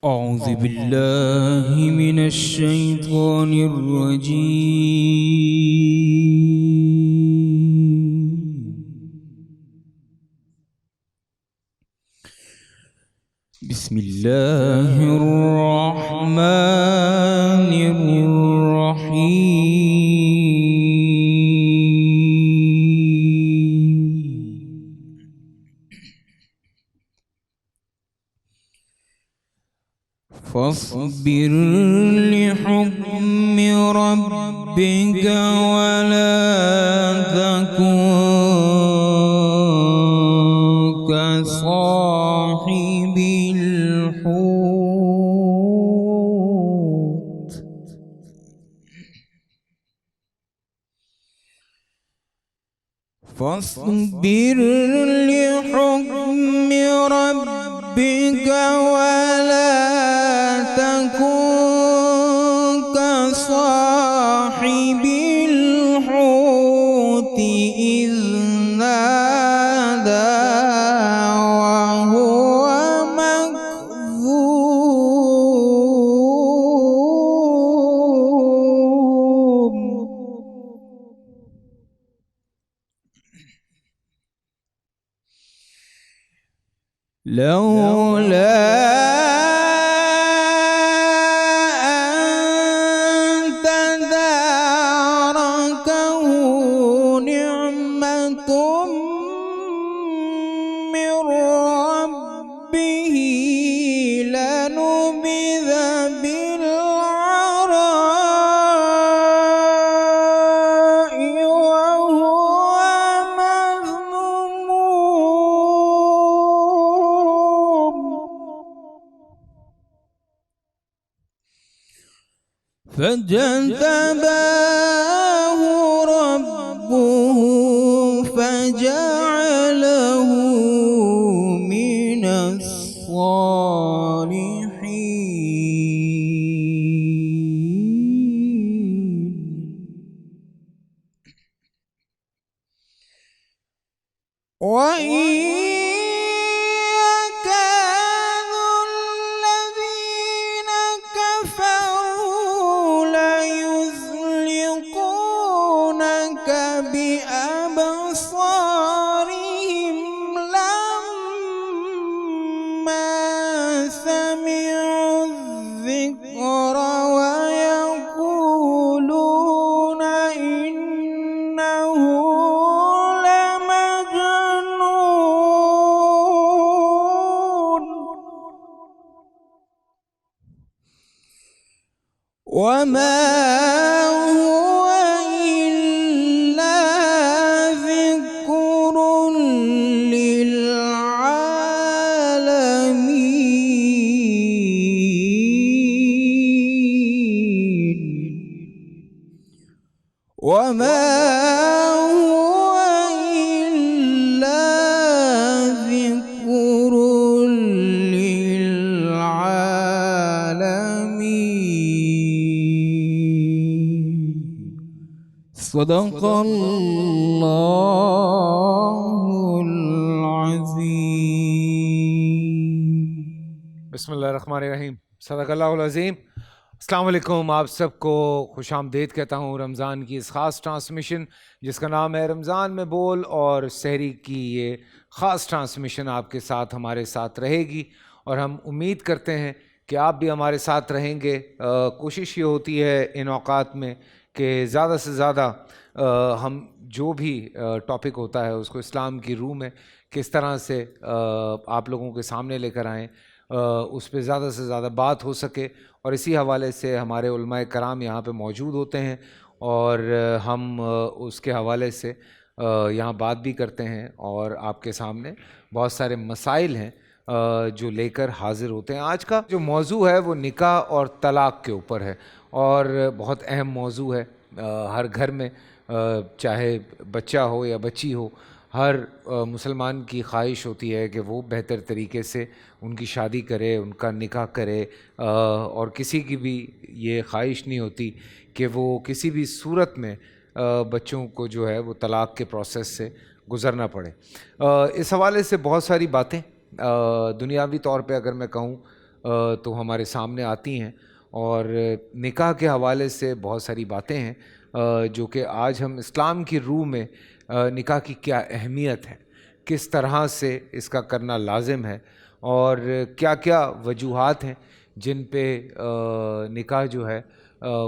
أعوذ بالله من الشيطان الرجيم. بسم الله الرحمن الرحيم. فاصبر لحكم ربك ولا تكن كصاحب الحوت فاصبر لحكم ربك ولا تكن كصاحب الحوت إذ نادى وهو مكذوب لولا أن تداركه نعمة من ربه لنبذ بالعراء وهو فاجتباه ربه فجعله من الصالحين وإن يكاد الذين كفروا ليزلقونك بأبصارهم لما سمعوا الذكر ويقولون إنه وما هو إلا ذكر للعالمين وما هو إلا ذكر للعالمين صدق الله العظيم. بسم اللہ الرحمن الرحیم. صدق اللہ العظیم. السلام علیکم. آپ سب کو خوش آمدید کہتا ہوں رمضان کی اس خاص ٹرانسمیشن جس کا نام ہے رمضان میں بول، اور سحری کی یہ خاص ٹرانسمیشن آپ کے ساتھ ہمارے ساتھ رہے گی اور ہم امید کرتے ہیں کہ آپ بھی ہمارے ساتھ رہیں گے. کوشش یہ ہوتی ہے ان اوقات میں کہ زیادہ سے زیادہ ہم جو بھی ٹاپک ہوتا ہے اس کو اسلام کی روح میں کس طرح سے آپ لوگوں کے سامنے لے کر آئیں، اس پہ زیادہ سے زیادہ بات ہو سکے. اور اسی حوالے سے ہمارے علماء کرام یہاں پہ موجود ہوتے ہیں اور ہم اس کے حوالے سے یہاں بات بھی کرتے ہیں اور آپ کے سامنے بہت سارے مسائل ہیں جو لے کر حاضر ہوتے ہیں. آج کا جو موضوع ہے وہ نکاح اور طلاق کے اوپر ہے اور بہت اہم موضوع ہے. ہر گھر میں چاہے بچہ ہو یا بچی ہو، ہر مسلمان کی خواہش ہوتی ہے کہ وہ بہتر طریقے سے ان کی شادی کرے، ان کا نکاح کرے، اور کسی کی بھی یہ خواہش نہیں ہوتی کہ وہ کسی بھی صورت میں بچوں کو جو ہے وہ طلاق کے پروسیس سے گزرنا پڑے. اس حوالے سے بہت ساری باتیں دنیاوی طور پہ اگر میں کہوں تو ہمارے سامنے آتی ہیں، اور نکاح کے حوالے سے بہت ساری باتیں ہیں جو کہ آج ہم اسلام کی روح میں نکاح کی کیا اہمیت ہے، کس طرح سے اس کا کرنا لازم ہے، اور کیا کیا وجوہات ہیں جن پہ نکاح جو ہے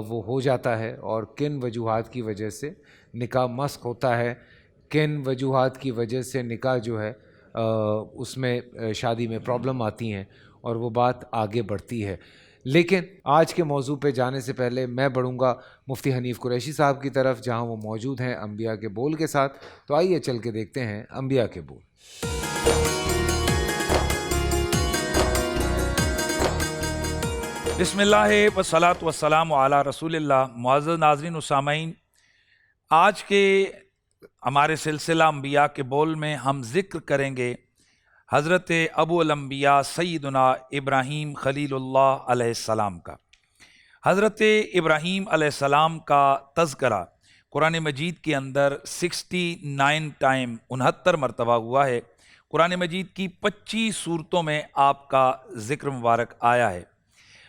وہ ہو جاتا ہے، اور کن وجوہات کی وجہ سے نکاح مسخ ہوتا ہے، کن وجوہات کی وجہ سے نکاح جو ہے اس میں شادی میں پرابلم آتی ہیں اور وہ بات آگے بڑھتی ہے۔ لیکن آج کے موضوع پہ جانے سے پہلے میں بڑھوں گا مفتی حنیف قریشی صاحب کی طرف، جہاں وہ موجود ہیں انبیاء کے بول کے ساتھ۔ تو آئیے چل کے دیکھتے ہیں انبیاء کے بول۔ بسم اللہ والصلاۃ والسلام علی رسول اللہ۔ معزز ناظرین و سامعین، آج کے ہمارے سلسلہ انبیاء کے بول میں ہم ذکر کریں گے حضرت ابو الانبیاء سیدنا ابراہیم خلیل اللہ علیہ السلام کا۔ حضرت ابراہیم علیہ السلام کا تذکرہ قرآن مجید کے اندر 69 ٹائم 69 مرتبہ ہوا ہے۔ قرآن مجید کی 25 صورتوں میں آپ کا ذکر مبارک آیا ہے۔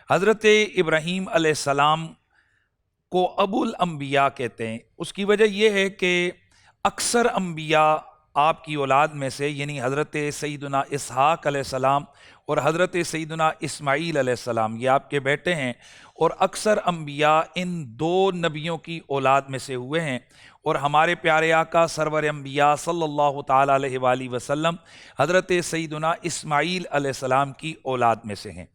حضرت ابراہیم علیہ السلام کو ابو الانبیاء کہتے ہیں۔ اس کی وجہ یہ ہے کہ اکثر انبیاء آپ کی اولاد میں سے، یعنی حضرت سیدنا اسحاق علیہ السلام اور حضرت سیدنا اسماعیل علیہ السلام، یہ آپ کے بیٹے ہیں، اور اکثر انبیاء ان دو نبیوں کی اولاد میں سے ہوئے ہیں، اور ہمارے پیارے آقا سرور انبیاء صلی اللہ تعالیٰ علیہ وآلہ وسلم حضرت سیدنا اسماعیل علیہ السلام کی اولاد میں سے ہیں۔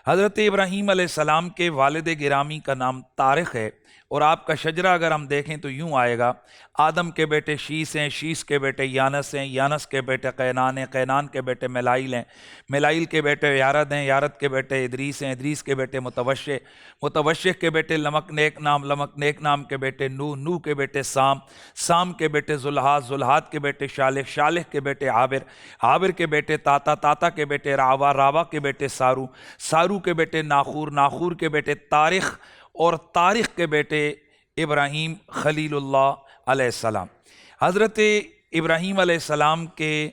حضرت ابراہیم علیہ السلام کے والد گرامی کا نام طارق ہے، اور آپ کا شجرہ اگر ہم دیکھیں تو یوں آئے گا: آدم کے بیٹے شیس ہیں، شیس کے بیٹے یانس ہیں، یانس کے بیٹے قینان ہیں، قینان کے بیٹے ملائل ہیں، ملائل کے بیٹے یارد ہیں، یارد کے بیٹے ادریس ہیں، ادریس کے بیٹے متوشع، متوشع کے بیٹے لمک نیک نام، لمک نیک نام کے بیٹے نوح، نوح کے بیٹے سام، سام کے بیٹے زلحاد، زلحاد کے بیٹے شالح، شالح کے بیٹے عابر، عابر کے بیٹے تاتا، تاتا کے بیٹے راوا، راوا کے بیٹے سارو، سارو کے بیٹے ناخور، ناخور کے بیٹے تاریخ، اور تاریخ کے بیٹے ابراہیم خلیل اللہ علیہ السلام۔ حضرت ابراہیم علیہ السلام کے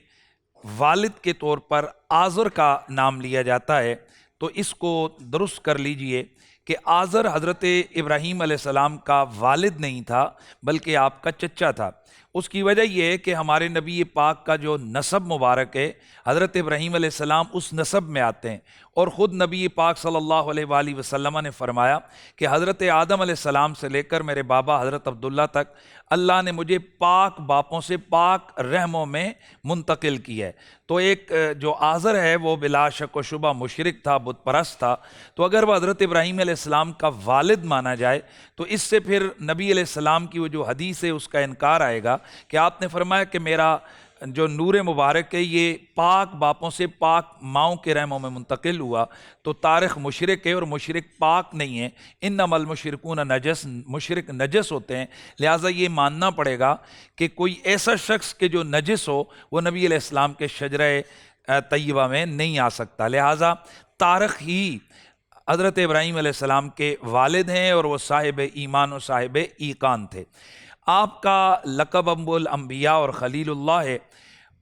والد کے طور پر آزر کا نام لیا جاتا ہے، تو اس کو درست کر لیجئے کہ آزر حضرت ابراہیم علیہ السلام کا والد نہیں تھا بلکہ آپ کا چچا تھا۔ اس کی وجہ یہ ہے کہ ہمارے نبی پاک کا جو نسب مبارک ہے، حضرت ابراہیم علیہ السلام اس نسب میں آتے ہیں، اور خود نبی پاک صلی اللہ علیہ وآلہ وسلم نے فرمایا کہ حضرت آدم علیہ السلام سے لے کر میرے بابا حضرت عبداللہ تک اللہ نے مجھے پاک باپوں سے پاک رحموں میں منتقل کیا ہے۔ تو ایک جو آزر ہے وہ بلا شک و شبہ مشرک تھا، بت پرست تھا، تو اگر وہ حضرت ابراہیم علیہ السلام کا والد مانا جائے تو اس سے پھر نبی علیہ السلام کی وہ جو حدیث ہے اس کا انکار آئے گا کہ آپ نے فرمایا کہ میرا جو نور مبارک ہے یہ پاک باپوں سے پاک ماؤں کے رحموں میں منتقل ہوا، تو طارق مشرک ہے اور مشرک پاک نہیں ہے۔ انما المشرکون نجس، مشرک نجس ہوتے ہیں، لہٰذا یہ ماننا پڑے گا کہ کوئی ایسا شخص کہ جو نجس ہو وہ نبی علیہ السلام کے شجرہ طیبہ میں نہیں آ سکتا، لہٰذا طارق ہی حضرت ابراہیم علیہ السلام کے والد ہیں، اور وہ صاحب ایمان و صاحب ایقان تھے۔ آپ کا لقب ابو الانبیاء اور خلیل اللہ ہے،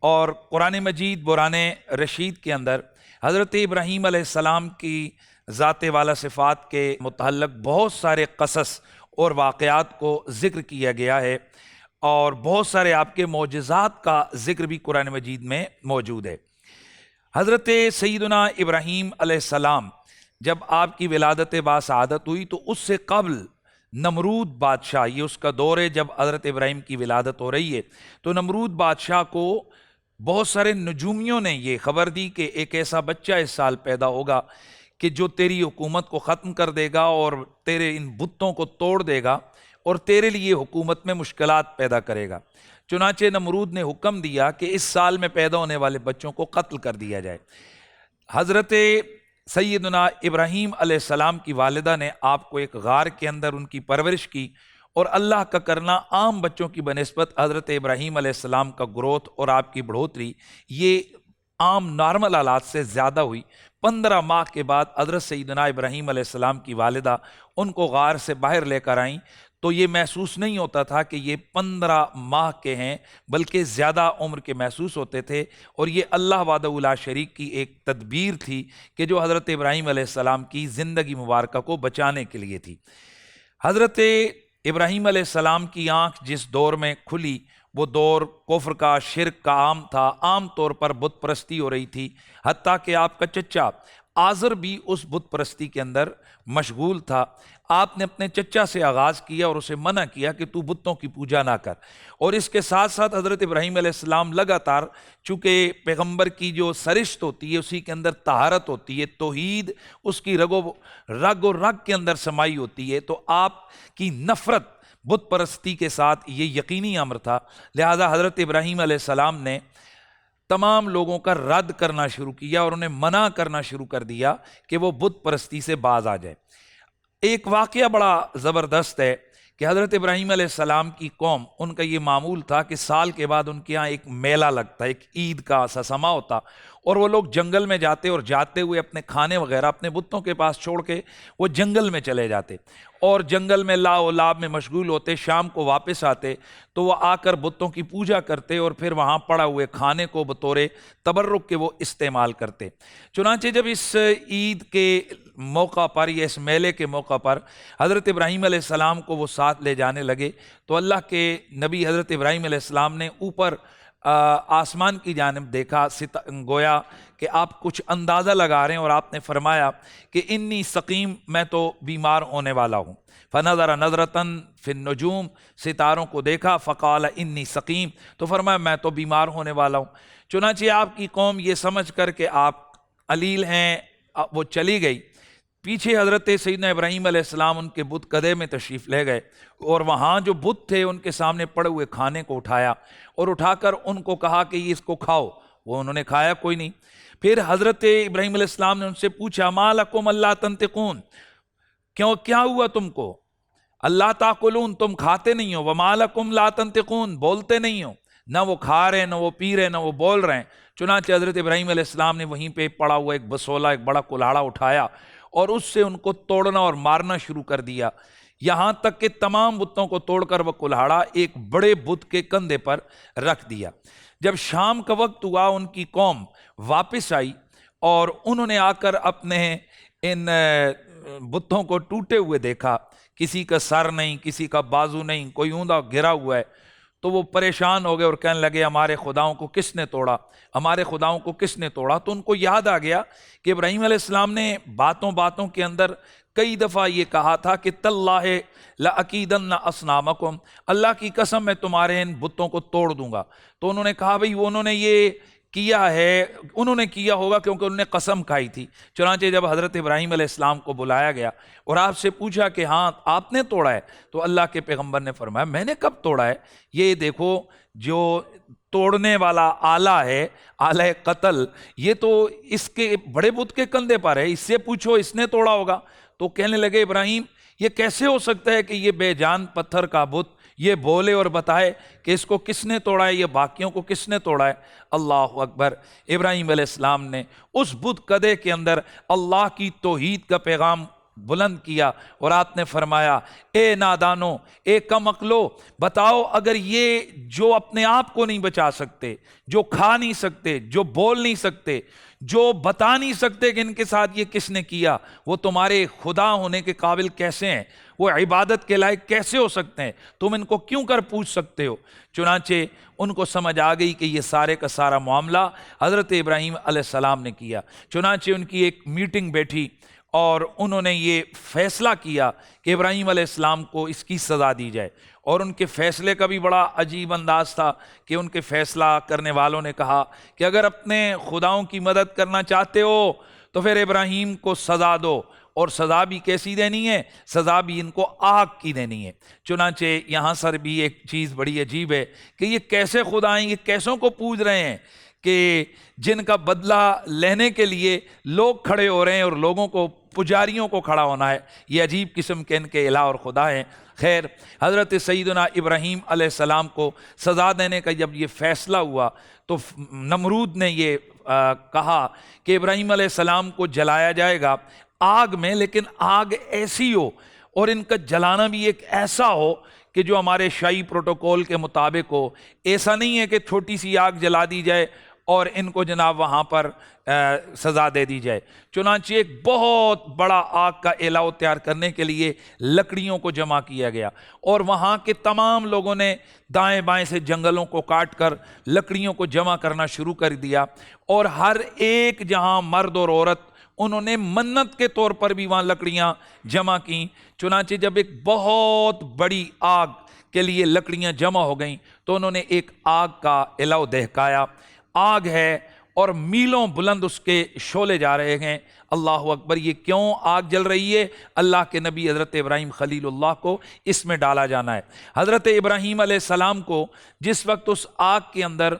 اور قرآن مجید برہان رشید کے اندر حضرت ابراہیم علیہ السلام کی ذات والا صفات کے متعلق بہت سارے قصص اور واقعات کو ذکر کیا گیا ہے، اور بہت سارے آپ کے معجزات کا ذکر بھی قرآن مجید میں موجود ہے۔ حضرت سیدنا ابراہیم علیہ السلام جب آپ کی ولادت باسعادت ہوئی تو اس سے قبل نمرود بادشاہ، یہ اس کا دور ہے جب حضرت ابراہیم کی ولادت ہو رہی ہے، تو نمرود بادشاہ کو بہت سارے نجومیوں نے یہ خبر دی کہ ایک ایسا بچہ اس سال پیدا ہوگا کہ جو تیری حکومت کو ختم کر دے گا اور تیرے ان بتوں کو توڑ دے گا اور تیرے لیے حکومت میں مشکلات پیدا کرے گا۔ چنانچہ نمرود نے حکم دیا کہ اس سال میں پیدا ہونے والے بچوں کو قتل کر دیا جائے۔ حضرت سیدنا ابراہیم علیہ السلام کی والدہ نے آپ کو ایک غار کے اندر ان کی پرورش کی، اور اللہ کا کرنا عام بچوں کی بنسبت حضرت ابراہیم علیہ السلام کا گروتھ اور آپ کی بڑھوتری یہ عام نارمل حالات سے زیادہ ہوئی۔ 15 ماہ کے بعد حضرت سیدنا ابراہیم علیہ السلام کی والدہ ان کو غار سے باہر لے کر آئیں، تو یہ محسوس نہیں ہوتا تھا کہ یہ 15 ماہ کے ہیں، بلکہ زیادہ عمر کے محسوس ہوتے تھے، اور یہ اللہ وحدہ لا شریک کی ایک تدبیر تھی کہ جو حضرت ابراہیم علیہ السلام کی زندگی مبارکہ کو بچانے کے لیے تھی۔ حضرت ابراہیم علیہ السلام کی آنکھ جس دور میں کھلی وہ دور کفر کا، شرک کا عام تھا، عام طور پر بت پرستی ہو رہی تھی، حتیٰ کہ آپ کا چچا آزر بھی اس بت پرستی کے اندر مشغول تھا۔ آپ نے اپنے چچا سے آغاز کیا اور اسے منع کیا کہ تو بتوں کی پوجا نہ کر، اور اس کے ساتھ ساتھ حضرت ابراہیم علیہ السلام لگاتار، چونکہ پیغمبر کی جو سرشت ہوتی ہے اسی کے اندر طہارت ہوتی ہے، توحید اس کی رگ و رگ کے اندر سمائی ہوتی ہے، تو آپ کی نفرت بت پرستی کے ساتھ یہ یقینی امر تھا۔ لہذا حضرت ابراہیم علیہ السلام نے تمام لوگوں کا رد کرنا شروع کیا اور انہیں منع کرنا شروع کر دیا کہ وہ بت پرستی سے باز آ جائے۔ ایک واقعہ بڑا زبردست ہے کہ حضرت ابراہیم علیہ السلام کی قوم، ان کا یہ معمول تھا کہ سال کے بعد ان کے ہاں ایک میلہ لگتا، ایک عید کا سا سما ہوتا، اور وہ لوگ جنگل میں جاتے اور جاتے ہوئے اپنے کھانے وغیرہ اپنے بتوں کے پاس چھوڑ کے وہ جنگل میں چلے جاتے اور جنگل میں لا و لاب میں مشغول ہوتے، شام کو واپس آتے تو وہ آ کر بتوں کی پوجا کرتے اور پھر وہاں پڑا ہوئے کھانے کو بطور تبرک کے وہ استعمال کرتے۔ چنانچہ جب اس عید کے موقع پر یا اس میلے کے موقع پر حضرت ابراہیم علیہ السلام کو وہ ساتھ لے جانے لگے تو اللہ کے نبی حضرت ابراہیم علیہ السلام نے اوپر آسمان کی جانب دیکھا، گویا کہ آپ کچھ اندازہ لگا رہے ہیں، اور آپ نے فرمایا کہ انی سقیم، میں تو بیمار ہونے والا ہوں۔ فنظر نظرتن فی النجوم، ستاروں کو دیکھا، فقال انی سقیم، تو فرمایا میں تو بیمار ہونے والا ہوں۔ چنانچہ آپ کی قوم یہ سمجھ کر کہ آپ علیل ہیں وہ چلی گئی۔ پیچھے حضرت سیدنا ابراہیم علیہ السلام ان کے بت کدے میں تشریف لے گئے اور وہاں جو بت تھے ان کے سامنے پڑے ہوئے کھانے کو اٹھایا اور اٹھا کر ان کو کہا کہ یہ اس کو کھاؤ، وہ انہوں نے کھایا کوئی نہیں۔ پھر حضرت ابراہیم علیہ السلام نے ان سے پوچھا ما لکم اللہ تنطقون، کیا ہوا تم کو؟ اللہ تاکلون، تم کھاتے نہیں ہو، وما لکم لا تنطقون، بولتے نہیں ہو، نہ وہ کھا رہے، نہ وہ پی رہے، نہ وہ بول رہے ہیں۔ چنانچہ حضرت ابراہیم علیہ السلام نے وہیں پہ پڑا ہوا ایک بسولہ، ایک بڑا کلہاڑا اٹھایا اور اس سے ان کو توڑنا اور مارنا شروع کر دیا، یہاں تک کہ تمام بتوں کو توڑ کر وہ کلہاڑا ایک بڑے بت کے کندھے پر رکھ دیا۔ جب شام کا وقت ہوا ان کی قوم واپس آئی اور انہوں نے آ کر اپنے ان بتوں کو ٹوٹے ہوئے دیکھا، کسی کا سر نہیں، کسی کا بازو نہیں، کوئی اوندا گرا ہوا ہے، تو وہ پریشان ہو گئے اور کہنے لگے ہمارے خداؤں کو کس نے توڑا، ہمارے خداؤں کو کس نے توڑا؟ تو ان کو یاد آ گیا کہ ابراہیم علیہ السلام نے باتوں باتوں کے اندر کئی دفعہ یہ کہا تھا کہ تاللہ لأکیدن اصنامکم، اللہ کی قسم میں تمہارے ان بتوں کو توڑ دوں گا۔ تو انہوں نے کہا بھئی وہ انہوں نے یہ کیا ہے، انہوں نے کیا ہوگا کیونکہ انہوں نے قسم کھائی تھی۔ چنانچہ جب حضرت ابراہیم علیہ السلام کو بلایا گیا اور آپ سے پوچھا کہ ہاں آپ نے توڑا ہے، تو اللہ کے پیغمبر نے فرمایا میں نے کب توڑا ہے؟ یہ دیکھو جو توڑنے والا آلہ ہے، آلہ قتل، یہ تو اس کے بڑے بت کے کندھے پر ہے، اس سے پوچھو اس نے توڑا ہوگا۔ تو کہنے لگے ابراہیم یہ کیسے ہو سکتا ہے کہ یہ بے جان پتھر کا بت یہ بولے اور بتائے کہ اس کو کس نے توڑا ہے، یہ باقیوں کو کس نے توڑا ہے؟ اللہ اکبر! ابراہیم علیہ السلام نے اس بت کدے کے اندر اللہ کی توحید کا پیغام بلند کیا اور آپ نے فرمایا اے نادانو، اے کم عقلو، بتاؤ اگر یہ جو اپنے آپ کو نہیں بچا سکتے، جو کھا نہیں سکتے، جو بول نہیں سکتے، جو بتا نہیں سکتے کہ ان کے ساتھ یہ کس نے کیا، وہ تمہارے خدا ہونے کے قابل کیسے ہیں؟ وہ عبادت کے لائق کیسے ہو سکتے ہیں؟ تم ان کو کیوں کر پوچھ سکتے ہو؟ چنانچہ ان کو سمجھ آ گئی کہ یہ سارے کا سارا معاملہ حضرت ابراہیم علیہ السلام نے کیا۔ چنانچہ ان کی ایک میٹنگ بیٹھی اور انہوں نے یہ فیصلہ کیا کہ ابراہیم علیہ السلام کو اس کی سزا دی جائے، اور ان کے فیصلے کا بھی بڑا عجیب انداز تھا کہ ان کے فیصلہ کرنے والوں نے کہا کہ اگر اپنے خداؤں کی مدد کرنا چاہتے ہو تو پھر ابراہیم کو سزا دو، اور سزا بھی کیسی دینی ہے؟ سزا بھی ان کو آگ کی دینی ہے۔ چنانچہ یہاں سر بھی ایک چیز بڑی عجیب ہے کہ یہ کیسے خدا ہیں، یہ کیسوں کو پوج رہے ہیں کہ جن کا بدلہ لینے کے لیے لوگ کھڑے ہو رہے ہیں اور لوگوں کو، پجاریوں کو کھڑا ہونا ہے۔ یہ عجیب قسم کے ان کے الہ اور خدا ہیں۔ خیر، حضرت سیدنا ابراہیم علیہ السلام کو سزا دینے کا جب یہ فیصلہ ہوا تو نمرود نے یہ کہا کہ ابراہیم علیہ السلام کو جلایا جائے گا آگ میں، لیکن آگ ایسی ہو اور ان کا جلانا بھی ایک ایسا ہو کہ جو ہمارے شرعی پروٹوکول کے مطابق ہو. ایسا نہیں ہے کہ چھوٹی سی آگ جلا دی جائے اور ان کو جناب وہاں پر سزا دے دی جائے. چنانچہ ایک بہت بڑا آگ کا الاؤ تیار کرنے کے لیے لکڑیوں کو جمع کیا گیا اور وہاں کے تمام لوگوں نے دائیں بائیں سے جنگلوں کو کاٹ کر لکڑیوں کو جمع کرنا شروع کر دیا. اور ہر ایک جہاں مرد اور عورت انہوں نے منت کے طور پر بھی وہاں لکڑیاں جمع کیں. چنانچہ جب ایک بہت بڑی آگ کے لیے لکڑیاں جمع ہو گئیں تو انہوں نے ایک آگ کا الاؤ دہکایا. آگ ہے اور میلوں بلند اس کے شعلے جا رہے ہیں. اللہ اکبر. یہ کیوں آگ جل رہی ہے؟ اللہ کے نبی حضرت ابراہیم خلیل اللہ کو اس میں ڈالا جانا ہے. حضرت ابراہیم علیہ السلام کو جس وقت اس آگ کے اندر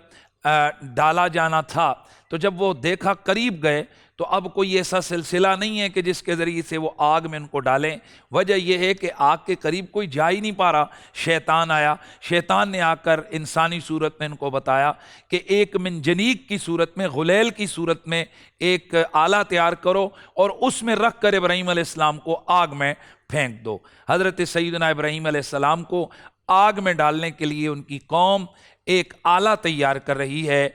ڈالا جانا تھا تو جب وہ دیکھا قریب گئے تو اب کوئی ایسا سلسلہ نہیں ہے کہ جس کے ذریعے سے وہ آگ میں ان کو ڈالیں. وجہ یہ ہے کہ آگ کے قریب کوئی جا ہی نہیں پا رہا. شیطان آیا. شیطان نے آ کر انسانی صورت میں ان کو بتایا کہ ایک منجنیق کی صورت میں، غلیل کی صورت میں ایک آلہ تیار کرو اور اس میں رکھ کر ابراہیم علیہ السلام کو آگ میں پھینک دو. حضرت سیدنا ابراہیم علیہ السلام کو آگ میں ڈالنے کے لیے ان کی قوم ایک آلہ تیار کر رہی ہے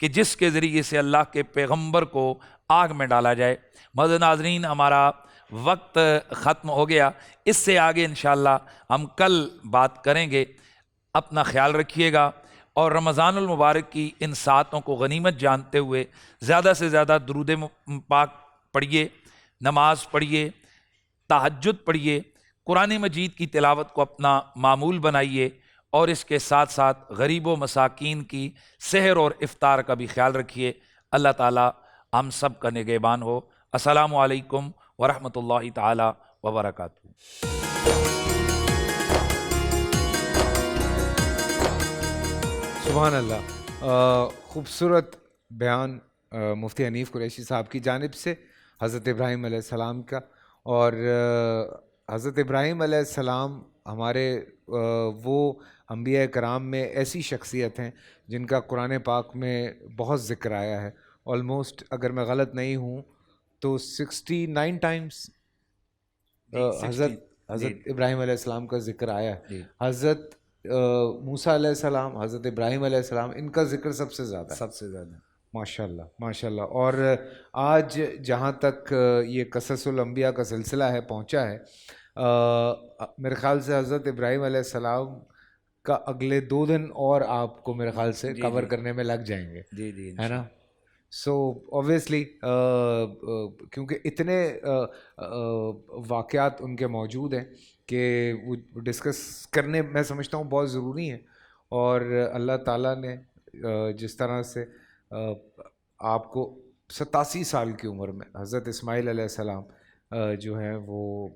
کہ جس کے ذریعے سے اللہ کے پیغمبر کو آگ میں ڈالا جائے. معزز ناظرین، ہمارا وقت ختم ہو گیا. اس سے آگے انشاءاللہ ہم کل بات کریں گے. اپنا خیال رکھیے گا اور رمضان المبارک کی ان ساعتوں کو غنیمت جانتے ہوئے زیادہ سے زیادہ درود پاک پڑھیے، نماز پڑھیے، تہجد پڑھیے، قرآن مجید کی تلاوت کو اپنا معمول بنائیے اور اس کے ساتھ ساتھ غریب و مساکین کی سحر اور افطار کا بھی خیال رکھیے. اللہ تعالی ہم سب کا نگہبان ہو. السلام علیکم ورحمۃ اللہ تعالی وبرکاتہ. سبحان اللہ. خوبصورت بیان مفتی حنیف قریشی صاحب کی جانب سے حضرت ابراہیم علیہ السلام کا. اور حضرت ابراہیم علیہ السلام ہمارے وہ انبیاء کرام میں ایسی شخصیت ہیں جن کا قرآن پاک میں بہت ذکر آیا ہے. آلموسٹ اگر میں غلط نہیں ہوں تو 69 ٹائمز حضرت ابراہیم علیہ السلام کا ذکر آیا ہے. حضرت موسیٰ علیہ السلام، حضرت ابراہیم علیہ السلام، ان کا ذکر سب سے زیادہ. ماشاء اللہ ماشاء اللہ. اور آج جہاں تک یہ قصص الانبیاء کا سلسلہ ہے پہنچا ہے، میرے خیال سے حضرت ابراہیم علیہ السلام کا اگلے 2 دن اور آپ کو میرے خیال سے کور کرنے میں لگ جائیں گے. جی ہے نا. سو اوبویسلی کیونکہ اتنے واقعات ان کے موجود ہیں کہ وہ ڈسکس کرنے میں سمجھتا ہوں بہت ضروری ہیں. اور اللہ تعالیٰ نے جس طرح سے آپ کو 87 سال کی عمر میں حضرت اسماعیل علیہ السلام جو ہیں وہ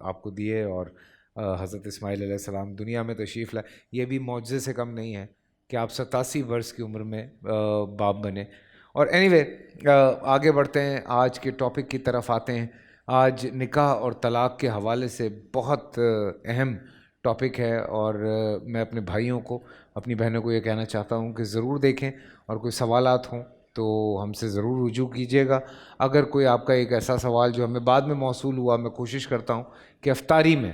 آپ کو دیے اور حضرت اسماعیل علیہ السلام دنیا میں تشریف لائے، یہ بھی معجزے سے کم نہیں ہے کہ آپ 87 برس کی عمر میں باپ بنے. اور اینی وے آگے بڑھتے ہیں، آج کے ٹاپک کی طرف آتے ہیں. آج نکاح اور طلاق کے حوالے سے بہت اہم ٹاپک ہے اور میں اپنے بھائیوں کو، اپنی بہنوں کو یہ کہنا چاہتا ہوں کہ ضرور دیکھیں اور کوئی سوالات ہوں تو ہم سے ضرور رجوع کیجیے گا. اگر کوئی آپ کا ایک ایسا سوال جو ہمیں بعد میں موصول ہوا، میں کوشش کرتا ہوں کہ افطاری میں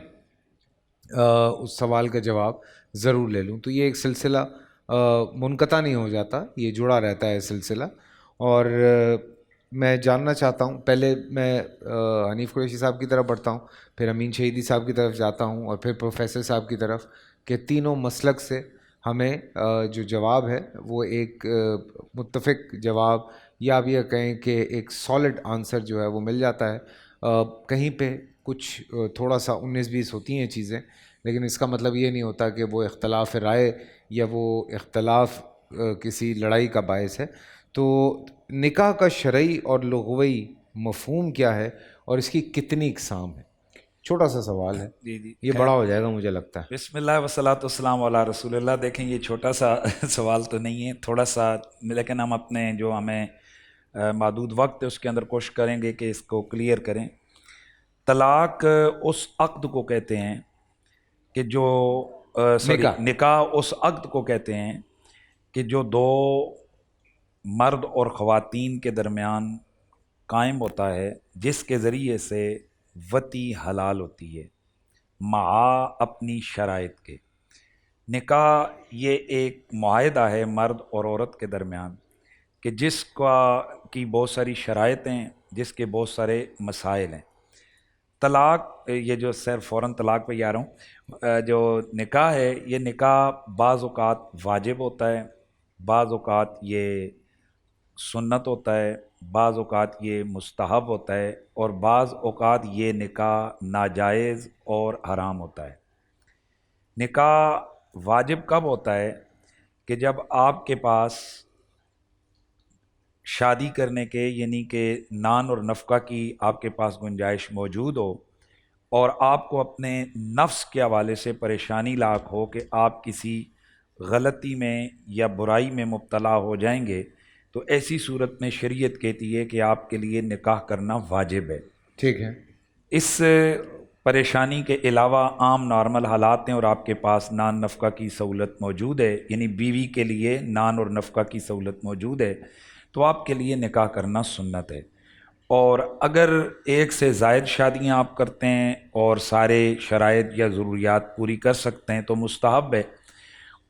اس سوال کا جواب ضرور لے لوں. تو یہ ایک سلسلہ منقطع نہیں ہو جاتا، یہ جڑا رہتا ہے سلسلہ. اور میں جاننا چاہتا ہوں، پہلے میں حنیف قریشی صاحب کی طرف بڑھتا ہوں، پھر امین شہیدی صاحب کی طرف جاتا ہوں اور پھر پروفیسر صاحب کی طرف، کہ تینوں مسلک سے ہمیں جو جواب ہے وہ ایک متفق جواب، یا آپ یہ کہیں کہ ایک سالڈ آنسر جو ہے وہ مل جاتا ہے. کہیں پہ کچھ تھوڑا سا 19-20 ہوتی ہیں چیزیں، لیکن اس کا مطلب یہ نہیں ہوتا کہ وہ اختلاف رائے یا وہ اختلاف کسی لڑائی کا باعث ہے. تو نکاح کا شرعی اور لغوی مفہوم کیا ہے اور اس کی کتنی اقسام ہے؟ چھوٹا سا سوال ہے. جی یہ بڑا ہو جائے گا مجھے لگتا ہے. بسم اللہ والصلاۃ والسلام علی رسول اللہ. دیکھیں یہ چھوٹا سا سوال تو نہیں ہے، تھوڑا سا، لیکن ہم اپنے جو ہمیں محدود وقت ہے اس کے اندر کوشش کریں گے کہ اس کو کلیئر کریں. طلاق اس عقد کو کہتے ہیں کہ جو نکاح اس عقد کو کہتے ہیں کہ جو 2 مرد اور خواتین کے درمیان قائم ہوتا ہے، جس کے ذریعے سے وتی حلال ہوتی ہے مع اپنی شرائط کے۔ نکاح یہ ایک معاہدہ ہے مرد اور عورت کے درمیان کہ جس کی بہت ساری شرائط ہیں، جس کے بہت سارے مسائل ہیں۔ طلاق، یہ جو فوراً طلاق پہ آ رہا ہوں، جو نکاح ہے یہ نکاح بعض اوقات واجب ہوتا ہے، بعض اوقات یہ سنت ہوتا ہے، بعض اوقات یہ مستحب ہوتا ہے، اور بعض اوقات یہ نکاح ناجائز اور حرام ہوتا ہے۔ نکاح واجب کب ہوتا ہے؟ کہ جب آپ کے پاس شادی کرنے کے یعنی کہ نان اور نفقہ کی آپ کے پاس گنجائش موجود ہو، اور آپ کو اپنے نفس کے حوالے سے پریشانی لاحق ہو کہ آپ کسی غلطی میں یا برائی میں مبتلا ہو جائیں گے، تو ایسی صورت میں شریعت کہتی ہے کہ آپ کے لیے نکاح کرنا واجب ہے۔ ٹھیک ہے۔ اس پریشانی کے علاوہ عام نارمل حالات ہیں اور آپ کے پاس نان نفقہ کی سہولت موجود ہے، یعنی بیوی کے لیے نان اور نفقہ کی سہولت موجود ہے، تو آپ کے لیے نکاح کرنا سنت ہے۔ اور اگر ایک سے زائد شادیاں آپ کرتے ہیں اور سارے شرائط یا ضروریات پوری کر سکتے ہیں تو مستحب ہے۔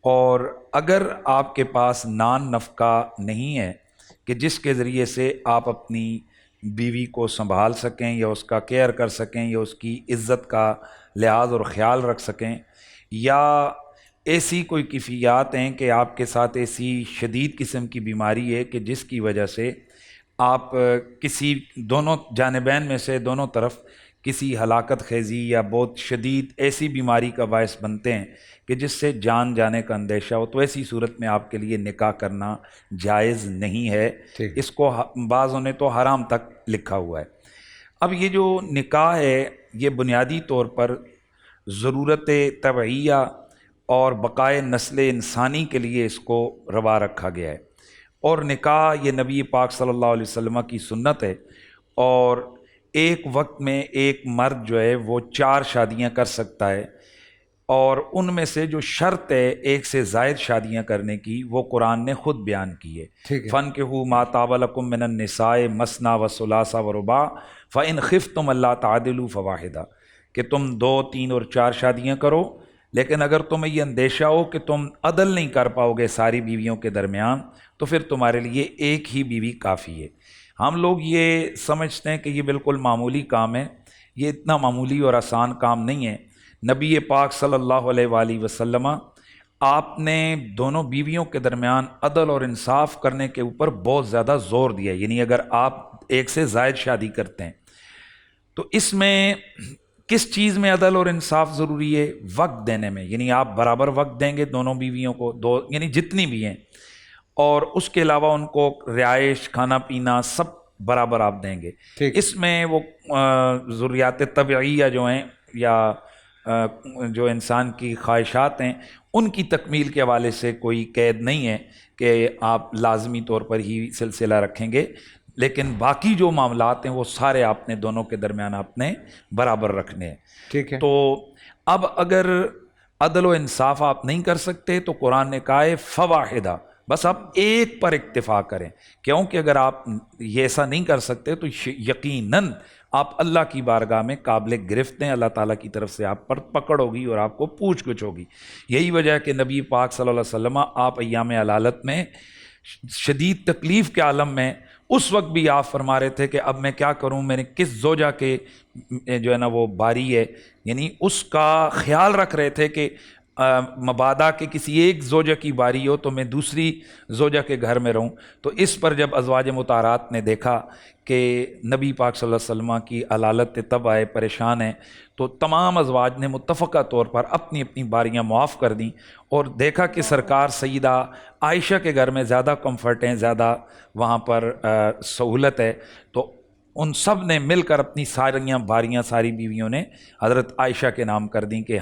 اور اگر آپ کے پاس نان نفقہ نہیں ہے کہ جس کے ذریعے سے آپ اپنی بیوی کو سنبھال سکیں یا اس کا کیئر کر سکیں یا اس کی عزت کا لحاظ اور خیال رکھ سکیں، یا ایسی کوئی کیفیات ہیں کہ آپ کے ساتھ ایسی شدید قسم کی بیماری ہے کہ جس کی وجہ سے آپ کسی دونوں جانبین میں سے دونوں طرف کسی ہلاکت خیزی یا بہت شدید ایسی بیماری کا باعث بنتے ہیں کہ جس سے جان جانے کا اندیشہ ہو، تو ایسی صورت میں آپ کے لیے نکاح کرنا جائز نہیں ہے۔ اس کو بعضوں نے تو حرام تک لکھا ہوا ہے۔ اب یہ جو نکاح ہے یہ بنیادی طور پر ضرورت طبعیہ اور بقائے نسل انسانی کے لیے اس کو روا رکھا گیا ہے، اور نکاح یہ نبی پاک صلی اللہ علیہ وسلم کی سنت ہے، اور ایک وقت میں ایک مرد جو ہے وہ 4 شادیاں کر سکتا ہے، اور ان میں سے جو شرط ہے ایک سے زائد شادیاں کرنے کی وہ قرآن نے خود بیان کی ہے۔ فَانكِحُوا مَا طَابَ لَكُم مِّنَ النِّسَاءِ مَثْنَىٰ وَثُلَاثَ وَرُبَاعَ فَإِنْ خِفْتُمْ أَلَّا تَعْدِلُوا فَوَاحِدَةً، کہ تم 2، 3 اور 4 شادیاں کرو، لیکن اگر تمہیں یہ اندیشہ ہو کہ تم عدل نہیں کر پاؤ گے ساری بیویوں کے درمیان، تو پھر تمہارے لیے ایک ہی بیوی کافی ہے۔ ہم لوگ یہ سمجھتے ہیں کہ یہ بالکل معمولی کام ہے، یہ اتنا معمولی اور آسان کام نہیں ہے۔ نبی پاک صلی اللہ علیہ وآلہ وسلم آپ نے دونوں بیویوں کے درمیان عدل اور انصاف کرنے کے اوپر بہت زیادہ زور دیا ہے، یعنی اگر آپ ایک سے زائد شادی کرتے ہیں تو اس میں کس چیز میں عدل اور انصاف ضروری ہے؟ وقت دینے میں، یعنی آپ برابر وقت دیں گے دونوں بیویوں کو، یعنی جتنی بھی ہیں، اور اس کے علاوہ ان کو رہائش، کھانا پینا سب برابر آپ دیں گے۔ اس میں وہ ضروریات طبعیہ جو ہیں یا جو انسان کی خواہشات ہیں ان کی تکمیل کے حوالے سے کوئی قید نہیں ہے کہ آپ لازمی طور پر ہی سلسلہ رکھیں گے، لیکن باقی جو معاملات ہیں وہ سارے آپ نے دونوں کے درمیان آپ نے برابر رکھنے ہیں۔ ٹھیک ہے۔ تو اب اگر عدل و انصاف آپ نہیں کر سکتے تو قرآن نے کہا ہے فواحدہ، بس آپ ایک پر اکتفا کریں، کیونکہ اگر آپ یہ ایسا نہیں کر سکتے تو یقیناً آپ اللہ کی بارگاہ میں قابل گرفت ہیں، اللہ تعالیٰ کی طرف سے آپ پر پکڑ ہوگی اور آپ کو پوچھ گچھ ہوگی۔ یہی وجہ ہے کہ نبی پاک صلی اللہ علیہ وسلم آپ ایام علالت میں شدید تکلیف کے عالم میں اس وقت بھی آپ فرما رہے تھے کہ اب میں کیا کروں، میں نے کس زوجہ کے جو ہے نا وہ باری ہے، یعنی اس کا خیال رکھ رہے تھے کہ مبادا کہ کسی ایک زوجہ کی باری ہو تو میں دوسری زوجہ کے گھر میں رہوں۔ تو اس پر جب ازواج مطہرات نے دیکھا کہ نبی پاک صلی اللہ علیہ وسلم کی علالت تب آئے، پریشان ہیں، تو تمام ازواج نے متفقہ طور پر اپنی اپنی باریاں معاف کر دیں، اور دیکھا کہ سرکار سیدہ عائشہ کے گھر میں زیادہ کمفرٹ ہیں، زیادہ وہاں پر سہولت ہے، تو ان سب نے مل کر اپنی ساریاں باریاں ساری بیویوں نے حضرت عائشہ کے نام کر دیں کہ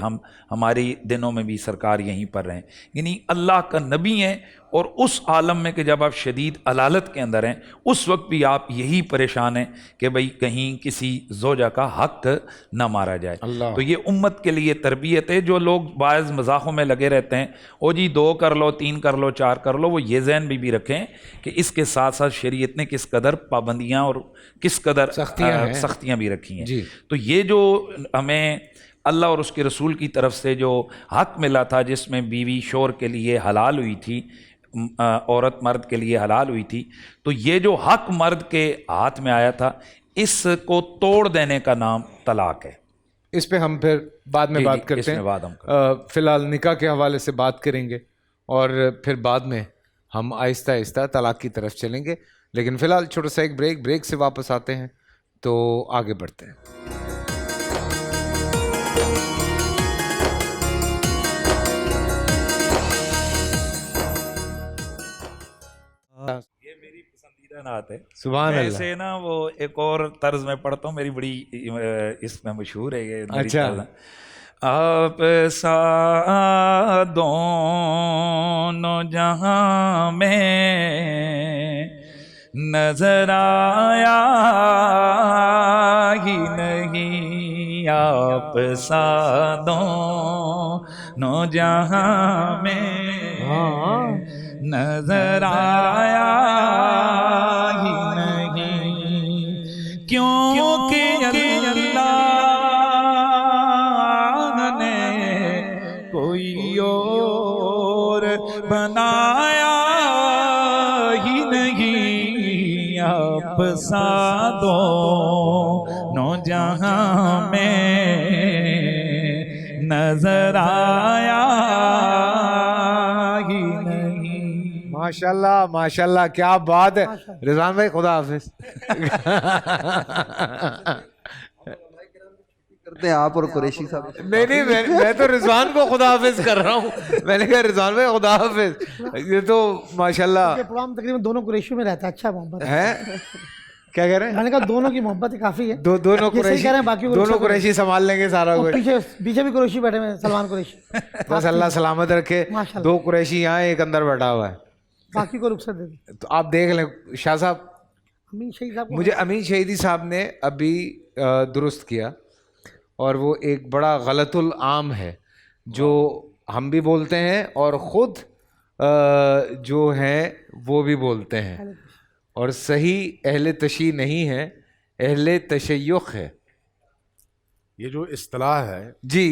ہماری دنوں میں بھی سرکار یہیں پر رہیں۔ یعنی اللہ کا نبی ہیں اور اس عالم میں کہ جب آپ شدید علالت کے اندر ہیں اس وقت بھی آپ یہی پریشان ہیں کہ بھئی کہیں کسی زوجہ کا حق نہ مارا جائے. تو یہ امت کے لیے تربیت ہے. جو لوگ بعض مذاقوں میں لگے رہتے ہیں او جی 2 کر لو 3 کر لو 4 کر لو, وہ یہ ذہن بھی رکھیں کہ اس کے ساتھ ساتھ شریعت نے کس قدر پابندیاں اور کس قدر سختیاں بھی رکھی ہیں. تو یہ جو ہمیں اللہ اور اس کے رسول کی طرف سے جو حق ملا تھا, جس میں بیوی شوہر کے لیے حلال ہوئی تھی, عورت مرد کے لیے حلال ہوئی تھی, تو یہ جو حق مرد کے ہاتھ میں آیا تھا اس کو توڑ دینے کا نام طلاق ہے. اس پہ ہم پھر بعد میں بات کرتے ہیں. فی الحال نکاح کے حوالے سے بات کریں گے اور پھر بعد میں ہم آہستہ آہستہ طلاق کی طرف چلیں گے. لیکن فی الحال چھوٹا سا ایک بریک سے واپس آتے ہیں تو آگے بڑھتے ہیں. یہ میری پسندیدہ نعت ہے. سبحان اللہ. ایسے نا وہ ایک اور طرز میں پڑھتا ہوں, میری بڑی اس میں مشہور ہے یہ. اچھا. آپ سا دونوں جہاں میں نظر آیا ہی نہیں, آپ سا دونوں جہاں میں نظر آیا ہی نہیں, کیونکہ اللہ نے کوئی اور بنایا ہی نہیں, آپ سا دونوں جہاں میں نظر آیا ہی نہیں. ماشاءاللہ ماشاءاللہ, کیا بات ہے. رضوان بھائی خدا حافظ. کرتے ہیں آپ اور قریشی صاحب. نہیں میں تو رضوان کو خدا حافظ کر رہا ہوں. میں نے کہا رضوان بھائی خدا حافظ. یہ تو ماشاءاللہ پروگرام تقریباً دونوں قریشیوں میں رہتا ہے. اچھا محبت ہے. کیا کہہ رہے ہیں؟ میں نے کہا دونوں کی محبت کافی ہے. دونوں قریشی سنبھال لیں گے سارا کچھ. پیچھے بھی قریشی بیٹھے ہوئے ہیں, سلمان قریشی. بس اللہ سلامت رکھے. 2 قریشی یہاں, ایک اندر بیٹھا ہوا ہے, باقی کو رخصت دے دیں. تو آپ دیکھ لیں. شاہ صاحب, امین شہید صاحب, مجھے امین شہیدی صاحب نے ابھی درست کیا, اور وہ ایک بڑا غلط العام ہے جو ہم بھی بولتے ہیں اور خود جو ہیں وہ بھی بولتے ہیں, اور صحیح اہل تشیع نہیں ہے, اہل تشیخ ہے. یہ جو اصطلاح ہے جی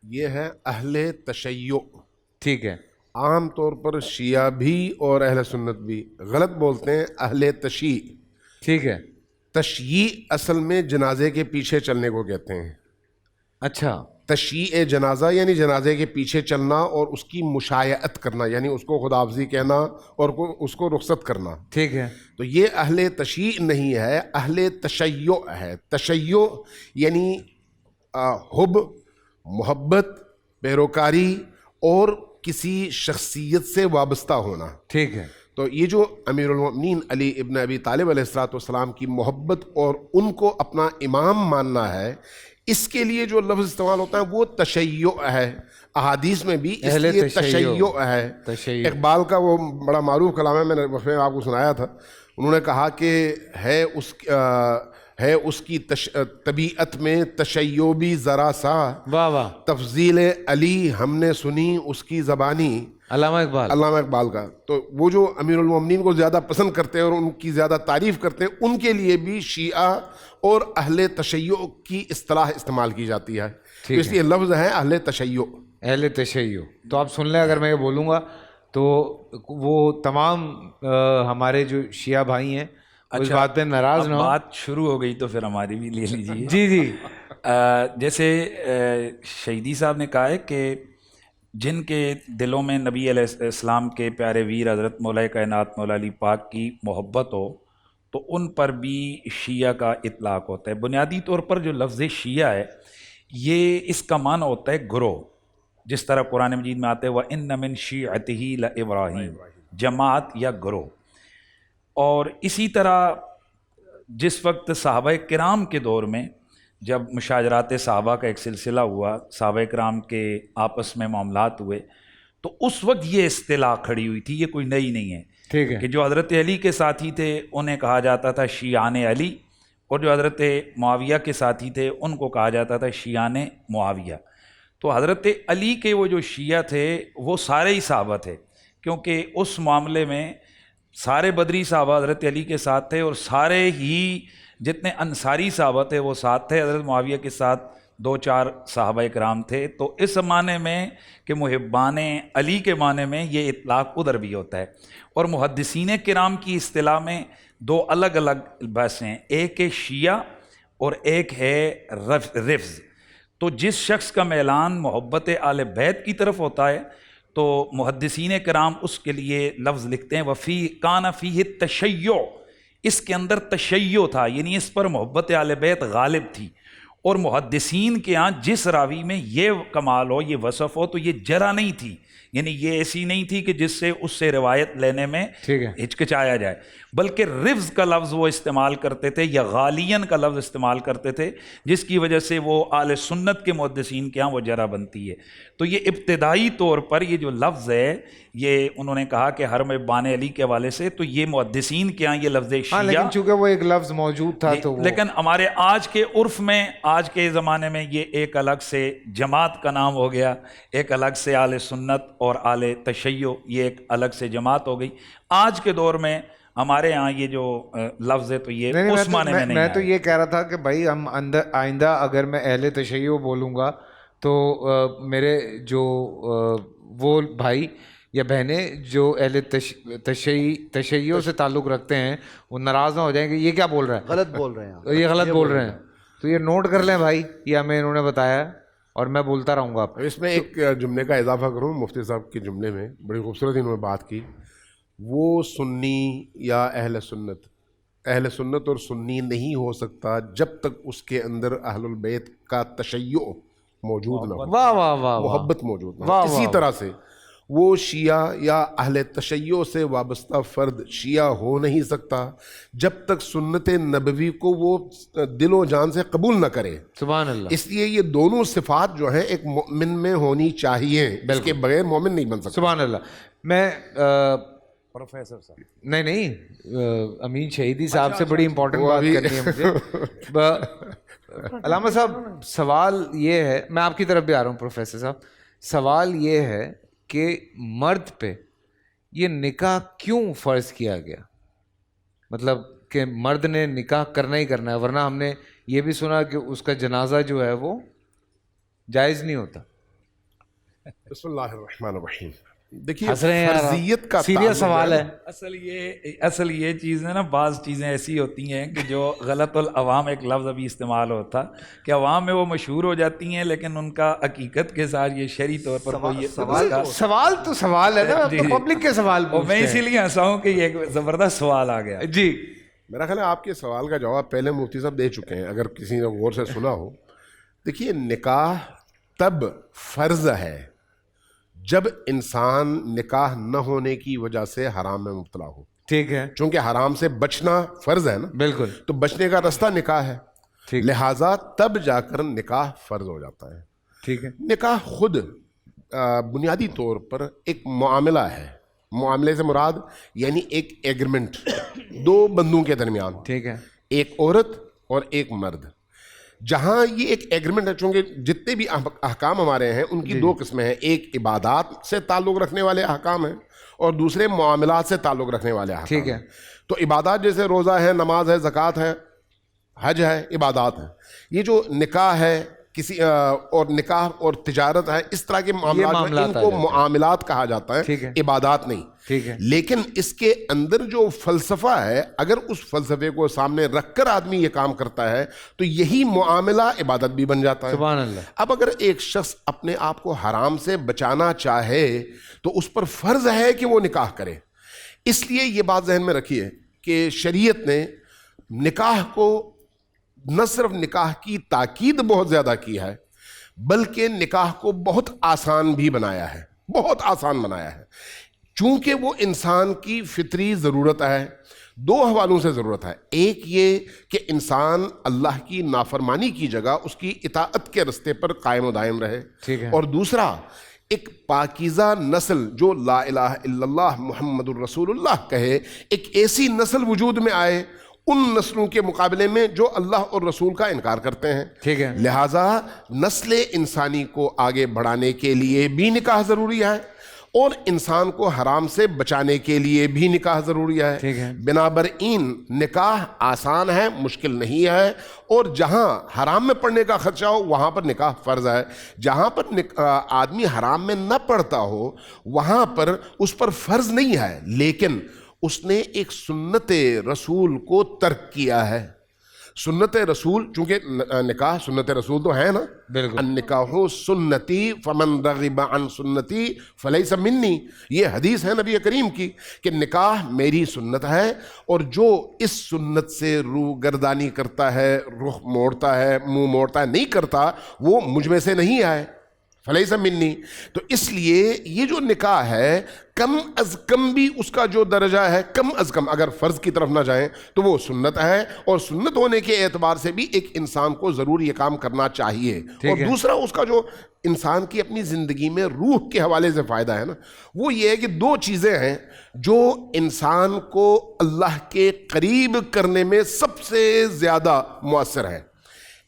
یہ ہے اہل تشیع. ٹھیک ہے. عام طور پر شیعہ بھی اور اہل سنت بھی غلط بولتے ہیں اہل تشیع. ٹھیک ہے. تشییع اصل میں جنازے کے پیچھے چلنے کو کہتے ہیں. اچھا. تشییع جنازہ یعنی جنازے کے پیچھے چلنا اور اس کی مشایعت کرنا, یعنی اس کو خداحافظی کہنا اور اس کو رخصت کرنا. ٹھیک ہے. تو یہ اہل تشیع نہیں ہے, اہل تشیع ہے. تشیع یعنی حب, محبت, پیروکاری اور کسی شخصیت سے وابستہ ہونا. ٹھیک ہے. تو یہ جو امیر المؤمنین علی ابن ابی طالب علیہ السلام کی محبت اور ان کو اپنا امام ماننا ہے, اس کے لیے جو لفظ استعمال ہوتا ہے وہ تشیع ہے. احادیث میں بھی اس لیے تشیع ہے. اقبال کا وہ بڑا معروف کلام ہے, میں نے وقفے میں آپ کو سنایا تھا. انہوں نے کہا کہ ہے اس کی طبیعت میں تشیع بھی ذرا سا, تفضیل علی ہم نے سنی اس کی زبانی. علامہ اقبال کا. تو وہ جو امیر المومنین کو زیادہ پسند کرتے ہیں اور ان کی زیادہ تعریف کرتے ہیں, ان کے لیے بھی شیعہ اور اہل تشیع کی اصطلاح استعمال کی جاتی ہے. تو اس لیے لفظ ہے اہل تشیع. اہل تشیع. تو آپ سن لیں, اگر میں یہ بولوں گا تو وہ تمام ہمارے جو شیعہ بھائی ہیں اس بات پہ ناراض نہ ہو. بات شروع ہو گئی تو پھر ہماری بھی لے لیجیے. جی. جیسے شہیدی صاحب نے کہا ہے کہ جن کے دلوں میں نبی علیہ السلام کے پیارے ویر حضرت مولا کائنات مولا علی پاک کی محبت ہو تو ان پر بھی شیعہ کا اطلاق ہوتا ہے. بنیادی طور پر جو لفظ شیعہ ہے یہ اس کا معنی ہوتا ہے گروہ, جس طرح قرآن مجید میں آتے ہیں وَإِنَّ مِن شِيعَتِهِ لَإِبْرَاهِيمَ, جماعت یا گروہ. اور اسی طرح جس وقت صحابہ کرام کے دور میں جب مشاجرات صحابہ کا ایک سلسلہ ہوا, صحابہ کرام کے آپس میں معاملات ہوئے, تو اس وقت یہ اصطلاح کھڑی ہوئی تھی, یہ کوئی نئی نہیں ہے. ٹھیک ہے. کہ جو حضرت علی کے ساتھی تھے انہیں کہا جاتا تھا شیعان علی, اور جو حضرت معاویہ کے ساتھی تھے ان کو کہا جاتا تھا شیعان معاویہ. تو حضرت علی کے وہ جو شیعہ تھے وہ سارے ہی صحابہ تھے, کیونکہ اس معاملے میں سارے بدری صحابہ حضرت علی کے ساتھ تھے, اور سارے ہی جتنے انصاری صحابہ تھے وہ ساتھ تھے. حضرت معاویہ کے ساتھ 2-4 صحابہ اکرام تھے. تو اس معنی میں کہ محبان علی کے معنی میں یہ اطلاق ادھر بھی ہوتا ہے. اور محدثین کرام کی اصطلاح میں 2 الگ الگ بحثیں ہیں, ایک ہے شیعہ اور ایک ہے رفض. تو جس شخص کا میلان محبت آل بیت کی طرف ہوتا ہے تو محدثین کرام اس کے لیے لفظ لکھتے ہیں وفی کان فیہ تشیع, اس کے اندر تشیع تھا, یعنی اس پر محبت آل بیت غالب تھی. اور محدثین کے ہاں جس راوی میں یہ کمال ہو, یہ وصف ہو, تو یہ جرح نہیں تھی, یعنی یہ ایسی نہیں تھی کہ جس سے اس سے روایت لینے میں ہچکچایا جائے, بلکہ رفض کا لفظ وہ استعمال کرتے تھے یا غالین کا لفظ استعمال کرتے تھے, جس کی وجہ سے وہ اہل سنت کے محدثین کے ہاں وہ جرح بنتی ہے. تو یہ ابتدائی طور پر یہ جو لفظ ہے یہ انہوں نے کہا کہ حرم بان علی کے حوالے سے, تو یہ محدثین کے ہاں یہ لفظ شیعہ, لیکن چونکہ وہ ایک لفظ موجود تھا تو لیکن ہمارے آج کے عرف میں آج کے زمانے میں یہ ایک الگ سے جماعت کا نام ہو گیا, ایک الگ سے اہل سنت اور اہل تشیع, یہ ایک الگ سے جماعت ہو گئی. آج کے دور میں ہمارے ہاں یہ جو لفظ ہے تو یہ اس معنی میں نہیں. میں تو یہ کہہ رہا تھا کہ بھائی ہم آئندہ اگر میں اہل تشیع بولوں گا تو میرے جو وہ بھائی یا بہنیں جو اہل تشیع سے تعلق رکھتے ہیں وہ ناراض نہ ہو جائیں کہ یہ کیا بول رہے ہیں, غلط بول رہے ہیں, یہ غلط بول رہے ہیں. تو یہ نوٹ کر لیں بھائی, یہ ہمیں انہوں نے بتایا اور میں بولتا رہوں گا. اس میں ایک جملے کا اضافہ کروں, مفتی صاحب کے جملے میں بڑی خوبصورت انہوں نے بات کی, وہ سنی یا اہل سنت اور سنی نہیں ہو سکتا جب تک اس کے اندر اہل البیت کا تشیع موجود نہ ہو, واہ واہ واہ, محبت موجود نہ ہو. اسی طرح سے وہ شیعہ یا اہل تشیع سے وابستہ فرد شیعہ ہو نہیں سکتا جب تک سنت نبوی کو وہ دل و جان سے قبول نہ کرے. سبحان اللہ. اس لیے یہ دونوں صفات جو ہیں ایک مومن میں ہونی چاہیے, اس کے بغیر مومن نہیں بن سکتا. سبحان اللہ. میں پروفیسر صاحب نہیں امین شہیدی صاحب سے بڑی امپورٹنٹ بات کرنی ہے مجھے. علامہ صاحب سوال یہ ہے, میں آپ کی طرف بھی آ رہا ہوں پروفیسر صاحب, سوال یہ ہے کہ مرد پہ یہ نکاح کیوں فرض کیا گیا, مطلب کہ مرد نے نکاح کرنا ہی کرنا ہے, ورنہ ہم نے یہ بھی سنا کہ اس کا جنازہ جو ہے وہ جائز نہیں ہوتا. بسم اللہ الرحمن الرحیم. دیکھیے فرضیت کا سیریس سوال ہے. اصل یہ چیز ہے نا, بعض چیزیں ایسی ہوتی ہیں کہ جو غلط العوام ایک لفظ ابھی استعمال ہوتا کہ عوام میں وہ مشہور ہو جاتی ہیں, لیکن ان کا حقیقت کے ساتھ یہ شرعی طور پر کوئی سوال تو سوال ہے نا, پبلک کے سوال پوچھتے ہیں. میں اسی لیے ہنسا ہوں کہ یہ ایک زبردست سوال آ گیا. جی میرا خیال ہے آپ کے سوال کا جواب پہلے مفتی صاحب دے چکے ہیں, اگر کسی نے غور سے سنا ہو. دیکھیے نکاح تب فرض ہے جب انسان نکاح نہ ہونے کی وجہ سے حرام میں مبتلا ہو. ٹھیک ہے, چونکہ حرام سے بچنا فرض ہے نا, بالکل, تو بچنے کا راستہ نکاح ہے, لہٰذا تب جا کر نکاح فرض ہو جاتا ہے. ٹھیک ہے. نکاح خود بنیادی طور پر ایک معاملہ ہے. معاملے سے مراد یعنی ایک ایگریمنٹ دو بندوں کے درمیان, ٹھیک ہے, ایک عورت اور ایک مرد. جہاں یہ ایک ایگریمنٹ ہے, چونکہ جتنے بھی احکام ہمارے ہیں ان کی 2 قسمیں ہیں, ایک عبادات سے تعلق رکھنے والے احکام ہیں اور دوسرے معاملات سے تعلق رکھنے والے احکام. ٹھیک ہے. تو عبادات جیسے روزہ ہے, نماز ہے, زکوٰۃ ہے, حج ہے, عبادات ہیں. یہ جو نکاح ہے کسی اور نکاح اور تجارت ہے, اس طرح کے معاملات ان کو معاملات کہا جاتا ہے, عبادات نہیں. ٹھیک ہے. لیکن اس کے اندر جو فلسفہ ہے, اگر اس فلسفے کو سامنے رکھ کر آدمی یہ کام کرتا ہے تو یہی معاملہ عبادت بھی بن جاتا ہے. سبحان اللہ. اب اگر ایک شخص اپنے آپ کو حرام سے بچانا چاہے تو اس پر فرض ہے کہ وہ نکاح کرے. اس لیے یہ بات ذہن میں رکھیے کہ شریعت نے نکاح کو نہ صرف نکاح کی تاکید بہت زیادہ کی ہے, بلکہ نکاح کو بہت آسان بھی بنایا ہے, بہت آسان بنایا ہے. چونکہ وہ انسان کی فطری ضرورت ہے, 2 حوالوں سے ضرورت ہے. ایک یہ کہ انسان اللہ کی نافرمانی کی جگہ اس کی اطاعت کے رستے پر قائم و دائم رہے, اور دوسرا ایک پاکیزہ نسل جو لا الہ الا اللہ محمد الرسول اللہ کہے، ایک ایسی نسل وجود میں آئے ان نسلوں کے مقابلے میں جو اللہ اور رسول کا انکار کرتے ہیں. ٹھیک ہے. لہٰذا نسل انسانی کو آگے بڑھانے کے لیے بھی نکاح ضروری ہے اور انسان کو حرام سے بچانے کے لیے بھی نکاح ضروری ہے. ٹھیک ہے. بنابراین نکاح آسان ہے، مشکل نہیں ہے، اور جہاں حرام میں پڑنے کا خدشہ ہو وہاں پر نکاح فرض ہے. جہاں پر آدمی حرام میں نہ پڑتا ہو وہاں پر اس پر فرض نہیں ہے، لیکن اس نے ایک سنت رسول کو ترک کیا ہے. سنت رسول، چونکہ نکاح سنت رسول تو ہے نا، بالکل. النکاح سنتی فمن رغب عن سنتی فلیس منی، یہ حدیث ہے نبی کریم کی کہ نکاح میری سنت ہے، اور جو اس سنت سے روح گردانی کرتا ہے، رخ موڑتا ہے، منہ موڑتا ہے، نہیں کرتا، وہ مجھ میں سے نہیں ہے، فلیس منی. تو اس لیے یہ جو نکاح ہے کم از کم بھی اس کا جو درجہ ہے، کم از کم اگر فرض کی طرف نہ جائیں تو وہ سنت ہے، اور سنت ہونے کے اعتبار سے بھی ایک انسان کو ضرور یہ کام کرنا چاہیے. اور دوسرا اس کا جو انسان کی اپنی زندگی میں روح کے حوالے سے فائدہ ہے نا، وہ یہ ہے کہ دو چیزیں ہیں جو انسان کو اللہ کے قریب کرنے میں سب سے زیادہ مؤثر ہیں.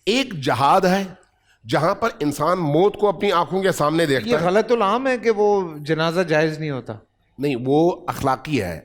ایک جہاد ہے جہاں پر انسان موت کو اپنی آنکھوں کے سامنے دیکھتا ہے. یہ غلط العام ہے کہ وہ جنازہ جائز نہیں ہوتا. نہیں، وہ اخلاقی ہے،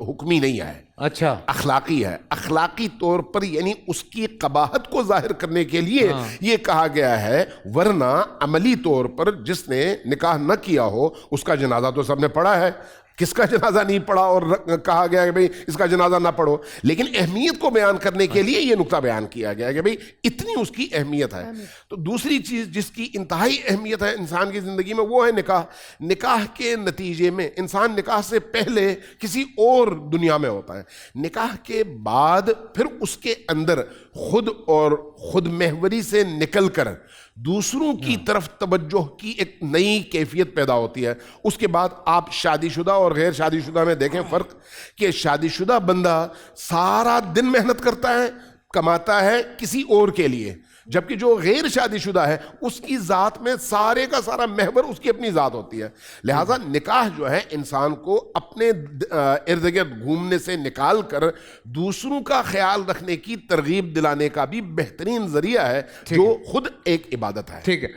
حکمی نہیں ہے. اچھا، اخلاقی ہے. اخلاقی طور پر یعنی اس کی قباحت کو ظاہر کرنے کے لیے یہ کہا گیا ہے، ورنہ عملی طور پر جس نے نکاح نہ کیا ہو اس کا جنازہ تو سب نے پڑھا ہے. کس کا جنازہ نہیں پڑھا اور کہا گیا کہ بھئی اس کا جنازہ نہ پڑھو؟ لیکن اہمیت کو بیان کرنے کے لیے یہ نقطہ بیان کیا گیا کہ بھئی اتنی اس کی اہمیت ہے. تو دوسری چیز جس کی انتہائی اہمیت ہے انسان کی زندگی میں وہ ہے نکاح. نکاح کے نتیجے میں انسان نکاح سے پہلے کسی اور دنیا میں ہوتا ہے، نکاح کے بعد پھر اس کے اندر خود اور خود محوری سے نکل کر دوسروں کی طرف توجہ کی ایک نئی کیفیت پیدا ہوتی ہے. اس کے بعد آپ شادی شدہ اور غیر شادی شدہ میں دیکھیں فرق، کہ شادی شدہ بندہ سارا دن محنت کرتا ہے، کماتا ہے کسی اور کے لیے، جبکہ جو غیر شادی شدہ ہے اس کی ذات میں سارے کا سارا محور اس کی اپنی ذات ہوتی ہے. لہٰذا نکاح جو ہے انسان کو اپنے ارد گرد گھومنے سے نکال کر دوسروں کا خیال رکھنے کی ترغیب دلانے کا بھی بہترین ذریعہ ہے، جو خود ایک عبادت ہے. ٹھیک ہے.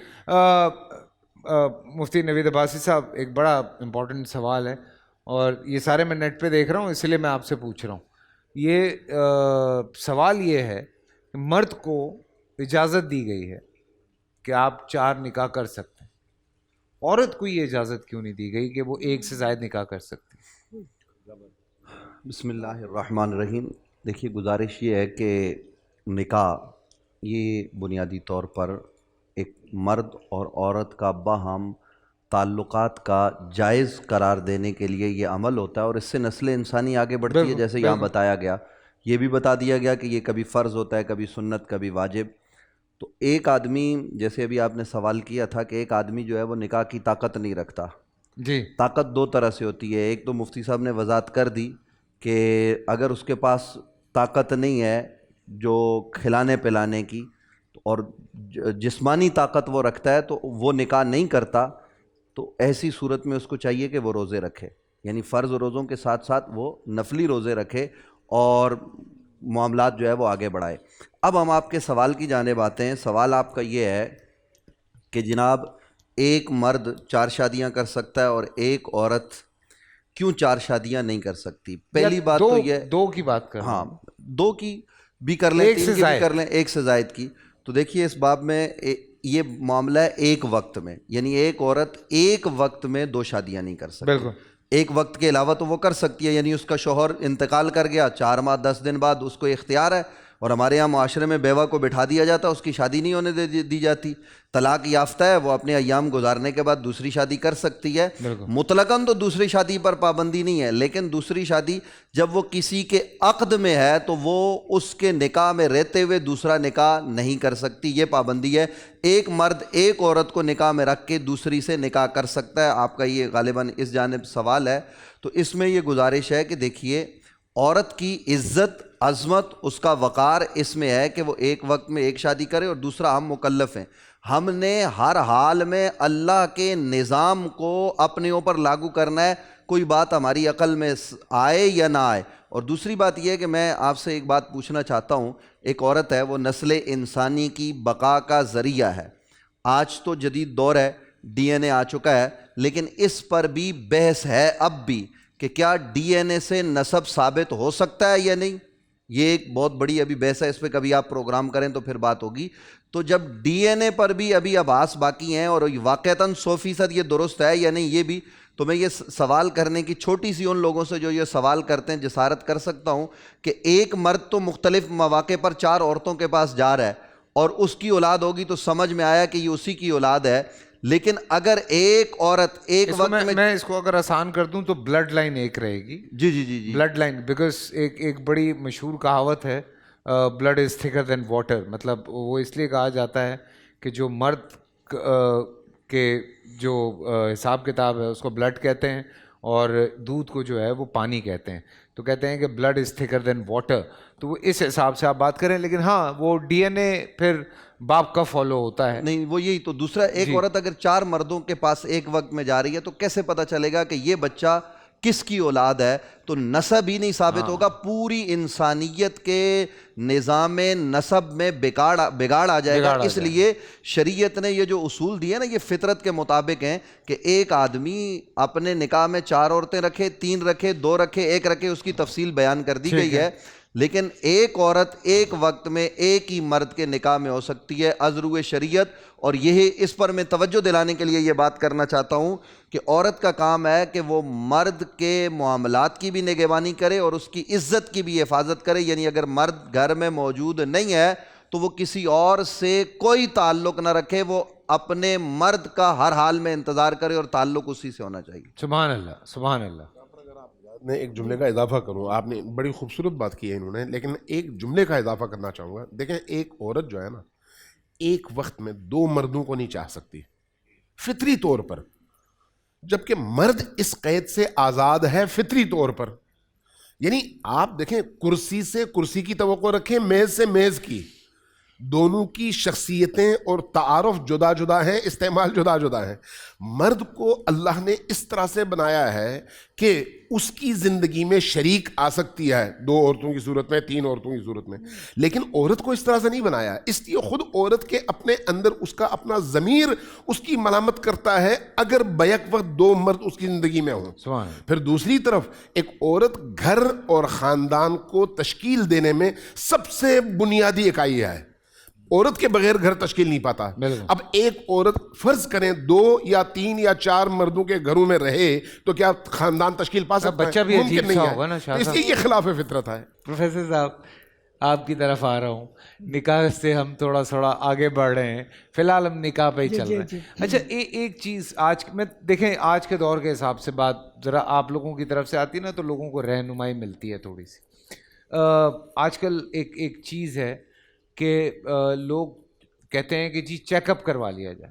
مفتی نوید عباسی صاحب، ایک بڑا امپورٹنٹ سوال ہے اور یہ سارے میں نیٹ پہ دیکھ رہا ہوں، اس لیے میں آپ سے پوچھ رہا ہوں. یہ سوال یہ ہے کہ مرد کو اجازت دی گئی ہے کہ آپ 4 نکاح کر سکتے ہیں، عورت کو یہ اجازت کیوں نہیں دی گئی کہ وہ 1 سے زائد نکاح کر سکتی ہے؟ بسم اللہ الرحمن الرحیم. دیکھیے، گزارش یہ ہے کہ نکاح یہ بنیادی طور پر ایک مرد اور عورت کا باہم تعلقات کا جائز قرار دینے کے لیے یہ عمل ہوتا ہے، اور اس سے نسل انسانی آگے بڑھتی ہے. جیسے یہاں بتایا گیا، یہ بھی بتا دیا گیا کہ یہ کبھی فرض ہوتا ہے، کبھی سنت، کبھی واجب. تو ایک آدمی، جیسے ابھی آپ نے سوال کیا تھا کہ ایک آدمی جو ہے وہ نکاح کی طاقت نہیں رکھتا. جی، طاقت 2 طرح سے ہوتی ہے. ایک تو مفتی صاحب نے وضاحت کر دی کہ اگر اس کے پاس طاقت نہیں ہے جو کھلانے پلانے کی اور جسمانی طاقت وہ رکھتا ہے تو وہ نکاح نہیں کرتا، تو ایسی صورت میں اس کو چاہیے کہ وہ روزے رکھے، یعنی فرض روزوں کے ساتھ ساتھ وہ نفلی روزے رکھے اور معاملات جو ہے وہ آگے بڑھائے. اب ہم آپ کے سوال کی جانب آتے ہیں. سوال آپ کا یہ ہے کہ جناب ایک مرد 4 شادیاں کر سکتا ہے اور ایک عورت کیوں 4 شادیاں نہیں کر سکتی؟ پہلی بات تو یہ 2 کی بات کر، ہاں 2 کی بھی کر لیں، 3 کی بھی کر لیں، 1 سے زائد کی. تو دیکھیے اس باب میں یہ معاملہ ہے ایک وقت میں، یعنی ایک عورت ایک وقت میں 2 شادیاں نہیں کر سکتی. بالکل. ایک وقت کے علاوہ تو وہ کر سکتی ہے، یعنی اس کا شوہر انتقال کر گیا، 4 ماہ 10 دن بعد اس کو اختیار ہے. اور ہمارے ہاں معاشرے میں بیوہ کو بٹھا دیا جاتا ہے، اس کی شادی نہیں ہونے دی جاتی. طلاق یافتہ ہے، وہ اپنے ایام گزارنے کے بعد دوسری شادی کر سکتی ہے. مطلقاً تو دوسری شادی پر پابندی نہیں ہے، لیکن دوسری شادی جب وہ کسی کے عقد میں ہے تو وہ اس کے نکاح میں رہتے ہوئے دوسرا نکاح نہیں کر سکتی، یہ پابندی ہے. ایک مرد ایک عورت کو نکاح میں رکھ کے دوسری سے نکاح کر سکتا ہے. آپ کا یہ غالباً اس جانب سوال ہے. تو اس میں یہ گزارش ہے کہ دیکھیے عورت کی عزت عظمت اس کا وقار اس میں ہے کہ وہ ایک وقت میں ایک شادی کرے، اور دوسرا ہم مکلف ہیں، ہم نے ہر حال میں اللہ کے نظام کو اپنے اوپر لاگو کرنا ہے، کوئی بات ہماری عقل میں آئے یا نہ آئے۔ اور دوسری بات یہ ہے کہ میں آپ سے ایک بات پوچھنا چاہتا ہوں، ایک عورت ہے وہ نسل انسانی کی بقا کا ذریعہ ہے، آج تو جدید دور ہے، ڈی این اے آ چکا ہے، لیکن اس پر بھی بحث ہے اب بھی کہ کیا ڈی این اے سے نسب ثابت ہو سکتا ہے یا نہیں۔ یہ ایک بہت بڑی ابھی بحث ہے، اس پہ کبھی آپ پروگرام کریں تو پھر بات ہوگی۔ تو جب ڈی این اے پر بھی ابھی آبھاس باقی ہیں اور واقعتاً 100% یہ درست ہے یا نہیں یہ بھی، تو میں یہ سوال کرنے کی چھوٹی سی ان لوگوں سے جو یہ سوال کرتے ہیں جسارت کر سکتا ہوں کہ ایک مرد تو مختلف مواقع پر 4 عورتوں کے پاس جا رہا ہے اور اس کی اولاد ہوگی تو سمجھ میں آیا کہ یہ اسی کی اولاد ہے، لیکن اگر ایک عورت ایک وقت میں اس کو اگر آسان کر دوں تو بلڈ لائن ایک رہے گی۔ جی جی جی جی بلڈ لائن، بیکاز ایک بڑی مشہور کہاوت ہے بلڈ از تھکر دین واٹر، مطلب وہ اس لیے کہا جاتا ہے کہ جو مرد کے جو حساب کتاب ہے اس کو بلڈ کہتے ہیں اور دودھ کو جو ہے وہ پانی کہتے ہیں، تو کہتے ہیں کہ بلڈ از تھکر دین واٹر، تو وہ اس حساب سے آپ بات کریں۔ لیکن ہاں وہ ڈی این اے پھر باپ کا فالو ہوتا ہے، نہیں وہ یہی تو دوسرا ایک عورت اگر 4 مردوں کے پاس ایک وقت میں جا رہی ہے تو کیسے پتہ چلے گا کہ یہ بچہ کس کی اولاد ہے؟ تو نسب ہی نہیں ثابت ہوگا، پوری انسانیت کے نظام نسب میں بگاڑ آ جائے گا۔ اس لیے شریعت نے یہ جو اصول دیے نا یہ فطرت کے مطابق ہیں کہ ایک آدمی اپنے نکاح میں 4 عورتیں رکھے، 3 رکھے، 2 رکھے، 1 رکھے، اس کی تفصیل بیان کر دی گئی ہے، لیکن ایک عورت ایک وقت میں ایک ہی مرد کے نکاح میں ہو سکتی ہے ازروِ شریعت۔ اور یہ اس پر میں توجہ دلانے کے لیے یہ بات کرنا چاہتا ہوں کہ عورت کا کام ہے کہ وہ مرد کے معاملات کی بھی نگہبانی کرے اور اس کی عزت کی بھی حفاظت کرے، یعنی اگر مرد گھر میں موجود نہیں ہے تو وہ کسی اور سے کوئی تعلق نہ رکھے، وہ اپنے مرد کا ہر حال میں انتظار کرے اور تعلق اسی سے ہونا چاہیے۔ سبحان اللہ سبحان اللہ۔ میں ایک جملے کا اضافہ کروں، آپ نے بڑی خوبصورت بات کی ہے انہوں نے، لیکن ایک جملے کا اضافہ کرنا چاہوں گا۔ دیکھیں ایک عورت جو ہے نا ایک وقت میں 2 مردوں کو نہیں چاہ سکتی فطری طور پر، جبکہ مرد اس قید سے آزاد ہے فطری طور پر۔ یعنی آپ دیکھیں کرسی سے کرسی کی توقع رکھیں، میز سے میز کی، دونوں کی شخصیتیں اور تعارف جدا جدا ہیں، استعمال جدا جدا ہیں۔ مرد کو اللہ نے اس طرح سے بنایا ہے کہ اس کی زندگی میں شریک آ سکتی ہے 2 عورتوں کی صورت میں، 3 عورتوں کی صورت میں، لیکن عورت کو اس طرح سے نہیں بنایا، اس لیے خود عورت کے اپنے اندر اس کا اپنا ضمیر اس کی ملامت کرتا ہے اگر بیک وقت 2 مرد اس کی زندگی میں ہوں۔ پھر دوسری طرف ایک عورت گھر اور خاندان کو تشکیل دینے میں سب سے بنیادی اکائی ہے، عورت کے بغیر گھر تشکیل نہیں پاتا۔ اب ایک عورت فرض کریں 2 یا 3 یا 4 مردوں کے گھروں میں رہے تو کیا خاندان تشکیل پا سکتا ہے؟ بچہ بھی عجیب سا ہوگا نا شاہ اس لیے یہ خلاف فطرت ہے۔ پروفیسر صاحب آپ کی طرف آ رہا ہوں، نکاح سے ہم تھوڑا آگے بڑھ رہے ہیں، فی الحال ہم نکاح پہ ہی چل رہے ہیں۔ اچھا ایک چیز آج میں دیکھیں آج کے دور کے حساب سے بات ذرا آپ لوگوں کی طرف سے آتی ہے نا تو لوگوں کو رہنمائی ملتی ہے تھوڑی سی۔ آج کل ایک چیز ہے کہ لوگ کہتے ہیں کہ جی چیک اپ کروا لیا جائے،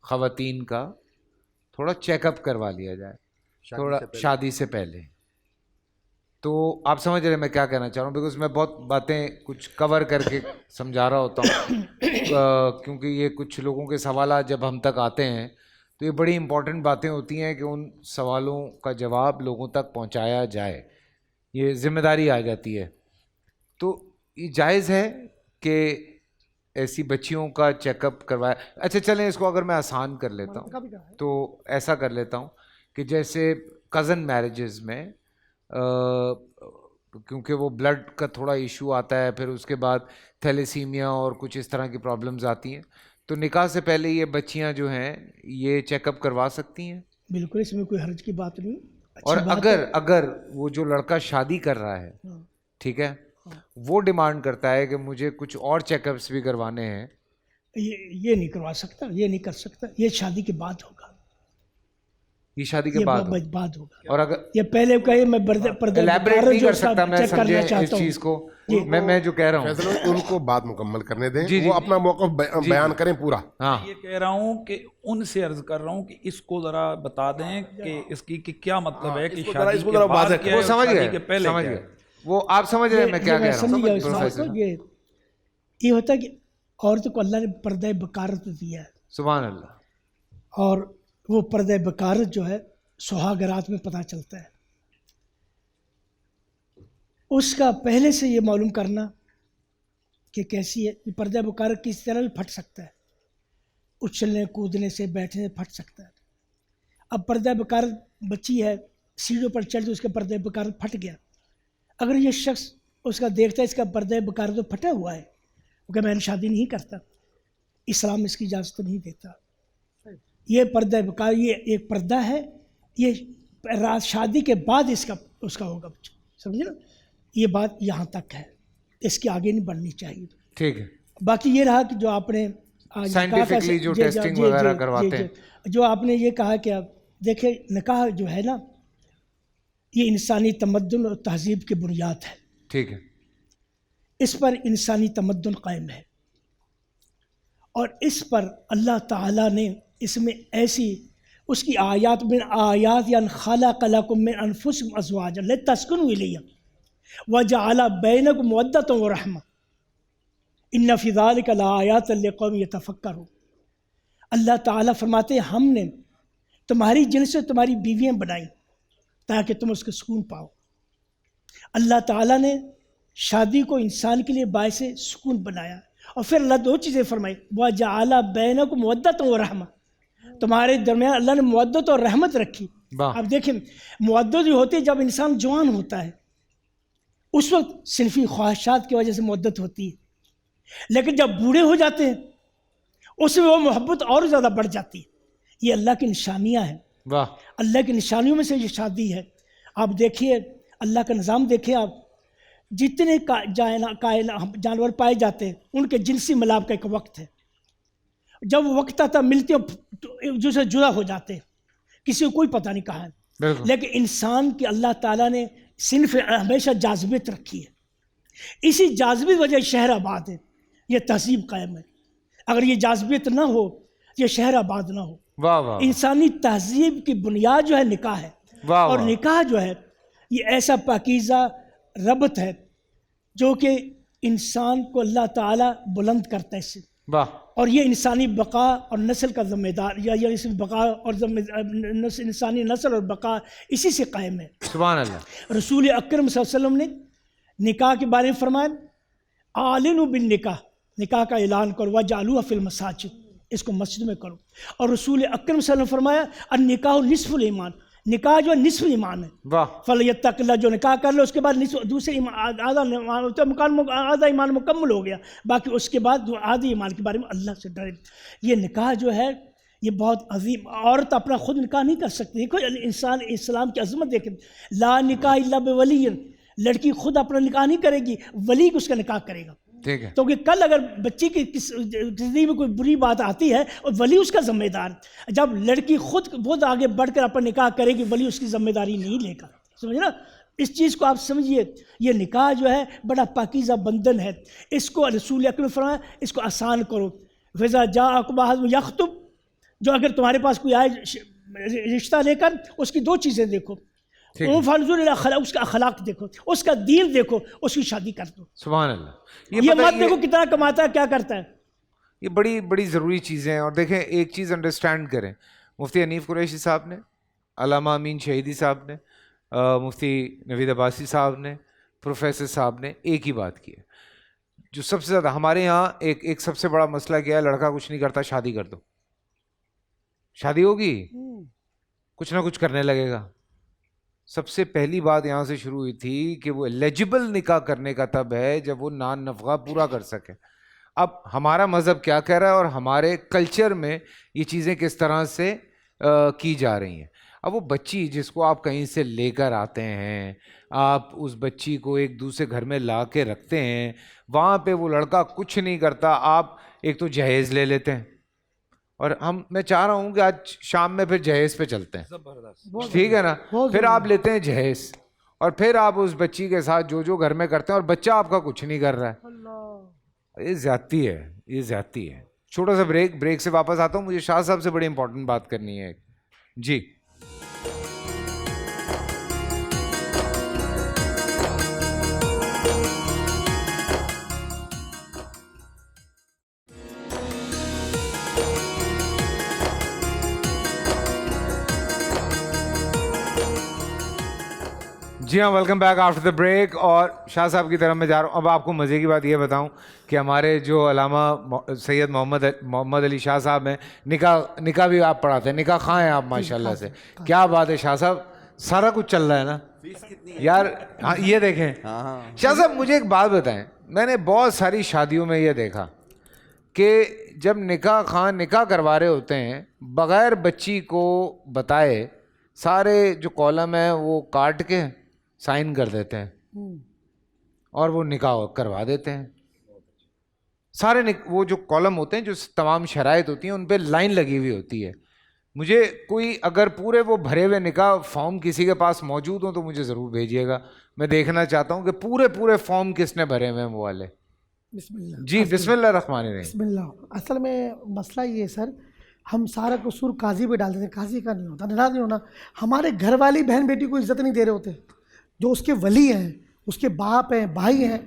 خواتین کا تھوڑا چیک اپ کروا لیا جائے تھوڑا شادی سے پہلے۔ تو آپ سمجھ رہے ہیں میں کیا کہنا چاہ رہا ہوں، بیکاز میں بہت باتیں کچھ کور کر کے سمجھا رہا ہوتا ہوں کیونکہ یہ کچھ لوگوں کے سوالات جب ہم تک آتے ہیں تو یہ بڑی امپورٹنٹ باتیں ہوتی ہیں کہ ان سوالوں کا جواب لوگوں تک پہنچایا جائے، یہ ذمہ داری آ جاتی ہے۔ تو یہ جائز ہے کہ ایسی بچیوں کا چیک اپ کروایا؟ اچھا چلیں اس کو اگر میں آسان کر لیتا ہوں تو ایسا کر لیتا ہوں کہ جیسے کزن میرجز میں کیونکہ وہ بلڈ کا تھوڑا ایشو آتا ہے، پھر اس کے بعد تھیلیسیمیا اور کچھ اس طرح کی پرابلمز آتی ہیں، تو نکاح سے پہلے یہ بچیاں جو ہیں یہ چیک اپ کروا سکتی ہیں؟ بالکل، اس میں کوئی حرج کی بات نہیں۔ اور اگر وہ جو لڑکا شادی کر رہا ہے ٹھیک ہے وہ ڈیمانڈ کرتا ہے کہ مجھے کچھ اور چیک اپس بھی کروانے ہیں، یہ نہیں کروا سکتا، یہ نہیں کر سکتا، یہ شادی کے بعد ہوگا، یہ شادی کے بعد ہوگا۔ اور اگر یہ پہلے کہے میں الیبریٹ نہیں کر سکتا میں سمجھے اس چیز کو، میں جو کہہ رہا ہوں ان کو بات مکمل کرنے دیں، وہ اپنا موقف بیان کریں پورا۔ یہ کہہ رہا ہوں کہ ان سے عرض کر رہا ہوں کہ اس کو ذرا بتا دیں کہ اس کی کیا مطلب ہے کہ شادی کے بعد کیا ہے اور شادی کے پہلے کیا ہے۔ وہ آپ سمجھ رہے ہیں میں کیا کہہ رہا سمجھ گیا ہوں اس بات کو. یہ ہوتا ہے کہ عورتوں کو اللہ نے پردہ بکارت دیا ہے, سبحان اللہ. اور وہ پردہ بکارت جو ہے سہاگ رات میں پتہ چلتا ہے. اس کا پہلے سے یہ معلوم کرنا کہ کیسی ہے. یہ پردہ بکارت کسی طرح بھی پھٹ سکتا ہے, اچھلنے کودنے سے بیٹھنے سے پھٹ سکتا ہے. اب پردہ بکارت بچی ہے, سیڑھیوں پر چڑھ کے اس کا پردہ بکارت پھٹ گیا. اگر یہ شخص اس کا دیکھتا ہے اس کا پردہ بکارت تو پھٹا ہوا ہے, کہ میں نے شادی نہیں کرتا, اسلام اس کی اجازت نہیں دیتا. یہ پردہ بکار یہ ایک پردہ ہے, یہ رات شادی کے بعد اس کا ہوگا بچہ, سمجھے نا. یہ بات یہاں تک ہے, اس کے آگے نہیں بڑھنی چاہیے. ٹھیک ہے. باقی یہ رہا کہ جو آپ نے سائنٹیفکلی جو ٹیسٹنگ وغیرہ کرواتے ہیں, جو آپ نے یہ کہا کہ اب دیکھیں نکاح جو ہے نا یہ انسانی تمدن اور تہذیب کی بنیاد ہے. ٹھیک ہے. اس پر انسانی تمدن قائم ہے, اور اس پر اللہ تعالیٰ نے اس میں ایسی اس کی آیات من آیات یعنی خلق لکم من انفسکم ازواجا لتسکنوا الیہا وجعل بینکم مودۃ ورحمۃ ان فی ذلک لآیات لقوم یتفکرون. اللہ تعالیٰ فرماتے ہیں ہم نے تمہاری جنس سے تمہاری بیویاں بنائیں تاکہ تم اس کو سکون پاؤ. اللہ تعالیٰ نے شادی کو انسان کے لیے باعث سکون بنایا, اور پھر اللہ دو چیزیں فرمائی, وَجَعَلَ بَيْنَكُمْ مُوَدَّةً وَرَحْمَةً, تمہارے درمیان اللہ نے مودت اور رحمت رکھی. اب دیکھیں مودت جو ہوتی ہے جب انسان جوان ہوتا ہے اس وقت صنفی خواہشات کی وجہ سے مودت ہوتی ہے, لیکن جب بوڑھے ہو جاتے ہیں اس میں وہ محبت اور زیادہ بڑھ جاتی ہے. یہ اللہ کی نشانیاں ہیں, اللہ کی نشانیوں میں سے یہ شادی ہے. آپ دیکھیے اللہ کا نظام دیکھیں, آپ جتنے جانور پائے جاتے ہیں ان کے جنسی ملاپ کا ایک وقت ہے. جب وہ وقت آتا ملتے جو سے جدا ہو جاتے ہیں, کسی کو کوئی پتہ نہیں کہا ہے. لیکن انسان کی اللہ تعالیٰ نے صنف ہمیشہ جاذبیت رکھی ہے. اسی جاذبیت وجہ شہر آباد ہے, یہ تہذیب قائم ہے. اگر یہ جاذبیت نہ ہو یہ شہر آباد نہ ہو. انسانی تہذیب کی بنیاد جو ہے نکاح ہے, اور نکاح جو ہے یہ ایسا پاکیزہ ربط ہے جو کہ انسان کو اللہ تعالیٰ بلند کرتا ہے اس سے, اور یہ انسانی بقا اور نسل کا ذمہ دار یا اس بقا اور انسانی نسل اور بقا اسی سے قائم ہے. سبحان اللہ. رسول اکرم صلی اللہ علیہ وسلم نے نکاح کے بارے میں فرمایا اعلنوا بالنکاح, نکاح کا اعلان کرو, وجعلوها فی المساجد, اس کو مسجد میں کرو. اور رسول اکرم صلی اللہ علیہ وسلم نے فرمایا النکاح نصف الایمان, نکاح جو ہے نصف ایمان ہے. فلیتق اللہ, جو نکاح کر لو اس کے بعد دوسرے آدھا ایمان مکمل ہو گیا, باقی اس کے بعد آدھے ایمان کے بارے میں اللہ سے ڈرے. یہ نکاح جو ہے یہ بہت عظیم, عورت اپنا خود نکاح نہیں کر سکتی. دیکھو انسان اسلام کی عظمت دیکھیں, لا نکاح الا بولی, لڑکی خود اپنا نکاح نہیں کرے گی, ولی اس کا نکاح کرے گا. تو کہ کل اگر بچی کی زندگی میں کوئی بری بات آتی ہے اور ولی اس کا ذمہ دار, جب لڑکی خود بہت آگے بڑھ کر اپنا نکاح کرے گی ولی اس کی ذمہ داری نہیں لے گا. سمجھے نا, اس چیز کو آپ سمجھیے. یہ نکاح جو ہے بڑا پاکیزہ بندھن ہے, اس کو رسول اکرم نے فرمایا اس کو آسان کرو. فَإِذَا جَاءَكُمْ أَحَدٌ يَخْطُبُ, جو اگر تمہارے پاس کوئی آئے رشتہ لے کر, اس کی دو چیزیں دیکھو, اس کا اخلاق دیکھو, اس کا دین دیکھو, اس کی شادی کر دو. سبحان اللہ. یہ مت دیکھو کتنا کماتا ہے کیا کرتا ہے. یہ بڑی بڑی ضروری چیزیں ہیں. اور دیکھیں ایک چیز انڈرسٹینڈ کریں, مفتی حنیف قریشی صاحب نے, علامہ امین شہیدی صاحب نے, مفتی نوید عباسی صاحب نے, پروفیسر صاحب نے ایک ہی بات کی ہے جو سب سے زیادہ ہمارے یہاں ایک سب سے بڑا مسئلہ کیا ہے, لڑکا کچھ نہیں کرتا شادی کر دو, شادی ہوگی کچھ نہ کچھ کرنے لگے گا. سب سے پہلی بات یہاں سے شروع ہوئی تھی کہ وہ ایلیجبل نکاح کرنے کا تب ہے جب وہ نان نفقہ پورا کر سکے. اب ہمارا مذہب کیا کہہ رہا ہے اور ہمارے کلچر میں یہ چیزیں کس طرح سے کی جا رہی ہیں. اب وہ بچی جس کو آپ کہیں سے لے کر آتے ہیں, آپ اس بچی کو ایک دوسرے گھر میں لا کے رکھتے ہیں, وہاں پہ وہ لڑکا کچھ نہیں کرتا, آپ ایک تو جہیز لے لیتے ہیں, اور میں چاہ رہا ہوں کہ آج شام میں پھر جہیز پہ چلتے ہیں, ٹھیک ہے نا. پھر آپ لیتے ہیں جہیز, اور پھر آپ اس بچی کے ساتھ جو گھر میں کرتے ہیں, اور بچہ آپ کا کچھ نہیں کر رہا ہے. یہ زیادتی ہے, یہ زیادتی ہے. چھوٹا سا بریک سے واپس آتا ہوں, مجھے شاہ صاحب سے بڑی امپورٹنٹ بات کرنی ہے. جی جی ہاں، welcome back after the break. اور شاہ صاحب کی طرف میں جا رہا ہوں. اب آپ کو مزے کی بات یہ بتاؤں کہ ہمارے جو علامہ سید محمد علی شاہ صاحب ہیں, نکاح بھی آپ پڑھاتے ہیں, نکاح خواں ہیں آپ ماشاءاللہ سے. کیا بات ہے شاہ صاحب, سارا کچھ چل رہا ہے نا یار. ہاں یہ دیکھیں شاہ صاحب, مجھے ایک بات بتائیں. میں نے بہت ساری شادیوں میں یہ دیکھا کہ جب نکاح خواں نکاح کروا رہے ہوتے ہیں, بغیر بچی کو بتائے سارے جو کالم ہیں وہ کاٹ کے سائن کر دیتے ہیں اور وہ نکاح کروا دیتے ہیں. سارے وہ جو کالم ہوتے ہیں, جو تمام شرائط ہوتی ہیں, ان پہ لائن لگی ہوئی ہوتی ہے. مجھے کوئی اگر پورے وہ بھرے ہوئے نکاح فارم کسی کے پاس موجود ہوں تو مجھے ضرور بھیجیے گا. میں دیکھنا چاہتا ہوں کہ پورے فارم کس نے بھرے ہوئے ہیں وہ والے. بسم اللہ. جی بسم اللہ الرحمن الرحیم. بسم اللہ. اصل میں مسئلہ یہ ہے سر, ہم سارا قصور قاضی پہ ڈال دیتے ہیں. قاضی کا نہیں ہوتا, ناراض نہیں ہونا. ہمارے گھر والی بہن بیٹی کو عزت نہیں دے رہے ہوتے, جو اس کے ولی ہیں, اس کے باپ ہیں, بھائی ہیں,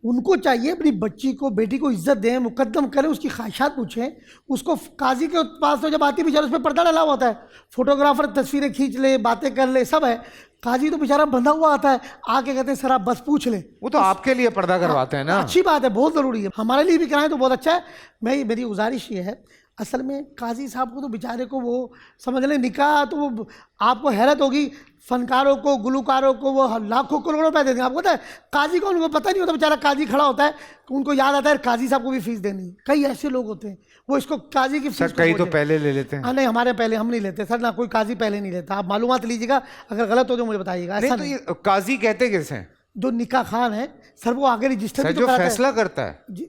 ان کو چاہیے اپنی بچی کو بیٹی کو عزت دیں, مقدم کریں, اس کی خواہشات پوچھیں. اس کو قاضی کے پاس تو جب آتی بیچارہ اس پہ پردہ ڈلا ہوا ہوتا ہے, فوٹوگرافر تصویریں کھینچ لے, باتیں کر لے, سب ہے. قاضی تو بیچارہ بندھا ہوا آتا ہے, آ کے کہتے ہیں سر آپ بس پوچھ لیں. وہ تو آپ کے لیے پردہ کرواتے ہیں نا. اچھی بات ہے, بہت ضروری ہے, ہمارے لیے بھی کرائیں تو بہت اچھا ہے. میری گزارش یہ ہے, اصل میں قاضی صاحب کو تو بیچارے کو وہ سمجھ لیں نکاح تو وہ آپ کو حیرت ہوگی, فنکاروں کو, گلوکاروں کو وہ لاکھوں کروڑوں روپے دیتے ہیں. آپ کو پتہ ہے قاضی کو ان کو پتہ نہیں ہوتا, بیچارہ قاضی کھڑا ہوتا ہے, ان کو یاد آتا ہے قاضی صاحب کو بھی فیس دینی ہے. کئی ایسے لوگ ہوتے ہیں وہ اس کو قاضی کی فیس, کئی تو پہلے لے لیتے ہیں. نہیں ہمارے پہلے ہم نہیں لیتے سر, نہ کوئی قاضی پہلے نہیں لیتا. آپ معلومات لیجیے گا, اگر غلط ہو تو مجھے بتائیے گا. ایسا نہیں. قاضی کہتے کیسے ہیں؟ جو نکاح خان ہے سر, وہ آگے رجسٹر جو فیصلہ کرتا ہے. جی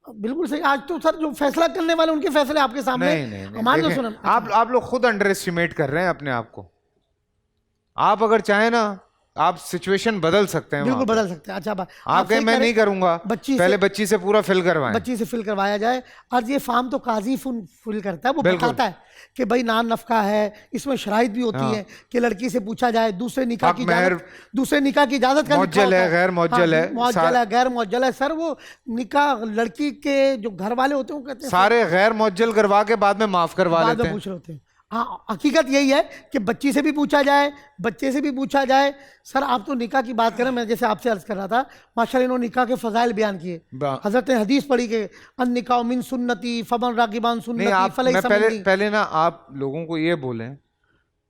بالکل صحیح. آج تو سر جو فیصلہ کرنے والے ان کے فیصلے آپ کے سامنے. ہمارے لوگ سنیں, آپ لوگ خود انڈر اسٹیمیٹ کر رہے ہیں اپنے آپ کو. آپ اگر چاہیں نا آپ سچویشن بدل سکتے ہیں, بالکل بدل سکتے ہیں. اچھا آپ کہ میں نہیں کروں گا, پہلے بچی سے پورا فل کروائیں, بچی سے فل کروایا جائے. اور یہ فارم تو قاضی فل کرتا ہے, وہ بتاتا ہے کہ بھائی نان نفقہ ہے, اس میں شرائط بھی ہوتی ہے کہ لڑکی سے پوچھا جائے, دوسرے نکاح کی اجازت کا معجل ہے, غیر معجل ہے, معجل ہے, غیر معجل ہے. سر وہ نکاح لڑکی کے جو گھر والے ہوتے ہیں وہ کہتے ہیں سارے غیر معجل کروا کے بعد میں معاف کروا لیتے ہیں. پوچھ رہے ہوتے ہیں. ہاں حقیقت یہی ہے کہ بچی سے بھی پوچھا جائے, بچے سے بھی پوچھا جائے. سر آپ تو نکاح کی بات کریں, میں جیسے آپ سے عرض کر رہا تھا, ماشاءاللہ انہوں نے نکاح کے فضائل بیان کیے. حضرت نے حدیث پڑھی کہ النکاح من سنتی فمن راغبان سنتی فلیس منی. پہلے نا آپ لوگوں کو یہ بولیں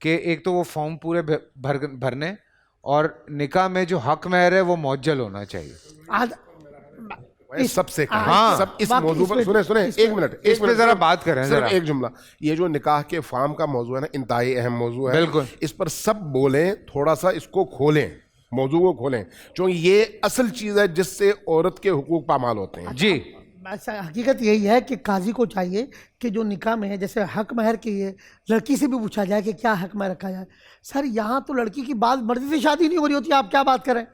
کہ ایک تو وہ فارم پورے بھرنے, اور نکاح میں جو حق مہر ہے وہ معجل ہونا چاہیے. سب سے سب اس موضوع پر سنیں ایک منٹ اس پہ ذرا بات کریں. صرف ایک جملہ, یہ جو نکاح کے فارم کا موضوع ہے نا, انتہائی اہم موضوع ہے. بالکل اس پر سب بولیں, تھوڑا سا اس کو کھولیں, موضوع کو کھولیں, چونکہ یہ اصل چیز ہے جس سے عورت کے حقوق پامال ہوتے ہیں. جی حقیقت یہی ہے کہ قاضی کو چاہیے کہ جو نکاح میں ہے, جیسے حق مہر کی ہے, لڑکی سے بھی پوچھا جائے کہ کیا حق مہر رکھا جائے. سر یہاں تو لڑکی کی بات مرضی سے شادی نہیں ہو رہی ہوتی, آپ کیا بات کریں.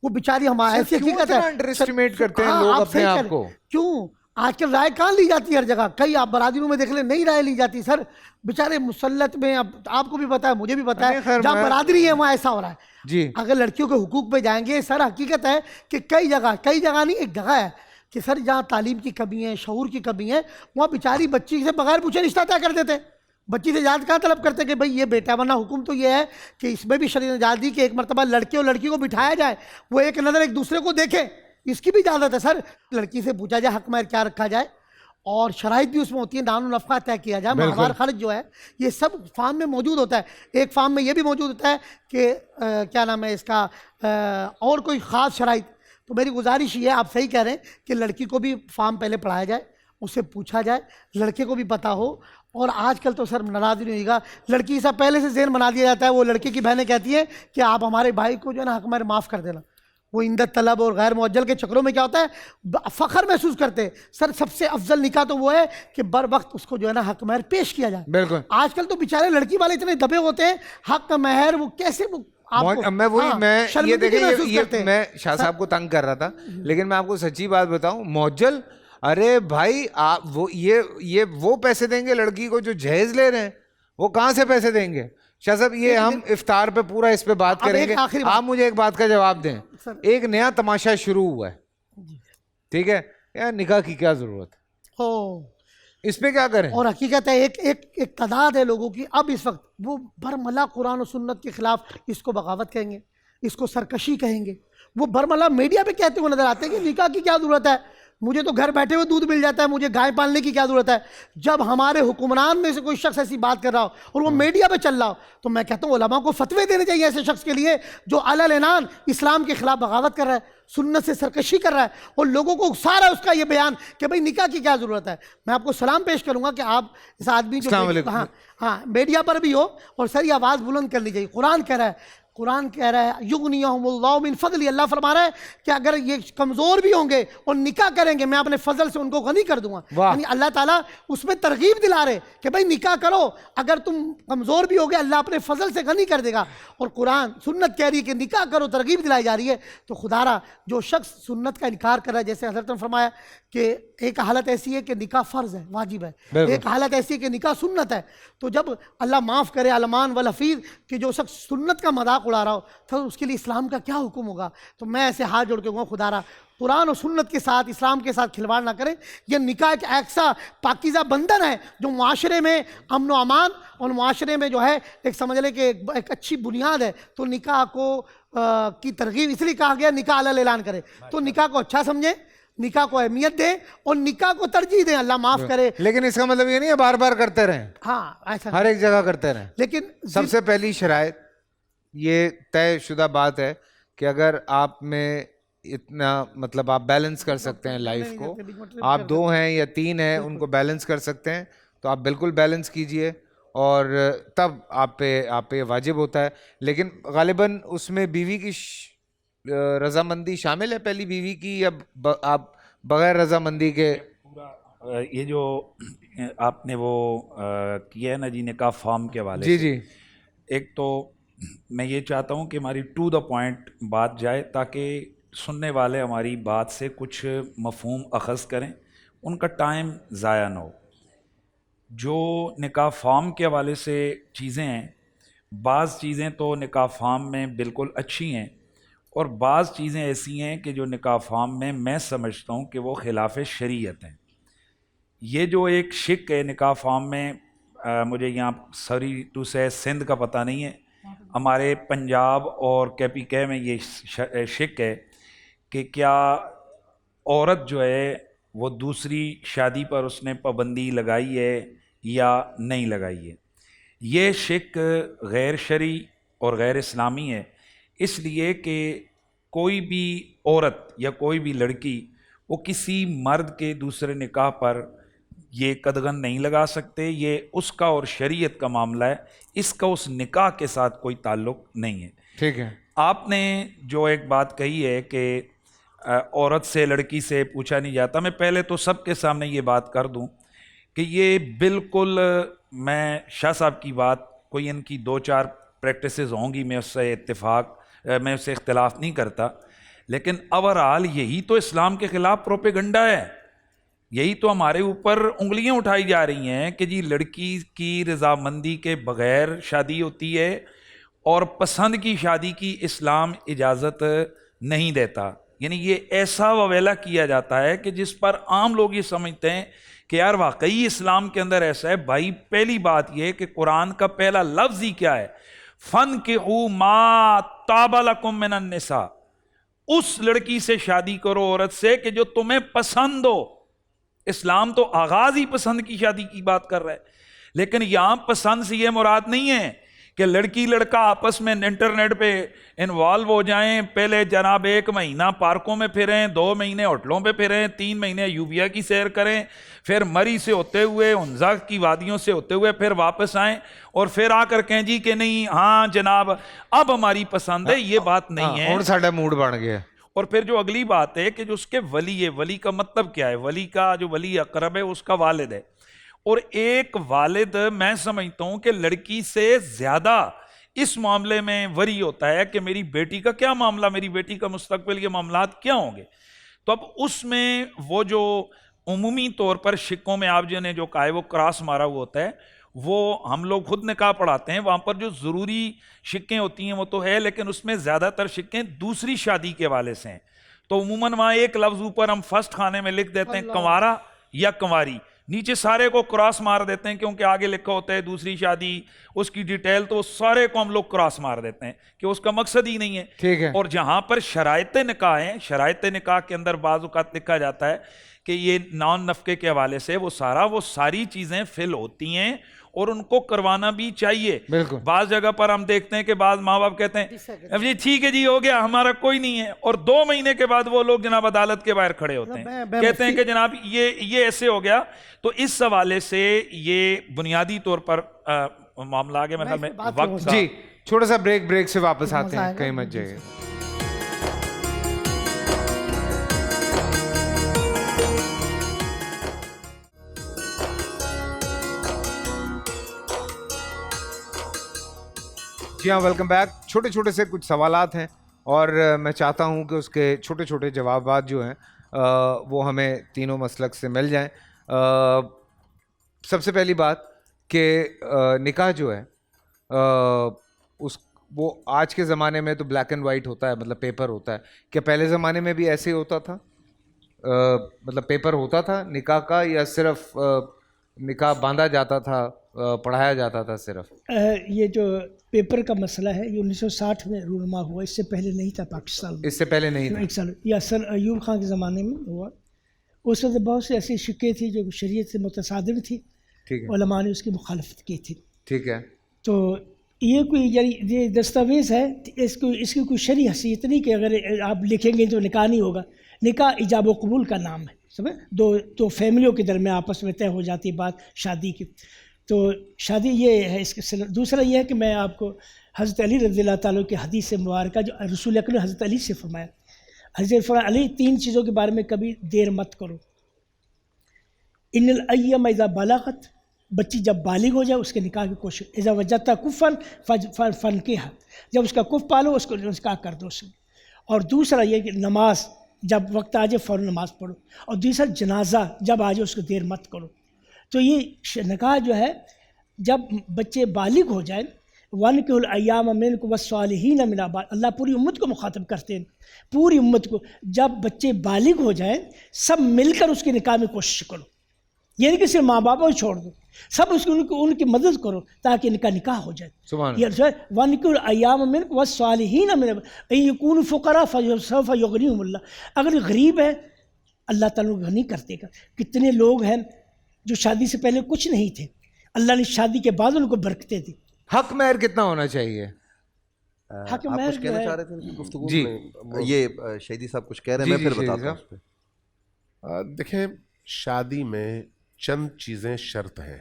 وہ بیچاری ہمارے ایسی حقیقت ہے, انڈر اسٹیمیٹ کرتے ہیں لوگ اپنے آپ کو. کیوں آج کل رائے کہاں لی جاتی ہے ہر جگہ, کئی آپ برادریوں میں دیکھ لیں نہیں رائے لی جاتی. سر بیچارے مسلط میں, اب آپ کو بھی پتا ہے, مجھے بھی پتا ہے, جہاں برادری ہے وہاں ایسا ہو رہا ہے. جی اگر لڑکیوں کے حقوق پہ جائیں گے سر, حقیقت ہے کہ کئی جگہ نہیں, ایک جگہ ہے کہ سر جہاں تعلیم کی کمی ہے, شعور کی کمی ہے, وہاں بیچاری بچی سے بغیر پوچھے رشتہ طے کر دیتے. بچی سے اجازت کہاں طلب کرتے کہ بھئی یہ بیٹا, ورنہ حکم تو یہ ہے کہ اس میں بھی شریعت نے اجازت دی کہ ایک مرتبہ لڑکے اور لڑکی کو بٹھایا جائے, وہ ایک نظر ایک دوسرے کو دیکھیں, اس کی بھی اجازت ہے. سر لڑکی سے پوچھا جائے حق مہر کیا رکھا جائے, اور شرائط بھی اس میں ہوتی ہے, دان و نفقہ طے کیا جائے, ماہوار خرچ جو ہے یہ سب فارم میں موجود ہوتا ہے. ایک فارم میں یہ بھی موجود ہوتا ہے کہ کیا نام ہے اس کا, اور کوئی خاص شرائط. تو میری گزارش یہ ہے, آپ صحیح کہہ رہے ہیں کہ لڑکی کو بھی فارم پہلے پڑھایا جائے, اسے پوچھا جائے, لڑکے کو بھی پتہ ہو. اور آج کل تو سر ناراض نہیں ہوئے گا, لڑکی سے پہلے سے ذہن بنا دیا جاتا ہے. وہ لڑکی کی بہنیں کہتی ہیں کہ آپ ہمارے بھائی کو جو ہے نا حق مہر معاف کر دینا. وہ اندت طلب اور غیر معجل کے چکروں میں کیا ہوتا ہے, فخر محسوس کرتے ہیں. سر سب سے افضل نکاح تو وہ ہے کہ بر وقت اس کو جو ہے نا حق مہر پیش کیا جائے. بالکل. آج کل تو بیچارے لڑکی والے اتنے دبے ہوتے ہیں, حق مہر وہ کیسے میں شاہ صاحب کو تنگ کر رہا تھا, لیکن میں آپ کو سچی بات بتاؤں, معجل, ارے بھائی آپ وہ پیسے دیں گے لڑکی کو جو جہیز لے رہے ہیں, وہ کہاں سے پیسے دیں گے؟ شاہ صاحب یہ ہم افطار پہ پورا اس پہ بات کریں گے. آپ مجھے ایک بات کا جواب دیں, ایک نیا تماشا شروع ہوا ہے, ٹھیک ہے, یار نکاح کی کیا ضرورت ہے, اس پہ کیا کریں؟ اور حقیقت ہے ایک تعداد ہے لوگوں کی اب اس وقت وہ برملا قرآن و سنت کے خلاف اس کو بغاوت کہیں گے. اس کو سرکشی کہیں گے. وہ برملا میڈیا پہ کہتے ہوئے نظر آتے ہیں کہ نکاح کی کیا ضرورت ہے, مجھے تو گھر بیٹھے ہوئے دودھ مل جاتا ہے, مجھے گائے پالنے کی کیا ضرورت ہے. جب ہمارے حکمران میں سے کوئی شخص ایسی بات کر رہا ہو اور وہ میڈیا پہ چل رہا ہو, تو میں کہتا ہوں علماء کو فتوے دینے چاہیے ایسے شخص کے لیے جو علل اعلان اسلام کے خلاف بغاوت کر رہا ہے, سنت سے سرکشی کر رہا ہے, اور لوگوں کو اکسا رہا ہے اس کا یہ بیان کہ بھئی نکاح کی کیا ضرورت ہے. میں آپ کو سلام پیش کروں گا کہ آپ اس آدمی جو ہاں میڈیا پر بھی ہو اور سر یہ آواز بلند کرنی چاہیے. قرآن کہہ رہا ہے یغنیہم اللہ من فضل, اللہ فرما رہا ہے کہ اگر یہ کمزور بھی ہوں گے اور نکاح کریں گے میں اپنے فضل سے ان کو غنی کر دوں گا. یعنی اللہ تعالیٰ اس میں ترغیب دلا رہے کہ بھئی نکاح کرو, اگر تم کمزور بھی ہوگے اللہ اپنے فضل سے غنی کر دے گا. اور قرآن سنت کہہ رہی ہے کہ نکاح کرو, ترغیب دلائی جا رہی ہے. تو خدا را جو شخص سنت کا انکار کر رہا ہے, جیسے حضرت نے فرمایا کہ ایک حالت ایسی ہے کہ نکاح فرض ہے, واجب ہے, ایک حالت ایسی ہے کہ نکاح سنت ہے. تو جب اللہ معاف کرے علمان والحفیظ کہ جو شخص سنت کا مذاق اڑا رہا ہو تو اس کے لیے اسلام کا کیا حکم ہوگا. تو میں ایسے ہاتھ جوڑ کے کہوں خدا را قرآن اور سنت کے ساتھ اسلام کے ساتھ کھلواڑ نہ کریں. یہ نکاح ایک ایسا پاکیزہ بندھن ہے جو معاشرے میں امن و امان اور معاشرے میں جو ہے ایک سمجھ لیں کہ ایک اچھی بنیاد ہے. تو نکاح کو کی ترغیب اس لیے کہا گیا نکاح علل اعلان کرے. تو نکاح کو اچھا سمجھیں, نکاح کو اہمیت دیں اور نکاح کو ترجیح دیں, اللہ معاف کرے. لیکن اس کا مطلب یہ نہیں ہے بار بار کرتے رہیں, ہاں ایسا ہر ایک جگہ کرتے رہیں. لیکن سب سے پہلی شرائط یہ طے شدہ بات ہے کہ اگر آپ میں اتنا مطلب آپ بیلنس کر سکتے ہیں لائف کو, آپ 2 ہیں یا 3 ہیں ان کو بیلنس کر سکتے ہیں تو آپ بالکل بیلنس کیجئے, اور تب آپ پہ واجب ہوتا ہے. لیکن غالباً اس میں بیوی کی رضامندی شامل ہے, پہلی بیوی کی, یا آپ بغیر رضامندی کے؟ یہ جو آپ نے وہ کیا ہے نا جی نکاح فارم کے حوالے جی سے, جی, ایک تو میں یہ چاہتا ہوں کہ ہماری ٹو دا پوائنٹ بات جائے تاکہ سننے والے ہماری بات سے کچھ مفہوم اخذ کریں, ان کا ٹائم ضائع نہ ہو. جو نکاح فارم کے حوالے سے چیزیں ہیں, بعض چیزیں تو نکاح فارم میں بالکل اچھی ہیں اور بعض چیزیں ایسی ہیں کہ جو نکاح فارم میں سمجھتا ہوں کہ وہ خلاف شریعت ہیں. یہ جو ایک شک ہے نکاح فارم میں, مجھے یہاں سوری ٹو سے سندھ کا پتہ نہیں ہے, ہمارے پنجاب اور KPK میں یہ شک ہے کہ کیا عورت جو ہے وہ دوسری شادی پر اس نے پابندی لگائی ہے یا نہیں لگائی ہے. یہ شک غیر شرعی اور غیر اسلامی ہے, اس لیے کہ کوئی بھی عورت یا کوئی بھی لڑکی وہ کسی مرد کے دوسرے نکاح پر یہ قدغن نہیں لگا سکتے. یہ اس کا اور شریعت کا معاملہ ہے, اس کا اس نکاح کے ساتھ کوئی تعلق نہیں ہے. ٹھیک ہے. آپ نے جو ایک بات کہی ہے کہ عورت سے لڑکی سے پوچھا نہیں جاتا, میں پہلے تو سب کے سامنے یہ بات کر دوں کہ یہ بالکل, میں شاہ صاحب کی بات کوئی ان کی 2-4 پریکٹسز ہوں گی, میں اس سے اختلاف نہیں کرتا, لیکن اوورآل یہی تو اسلام کے خلاف پروپیگنڈا ہے. یہی تو ہمارے اوپر انگلیاں اٹھائی جا رہی ہیں کہ جی لڑکی کی رضامندی کے بغیر شادی ہوتی ہے اور پسند کی شادی کی اسلام اجازت نہیں دیتا. یعنی یہ ایسا وویلا کیا جاتا ہے کہ جس پر عام لوگ یہ سمجھتے ہیں کہ یار واقعی اسلام کے اندر ایسا ہے. بھائی پہلی بات یہ کہ قرآن کا پہلا لفظ ہی کیا ہے, فَانْكِحُوا مَا طَابَ لَكُم مِّنَ النِّسَاءِ, اس لڑکی سے شادی کرو عورت سے کہ جو تمہیں پسند ہو. اسلام تو آغاز ہی پسند کی شادی کی بات کر رہا ہے, لیکن یہاں پسند سے یہ مراد نہیں ہے کہ لڑکی لڑکا آپس میں انٹرنیٹ پہ انوالو ہو جائیں, پہلے جناب 1 مہینہ پارکوں میں پھریں, 2 مہینے ہوٹلوں پہ پھریں, 3 مہینے یوبیا کی سیر کریں, پھر مری سے ہوتے ہوئے ہنزا کی وادیوں سے ہوتے ہوئے پھر واپس آئیں اور پھر آ کر کہیں جی کہ نہیں ہاں جناب اب ہماری پسند ہے. یہ بات نہیں ہے, اور ساڈا موڈ بن گیا. اور پھر جو اگلی بات ہے کہ جو اس کے ولی ہے, ولی کا مطلب کیا ہے, ولی کا جو ولی اقرب ہے اس کا والد ہے. اور ایک والد میں سمجھتا ہوں کہ لڑکی سے زیادہ اس معاملے میں وری ہوتا ہے کہ میری بیٹی کا کیا معاملہ, میری بیٹی کا مستقبل کے معاملات کیا ہوں گے. تو اب اس میں وہ جو عمومی طور پر شکوں میں آپ نے جو کہا ہے وہ کراس مارا ہوا ہوتا ہے, وہ ہم لوگ خود نکاح پڑھاتے ہیں, وہاں پر جو ضروری شکیں ہوتی ہیں وہ تو ہے, لیکن اس میں زیادہ تر شکیں دوسری شادی کے حوالے سے ہیں. تو عموماً وہاں ایک لفظ اوپر ہم فرسٹ خانے میں لکھ دیتے ہیں کنوارا یا کنواری, نیچے سارے کو کراس مار دیتے ہیں کیونکہ آگے لکھا ہوتا ہے دوسری شادی, اس کی ڈیٹیل, تو سارے کو ہم لوگ کراس مار دیتے ہیں کہ اس کا مقصد ہی نہیں ہے. ٹھیک ہے. اور جہاں پر شرائط نکاح ہیں, شرائط نکاح کے اندر بعض اوقات لکھا جاتا ہے کہ یہ نان نفقے کے حوالے سے وہ ساری چیزیں فل ہوتی ہیں اور ان کو کروانا بھی چاہیے. بالکل. بعض جگہ پر ہم دیکھتے ہیں کہ بعض ماں باپ کہتے ہیں اب یہ ٹھیک ہے جی ہو گیا ہمارا کوئی نہیں ہے, اور 2 مہینے کے بعد وہ لوگ جناب عدالت کے باہر کھڑے ہوتے ہیں, کہتے ہیں کہ جناب یہ ایسے ہو گیا. تو اس حوالے سے یہ بنیادی طور پر معاملہ آگے میں وقت. جی چھوٹا سا بریک سے واپس آتے ہیں, کہیں مت جائیے. جی ہاں, ویلکم بیک. چھوٹے سے کچھ سوالات ہیں اور میں چاہتا ہوں کہ اس کے چھوٹے جوابات جو ہیں وہ ہمیں تینوں مسلک سے مل جائیں. سب سے پہلی بات کہ نکاح جو ہے وہ آج کے زمانے میں تو بلیک اینڈ وائٹ ہوتا ہے, مطلب پیپر ہوتا ہے. کیا پہلے زمانے میں بھی ایسے ہوتا تھا, مطلب پیپر ہوتا تھا نکاح کا, یا صرف نکاح باندھا جاتا تھا, پڑھایا جاتا تھا صرف؟ یہ جو پیپر کا مسئلہ ہے یہ 1960 میں رونما ہوا, اس سے پہلے نہیں تھا پاکستان میں. اس سے پہلے نہیں تھا. 1 سال یا سر ایوب خان کے زمانے میں ہوا. اس وقت بہت سے ایسی شکیں تھیں جو شریعت سے متصادم تھی, علماء نے اس کی مخالفت کی تھی. ٹھیک ہے. تو یہ کوئی یہ دستاویز ہے, اس کی کوئی شرعی حیثیت نہیں کہ اگر آپ لکھیں گے تو نکاح نہیں ہوگا. نکاح ایجاب و قبول کا نام ہے, سمجھ, دو فیملیوں کے درمیان آپس میں طے ہو جاتی ہے بات شادی کی. تو شادی یہ ہے. اس کے دوسرا یہ ہے کہ میں آپ کو حضرت علی رضی اللہ تعالیٰ کی حدیث مبارکہ جو رسول اکرم نے حضرت علی سے فرمایا, حضرت علی 3 چیزوں کے بارے میں کبھی دیر مت کرو. ان الایام اذا بلغت, بچی جب بالغ ہو جائے اس کے نکاح کی کوشش. اذا وجدت کفا فانکحا, جب اس کا کف پالو اس کو نکاح کر دو. اور دوسرا یہ کہ نماز جب وقت آ جائے فوراً نماز پڑھو. اور دوسرا جنازہ جب آ جائے اس کو دیر مت کرو. تو یہ نکاح جو ہے جب بچے بالغ ہو جائیں, وَانكِحُوا الْأَيَّامَ مِنكُمْ وَالصَّالِحِينَ مِنْ عِبَادِكُمْ, اللہ پوری امت کو مخاطب کرتے ہیں, پوری امت کو. جب بچے بالغ ہو جائیں سب مل کر اس کے نکاح میں کوشش کرو. یہ نہیں کہ صرف ماں باپ کو چھوڑ دو, سب ان کی مدد کرو تاکہ ان کا نکاح ہو جائے. وَانكِحُوا الْأَيَّامَ مِنكُمْ وَالصَّالِحِينَ مِنْ عِبَادِكُمْ إِن يَكُونُوا فُقَرَاءَ فَسَوْفَ يُغْنِيهُمُ اللَّهُ, اگر غریب ہے اللہ تعالیٰ غنی کر دے گا. کتنے لوگ ہیں جو شادی سے پہلے کچھ نہیں تھے, اللہ نے شادی کے بعد ان کو برکتیں دی. حق مہر کتنا ہونا چاہیے؟ حق آپ مہر کچھ کہنا چاہ رہے تھے گفتگو جی میں؟ یہ شہیدی صاحب کچھ کہہ رہے ہیں, میں پھر بتاتا ہوں اس پہ. دیکھیں, شادی میں چند چیزیں شرط ہیں.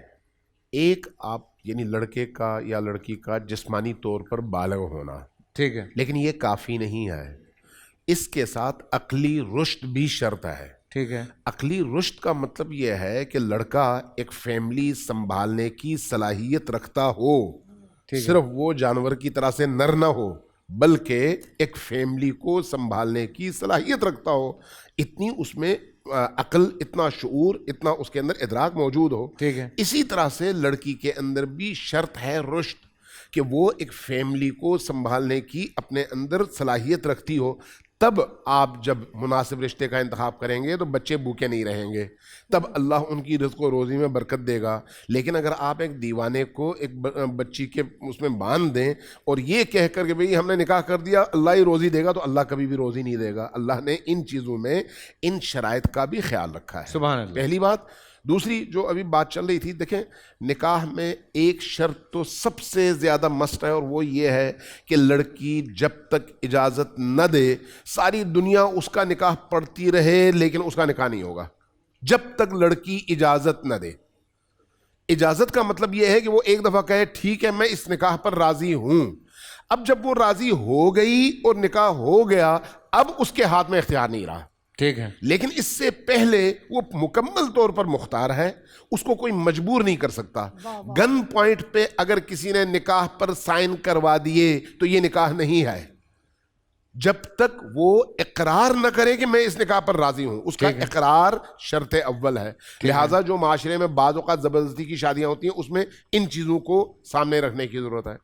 ایک, آپ یعنی لڑکے کا یا لڑکی کا جسمانی طور پر بالغ ہونا. ٹھیک ہے. لیکن یہ کافی نہیں ہے, اس کے ساتھ عقلی رشد بھی شرط ہے. ٹھیک ہے. عقلی رشد کا مطلب یہ ہے کہ لڑکا ایک فیملی سنبھالنے کی صلاحیت رکھتا ہو, صرف وہ جانور کی طرح سے نر نہ ہو بلکہ ایک فیملی کو سنبھالنے کی صلاحیت رکھتا ہو. اتنی اس میں عقل, اتنا شعور, اتنا اس کے اندر ادراک موجود ہو. ٹھیک ہے. اسی طرح سے لڑکی کے اندر بھی شرط ہے رشد, کہ وہ ایک فیملی کو سنبھالنے کی اپنے اندر صلاحیت رکھتی ہو. تب آپ جب مناسب رشتے کا انتخاب کریں گے تو بچے بھوکے نہیں رہیں گے, تب اللہ ان کی رزق و روزی میں برکت دے گا. لیکن اگر آپ ایک دیوانے کو ایک بچی کے اس میں باندھ دیں اور یہ کہہ کر کہ بھئی ہم نے نکاح کر دیا اللہ ہی روزی دے گا, تو اللہ کبھی بھی روزی نہیں دے گا. اللہ نے ان چیزوں میں ان شرائط کا بھی خیال رکھا ہے. سبحان اللہ. پہلی بات. دوسری جو ابھی بات چل رہی تھی, دیکھیں نکاح میں ایک شرط تو سب سے زیادہ مسٹ ہے, اور وہ یہ ہے کہ لڑکی جب تک اجازت نہ دے ساری دنیا اس کا نکاح پڑھتی رہے لیکن اس کا نکاح نہیں ہوگا جب تک لڑکی اجازت نہ دے. اجازت کا مطلب یہ ہے کہ وہ ایک دفعہ کہے ٹھیک ہے میں اس نکاح پر راضی ہوں. اب جب وہ راضی ہو گئی اور نکاح ہو گیا, اب اس کے ہاتھ میں اختیار نہیں رہا. ٹھیک ہے. لیکن اس سے پہلے وہ مکمل طور پر مختار ہے, اس کو کوئی مجبور نہیں کر سکتا. گن پوائنٹ پہ اگر کسی نے نکاح پر سائن کروا دیے تو یہ نکاح نہیں ہے جب تک وہ اقرار نہ کرے کہ میں اس نکاح پر راضی ہوں. اس کا اقرار شرط اول ہے. لہٰذا جو معاشرے میں بعض اوقات زبردستی کی شادیاں ہوتی ہیں اس میں ان چیزوں کو سامنے رکھنے کی ضرورت ہے.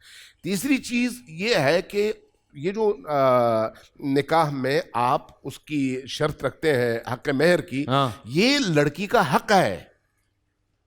تیسری چیز یہ ہے کہ یہ جو نکاح میں آپ اس کی شرط رکھتے ہیں حق مہر کی, یہ لڑکی کا حق ہے.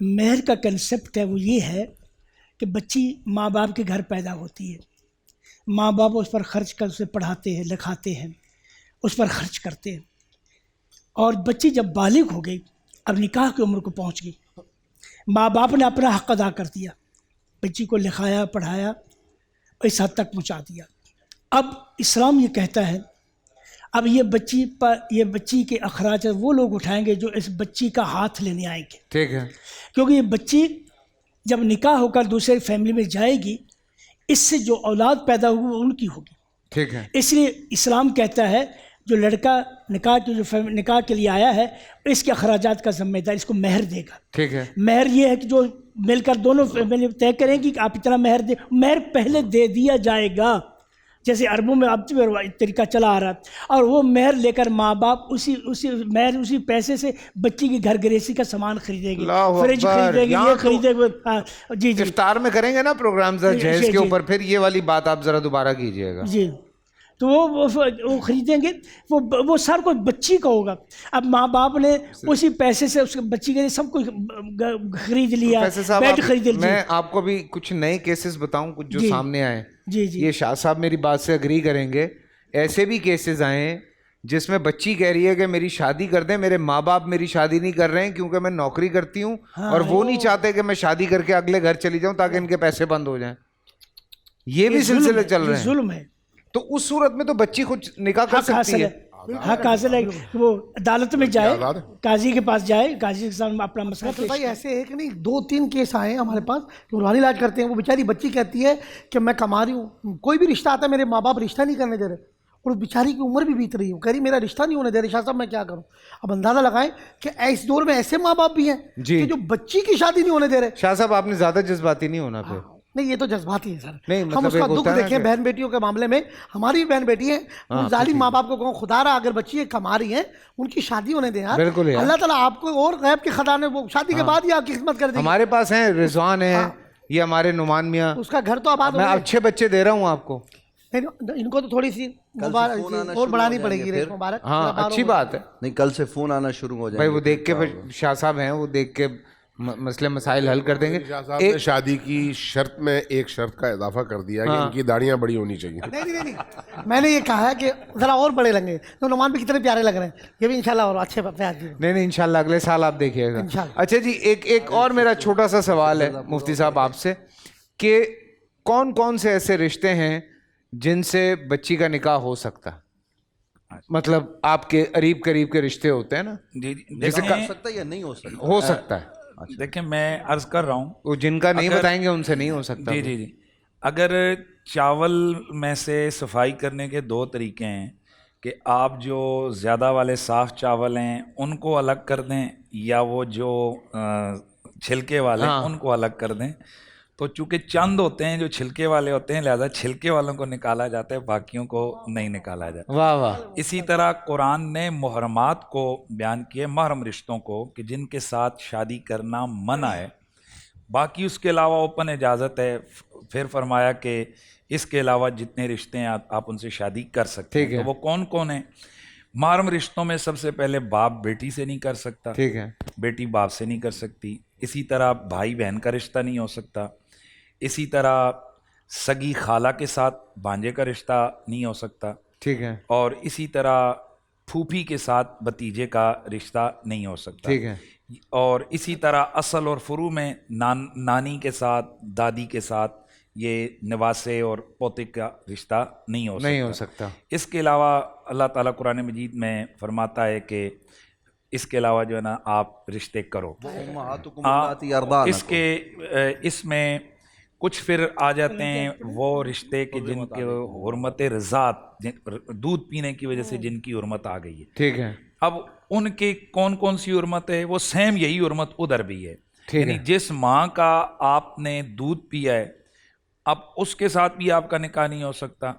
مہر کا کنسپٹ ہے وہ یہ ہے کہ بچی ماں باپ کے گھر پیدا ہوتی ہے، ماں باپ اس پر خرچ کر اسے پڑھاتے ہیں، لکھاتے ہیں، اس پر خرچ کرتے ہیں، اور بچی جب بالغ ہو گئی، اب نکاح کی عمر کو پہنچ گئی، ماں باپ نے اپنا حق ادا کر دیا، بچی کو لکھایا، پڑھایا، اس حد تک پہنچا دیا۔ اب اسلام یہ کہتا ہے اب یہ بچی کے اخراجات وہ لوگ اٹھائیں گے جو اس بچی کا ہاتھ لینے آئیں گے، ٹھیک ہے، کیونکہ یہ بچی جب نکاح ہو کر دوسرے فیملی میں جائے گی، اس سے جو اولاد پیدا ہوگی وہ ان کی ہوگی، ٹھیک ہے، اس لیے اسلام کہتا ہے جو لڑکا نکاح کے لیے آیا ہے اس کے اخراجات کا ذمہ دار اس کو مہر دے گا۔ ٹھیک ہے، مہر یہ ہے کہ جو مل کر دونوں فیملی طے کریں گی کہ آپ اتنا مہر دے، مہر پہلے دے دیا جائے گا، جیسے عربوں میں اب طریقہ چلا آ رہا، اور وہ مہر لے کر ماں باپ اسی پیسے سے بچی کی گھر گریسی کا سامان خریدے گی، فریج خریدے گی، یہ خریدے گی۔ جی جی، افطار میں کریں گے نا پروگرام جہیز کے اوپر، پھر یہ والی بات آپ ذرا دوبارہ کیجئے گا۔ جی، تو وہ خریدیں گے، وہ سر کو بچی کا ہوگا۔ اب ماں باپ نے اسی پیسے سے اس بچی کے لیے سب کچھ خرید لیا، بیڈ خرید لیا۔ میں آپ کو بھی کچھ نئے کیسز بتاؤں کچھ جو سامنے آئے، جی جی، یہ شاہ صاحب میری بات سے اگری کریں گے، ایسے بھی کیسز آئے ہیں جس میں بچی کہہ رہی ہے کہ میری شادی کر دیں، میرے ماں باپ میری شادی نہیں کر رہے ہیں کیونکہ میں نوکری کرتی ہوں اور وہ نہیں چاہتے کہ میں شادی کر کے اگلے گھر چلی جاؤں تاکہ ان کے پیسے بند ہو جائیں۔ یہ بھی سلسلے چل رہے ہیں، ظلم ہے۔ تو اس صورت میں تو بچی خود نکاح کر سکتی ہے، حق حاصل ہے، وہ عدالت میں جائے، قاضی کے پاس جائے، قاضی کے سامنے اپنا مسئلہ پیش بھائی ایسے ایک نہیں 2-3 کیس آئے ہیں ہمارے پاس، روحانی علاج کرتے ہیں، وہ بیچاری بچی کہتی ہے کہ میں کما رہی ہوں، کوئی بھی رشتہ آتا ہے میرے ماں باپ رشتہ نہیں کرنے دے رہے، اور اس بیچاری کی عمر بھی بیت رہی ہے، کہہ رہی میرا رشتہ نہیں ہونے دے رہے، شاہ صاحب میں کیا کروں؟ اب اندازہ لگائیں کہ اس دور میں ایسے ماں باپ بھی ہیں کہ جو بچی کی شادی نہیں ہونے دے رہے۔ شاہ صاحب آپ نے زیادہ جذباتی نہیں ہونا پھر، نہیں یہ تو جذباتی ہے سر، نہیں ہم اس کا دکھ دیکھیں بہن بیٹیوں کے معاملے میں، ہماری بھی بہن بیٹی ہیں، ان ظالم ماں باپ کو کہوں خدا رہا اگر بچی کما رہی ہیں ان کی شادی ہونے دیں یار، اللہ تعالیٰ آپ کو اور غیب کے خزانے وہ شادی کے بعد ہی آپ کی خدمت کر دیں گے۔ ہمارے پاس ہیں رضوان ہیں، یہ ہمارے نعمان میاں، اس کا گھر تو آباد میں اچھے بچے دے رہا ہوں آپ کو، ان کو تو تھوڑی سی اور بڑھانی پڑے گی ریس مبارک۔ ہاں اچھی بات ہے، نہیں کل سے فون آنا شروع ہو جائے بھائی وہ دیکھ کے شاہ صاحب ہیں، وہ دیکھ کے مسئلے مسائل حل کر دیں گے۔ شاہ صاحب نے شادی کی شرط میں ایک شرط کا اضافہ کر دیا کہ ان کی داڑیاں بڑی ہونی چاہیے۔ نہیں میں نے یہ کہا ہے کہ ذرا اور بڑے لگیں، تو نعمان بھی کتنے پیارے لگ رہے ہیں، یہ بھی انشاءاللہ اور اچھے پیار دی۔ نہیں انشاءاللہ اگلے سال آپ دیکھیے گا۔ اچھا جی، ایک اور میرا چھوٹا سا سوال ہے مفتی صاحب آپ سے، کہ کون کون سے ایسے رشتے ہیں جن سے بچی کا نکاح ہو سکتا ہے؟ مطلب آپ کے قریب کے رشتے ہوتے ہیں نا، جی جیسے ہو سکتا ہے یا نہیں ہو سکتا ہے، دیکھیں میں عرض کر رہا ہوں، وہ جن کا نہیں بتائیں گے ان سے نہیں ہو سکتا۔ جی، اگر چاول میں سے صفائی کرنے کے 2 طریقے ہیں کہ آپ جو زیادہ والے صاف چاول ہیں ان کو الگ کر دیں، یا وہ جو چھلکے والے ہیں ان کو الگ کر دیں، تو چونکہ چند ہوتے ہیں جو چھلکے والے ہوتے ہیں لہذا چھلکے والوں کو نکالا جاتا ہے، باقیوں کو نہیں نکالا جاتا۔ واہ واہ۔ اسی طرح قرآن نے محرمات کو بیان کیے، محرم رشتوں کو، کہ جن کے ساتھ شادی کرنا منع ہے، باقی اس کے علاوہ اوپن اجازت ہے۔ پھر فرمایا کہ اس کے علاوہ جتنے رشتے ہیں آپ ان سے شادی کر سکتے ہیں۔ تو وہ کون کون ہیں؟ محرم رشتوں میں سب سے پہلے باپ بیٹی سے نہیں کر سکتا، ٹھیک ہے، بیٹی باپ سے نہیں کر سکتی، اسی طرح بھائی بہن کا رشتہ نہیں ہو سکتا، اسی طرح سگی خالہ کے ساتھ بھانجے کا رشتہ نہیں ہو سکتا، ٹھیک ہے، اور اسی طرح پھوپھی کے ساتھ بھتیجے کا رشتہ نہیں ہو سکتا، ٹھیک ہے، اور اسی طرح اصل اور فروع میں نانی کے ساتھ دادی کے ساتھ یہ نواسے اور پوتے کا رشتہ نہیں ہو سکتا۔ اس کے علاوہ اللہ تعالیٰ قرآن مجید میں فرماتا ہے کہ اس کے علاوہ جو ہے نا آپ رشتے کرو۔ اس میں کچھ پھر آ جاتے ہیں وہ رشتے کہ جن کے حرمت رضاعت، دودھ پینے کی وجہ سے جن کی حرمت آ گئی ہے، ٹھیک ہے۔ اب ان کے کون کون سی حرمت ہے؟ وہ سیم یہی حرمت ادھر بھی ہے، یعنی جس ماں کا آپ نے دودھ پیا ہے اب اس کے ساتھ بھی آپ کا نکاح نہیں ہو سکتا،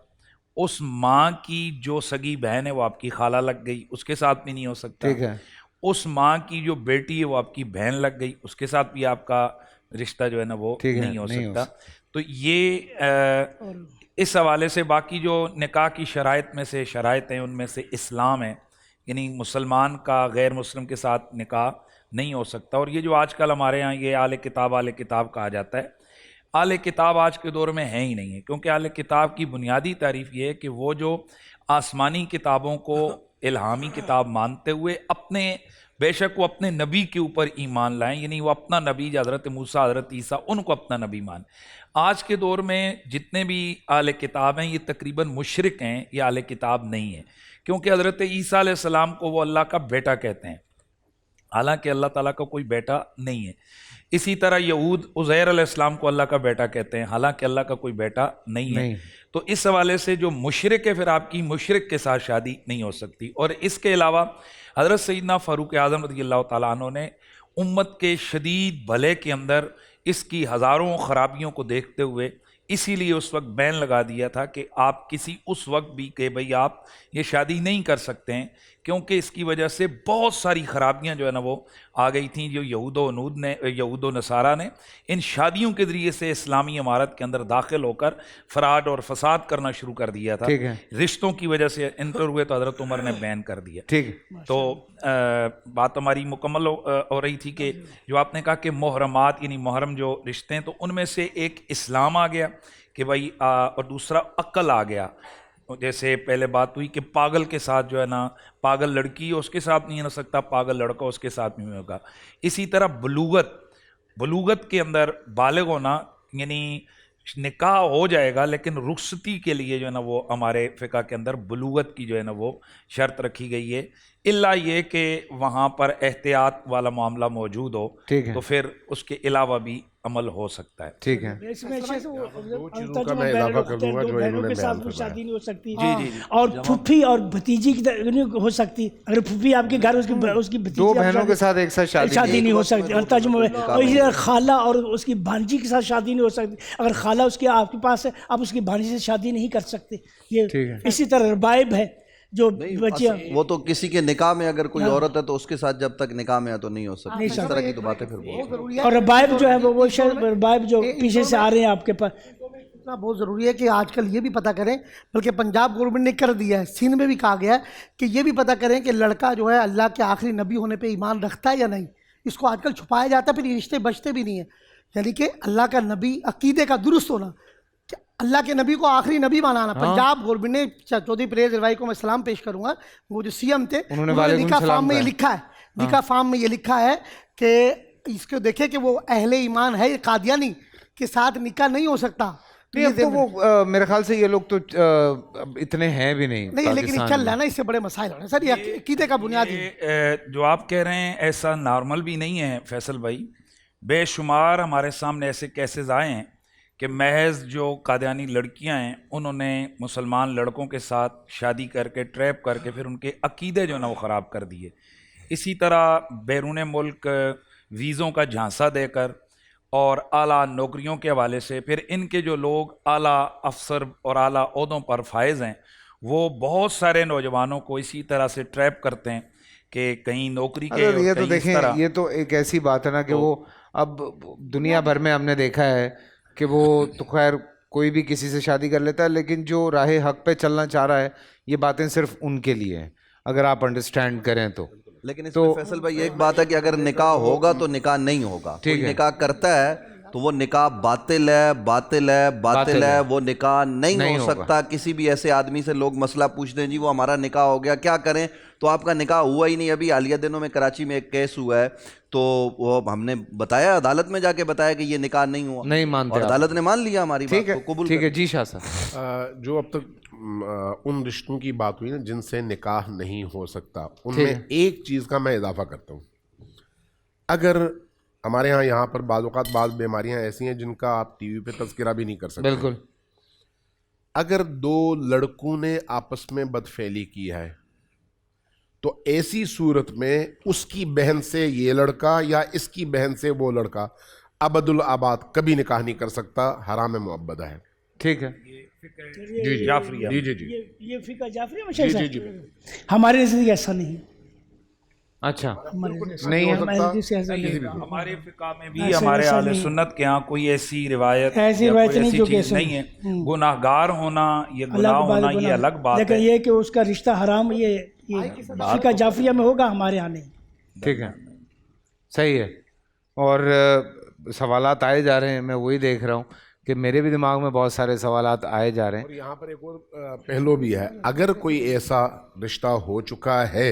اس ماں کی جو سگی بہن ہے وہ آپ کی خالہ لگ گئی، اس کے ساتھ بھی نہیں ہو سکتا، ٹھیک ہے، اس ماں کی جو بیٹی ہے وہ آپ کی بہن لگ گئی، اس کے ساتھ بھی آپ کا رشتہ جو ہے نا وہ نہیں ہو سکتا۔ تو یہ اس حوالے سے باقی جو نکاح کی شرائط میں سے شرائط ہیں ان میں سے اسلام ہے، یعنی مسلمان کا غیر مسلم کے ساتھ نکاح نہیں ہو سکتا. اور یہ جو آج کل ہمارے ہاں یہ اہل کتاب کہا جاتا ہے، اہل کتاب آج کے دور میں ہے ہی نہیں ہے، کیونکہ اہل کتاب کی بنیادی تعریف یہ ہے کہ وہ جو آسمانی کتابوں کو الہامی کتاب مانتے ہوئے بے شک وہ اپنے نبی کے اوپر ایمان لائیں، یعنی وہ اپنا نبی جو حضرت موسیٰ، حضرت عیسیٰ، ان کو اپنا نبی مان. آج کے دور میں جتنے بھی اہل کتاب ہیں یہ تقریباً مشرک ہیں، یہ اہل کتاب نہیں ہیں، کیونکہ حضرت عیسیٰ علیہ السلام کو وہ اللہ کا بیٹا کہتے ہیں، حالانکہ اللہ تعالیٰ کا کوئی بیٹا نہیں ہے. اسی طرح یہود عزیر علیہ السلام کو اللہ کا بیٹا کہتے ہیں، حالانکہ اللہ کا کوئی بیٹا نہیں ہے. تو اس حوالے سے جو مشرک ہے پھر آپ کی مشرک کے ساتھ شادی نہیں ہو سکتی. اور اس کے علاوہ حضرت سیدنا فاروق اعظم رضی اللہ تعالیٰ عنہ نے امت کے شدید بھلے کے اندر اس کی ہزاروں خرابیوں کو دیکھتے ہوئے اسی لیے اس وقت بین لگا دیا تھا کہ آپ کسی اس وقت بھی کہ بھئی آپ یہ شادی نہیں کر سکتے ہیں، کیونکہ اس کی وجہ سے بہت ساری خرابیاں جو ہے نا وہ آ گئی تھیں جو یہود و نصارہ نے ان شادیوں کے ذریعے سے اسلامی عمارت کے اندر داخل ہو کر فراڈ اور فساد کرنا شروع کر دیا تھا. رشتوں کی وجہ سے انٹر ہوئے تو حضرت عمر نے بین کر دیا. تو بات ہماری مکمل ہو رہی تھی کہ جو آپ نے کہا کہ محرمات یعنی محرم جو رشتے ہیں، تو ان میں سے ایک اسلام آ گیا کہ بھائی، اور دوسرا عقل آ گیا. جیسے پہلے بات ہوئی کہ پاگل کے ساتھ جو ہے نا، پاگل لڑکی اس کے ساتھ نہیں ہو سکتا، پاگل لڑکا اس کے ساتھ نہیں ہوگا. اسی طرح بلوغت کے اندر بالغ ہونا، یعنی نکاح ہو جائے گا لیکن رخصتی کے لیے جو ہے نا وہ ہمارے فقہ کے اندر بلوغت کی جو ہے نا وہ شرط رکھی گئی ہے، الا یہ کہ وہاں پر احتیاط والا معاملہ موجود ہو تو پھر اس کے علاوہ بھی عمل ہو سکتا ہے. ٹھیک ہے. اس میں بہنوں کے ساتھ شادی نہیں ہو سکتی، اور پھوپھی اور بھتیجی کی ہو سکتی. اگر پھوپھی آپ کے گھر اس کی بھتیجی، دو بہنوں کے ساتھ ایک ساتھ شادی نہیں ہو سکتی. اور ترجمہ میں اور خالہ اور اس کی بھانجی کے ساتھ شادی نہیں ہو سکتی. اگر خالہ اس کی آپ کے پاس ہے، آپ اس کی بھانجی سے شادی نہیں کر سکتے. یہ اسی طرح ربائب ہے جو بچیاں، وہ تو کسی کے نکاح میں اگر کوئی عورت ہے تو اس کے ساتھ جب تک نکاح میں ہے تو نہیں ہو سکتی. اس طرح کی تو باتیں پھر بہت ضروری ہے. اور ربائب جو ہے وہ ربائب جو پیچھے سے آ رہے ہیں آپ کے پاس، بہت ضروری ہے کہ آج کل یہ بھی پتہ کریں، بلکہ پنجاب گورنمنٹ نے کر دیا ہے، سندھ میں بھی کہا گیا ہے کہ یہ بھی پتہ کریں کہ لڑکا جو ہے اللہ کے آخری نبی ہونے پہ ایمان رکھتا ہے یا نہیں. اس کو آج کل چھپایا جاتا ہے، پھر یہ رشتے بچتے بھی نہیں ہیں. یعنی کہ اللہ کا نبی، عقیدے کا درست ہونا، کہ اللہ کے نبی کو آخری نبی مانانا. پنجاب گورنمنٹ نے چودھری پرویز الوائی کو میں سلام پیش کروں گا، وہ جو سی ایم تھے، انہوں نے نکاح فارم میں یہ لکھا ہے، نکاح فارم میں یہ لکھا ہے کہ اس کو دیکھیں کہ وہ اہل ایمان ہے، قادیانی کے ساتھ نکاح نہیں ہو سکتا. تو وہ میرے خیال سے یہ لوگ تو اتنے ہیں بھی نہیں، لیکن چل رہا ہے نا، اس سے بڑے مسائل ہو رہے ہیں سر. یہ عقیدے کا بنیادی جو آپ کہہ رہے ہیں ایسا نارمل بھی نہیں ہے فیصل بھائی. بے شمار ہمارے سامنے ایسے کیسز آئے ہیں کہ محض جو قادیانی لڑکیاں ہیں انہوں نے مسلمان لڑکوں کے ساتھ شادی کر کے ٹریپ کر کے پھر ان کے عقیدے جو ہے نا وہ خراب کر دیے. اسی طرح بیرون ملک ویزوں کا جھانسا دے کر اور اعلیٰ نوکریوں کے حوالے سے پھر ان کے جو لوگ اعلیٰ افسر اور اعلیٰ عہدوں پر فائز ہیں وہ بہت سارے نوجوانوں کو اسی طرح سے ٹریپ کرتے ہیں کہ کہیں نوکری کے. یہ تو دیکھیں، یہ تو ایک ایسی بات ہے نا کہ وہ اب دنیا بھر میں ہم نے دیکھا ہے کہ وہ تو خیر کوئی بھی کسی سے شادی کر لیتا ہے، لیکن جو راہ حق پہ چلنا چاہ رہا ہے یہ باتیں صرف ان کے لیے ہیں اگر آپ انڈرسٹینڈ کریں تو. لیکن اس میں فیصل بھائی ایک بات ہے کہ اگر نکاح ہوگا تو نکاح نہیں ہوگا. کوئی نکاح کرتا ہے تو وہ نکاح باطل ہے، وہ نکاح نہیں ہو سکتا. کسی بھی ایسے آدمی سے لوگ مسئلہ پوچھتے ہیں جی وہ ہمارا نکاح ہو گیا کیا کریں، تو آپ کا نکاح ہوا ہی نہیں. ابھی حالیہ دنوں میں کراچی میں ایک کیس ہوا ہے تو وہ ہم نے بتایا، عدالت میں جا کے بتایا کہ یہ نکاح نہیں ہوا، نہیں مانتے، اور عدالت نے مان لیا ہماری بات کو، قبول. ٹھیک ہے جی شاہ صاحب. جو اب تک ان رشتوں کی بات ہوئی نا جن سے نکاح نہیں ہو سکتا، ان میں ایک چیز کا میں اضافہ کرتا ہوں. اگر ہمارے ہاں یہاں پر بعض اوقات بعض بیماریاں ایسی ہیں جن کا آپ ٹی وی پہ تذکرہ بھی نہیں کر سکتے. بالکل. اگر دو لڑکوں نے آپس میں بدفعلی کی ہے تو ایسی صورت میں اس کی بہن سے یہ لڑکا یا اس کی بہن سے وہ لڑکا ابد الآباد کبھی نکاح نہیں کر سکتا، حرام معبدہ ہے. ٹھیک ہے. جعفریہ یہ فقہ جعفریہ ہمارے نزدیک ایسا نہیں. اچھا نہیں ہمارے فقہ میں بھی ہمارے اہل سنت کے ہاں کوئی ایسی روایت نہیں ہے. گناہگار ہونا یہ گناہ ہونا یہ الگ بات ہے، لیکن یہ کہ اس کا رشتہ حرام یہ فقہ جعفریہ میں ہوگا، ہمارے ہاں نہیں. ٹھیک ہے. صحیح ہے. اور سوالات آئے جا رہے ہیں, میں وہی دیکھ رہا ہوں کہ میرے بھی دماغ میں بہت سارے سوالات آئے جا رہے ہیں. اور یہاں پر ایک اور پہلو بھی ہے, اگر کوئی ایسا رشتہ ہو چکا ہے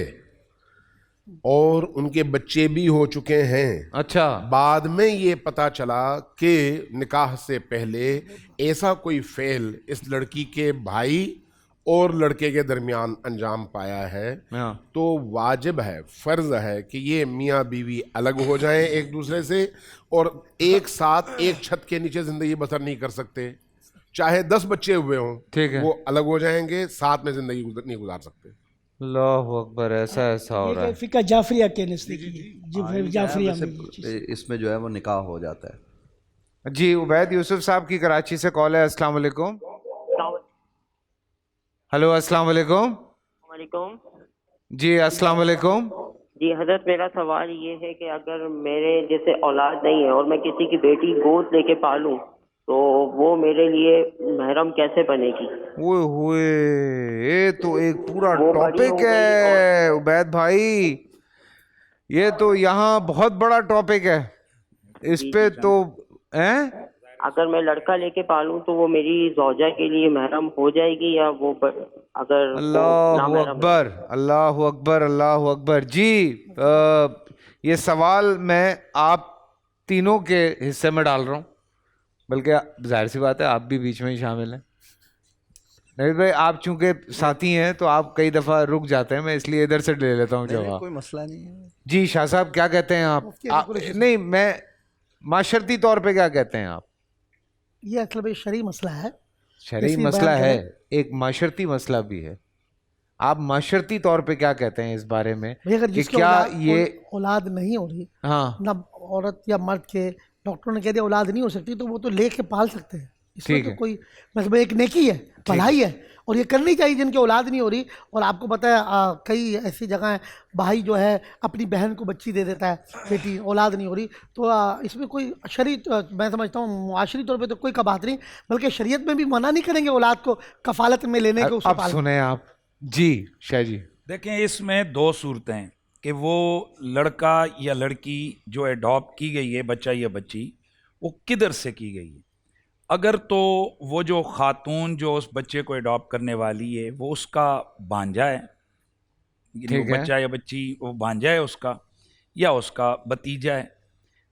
اور ان کے بچے بھی ہو چکے ہیں, اچھا, بعد میں یہ پتا چلا کہ نکاح سے پہلے ایسا کوئی فعل اس لڑکی کے بھائی اور لڑکے کے درمیان انجام پایا ہے, تو واجب ہے, فرض ہے کہ یہ میاں بیوی الگ ہو جائیں ایک دوسرے سے, اور ایک ساتھ ایک چھت کے نیچے زندگی بسر نہیں کر سکتے, چاہے 10 بچے ہوئے ہوں, وہ الگ ہو جائیں گے, ساتھ میں زندگی نہیں گزار سکتے. اللہ اکبر, ایسا ہو رہا ہے. فقہ جعفریہ کے نزدیک جعفریہ اس میں جو ہے وہ نکاح ہو جاتا ہے. جی, عبید یوسف صاحب کی کراچی سے کال ہے. السلام علیکم. ہلو, السلام علیکم. وعلیکم. جی السلام علیکم. جی حضرت, میرا سوال یہ ہے کہ اگر میرے جیسے اولاد نہیں ہے اور میں کسی کی بیٹی گود لے کے پالوں تو وہ میرے لیے محرم کیسے بنے گی؟ ہوئے یہ تو ایک پورا ٹاپک ہے عبید بھائی, یہ تو یہاں بہت بڑا ٹاپک ہے. اس پہ تو اگر میں لڑکا لے کے پالوں تو وہ میری زوجہ کے لیے محرم ہو جائے گی یا وہ اگر اللہ اکبر, اللہ اکبر, اللہ اکبر. جی یہ سوال میں آپ تینوں کے حصے میں ڈال رہا ہوں, بلکہ ظاہر سی بات ہے آپ بھی بیچ میں ہی شامل ہیں. نوید بھائی, آپ چونکہ ساتھی ہیں تو آپ کئی دفعہ رک جاتے ہیں, میں اس لیے ادھر سے لے لیتا ہوں جواب. کوئی مسئلہ نہیں ہے. جی شاہ صاحب کیا کہتے ہیں آپ؟ نہیں, میں معاشرتی طور پہ کیا کہتے ہیں آپ؟ یہ اصل میں شرعی مسئلہ ہے. شرعی مسئلہ ہے, ایک معاشرتی مسئلہ بھی ہے. آپ معاشرتی طور پہ کیا کہتے ہیں اس بارے میں کہ کیا یہ اولاد نہیں ہو رہی, نہ عورت یا مرد کے ڈاکٹروں نے کہہ دیا اولاد نہیں ہو سکتی, تو وہ تو لے کے پال سکتے ہیں. اس میں تو کوئی مطلب ایک نیکی ہے, بھلائی ہے, اور یہ کرنی چاہیے جن کی اولاد نہیں ہو رہی. اور آپ کو پتہ ہے کئی ایسی جگہ ہیں بھائی جو ہے اپنی بہن کو بچی دے دیتا ہے, بیٹی اولاد نہیں ہو رہی, تو اس میں کوئی شرعی, میں سمجھتا ہوں معاشری طور پہ تو کوئی بات نہیں, بلکہ شریعت میں بھی منع نہیں کریں گے اولاد کو کفالت میں لینے کو. اب سنیں آپ. جی شاہ جی, دیکھیں اس میں 2 صورتیں ہیں کہ وہ لڑکا یا لڑکی جو ایڈاپٹ کی گئی ہے, بچہ یا بچی, وہ کدھر سے کی گئی ہے. اگر تو وہ جو خاتون جو اس بچے کو ایڈاپٹ کرنے والی ہے وہ اس کا بھانجا ہے, بچہ یا بچی وہ بھانجا ہے اس کا, یا اس کا بھتیجا ہے,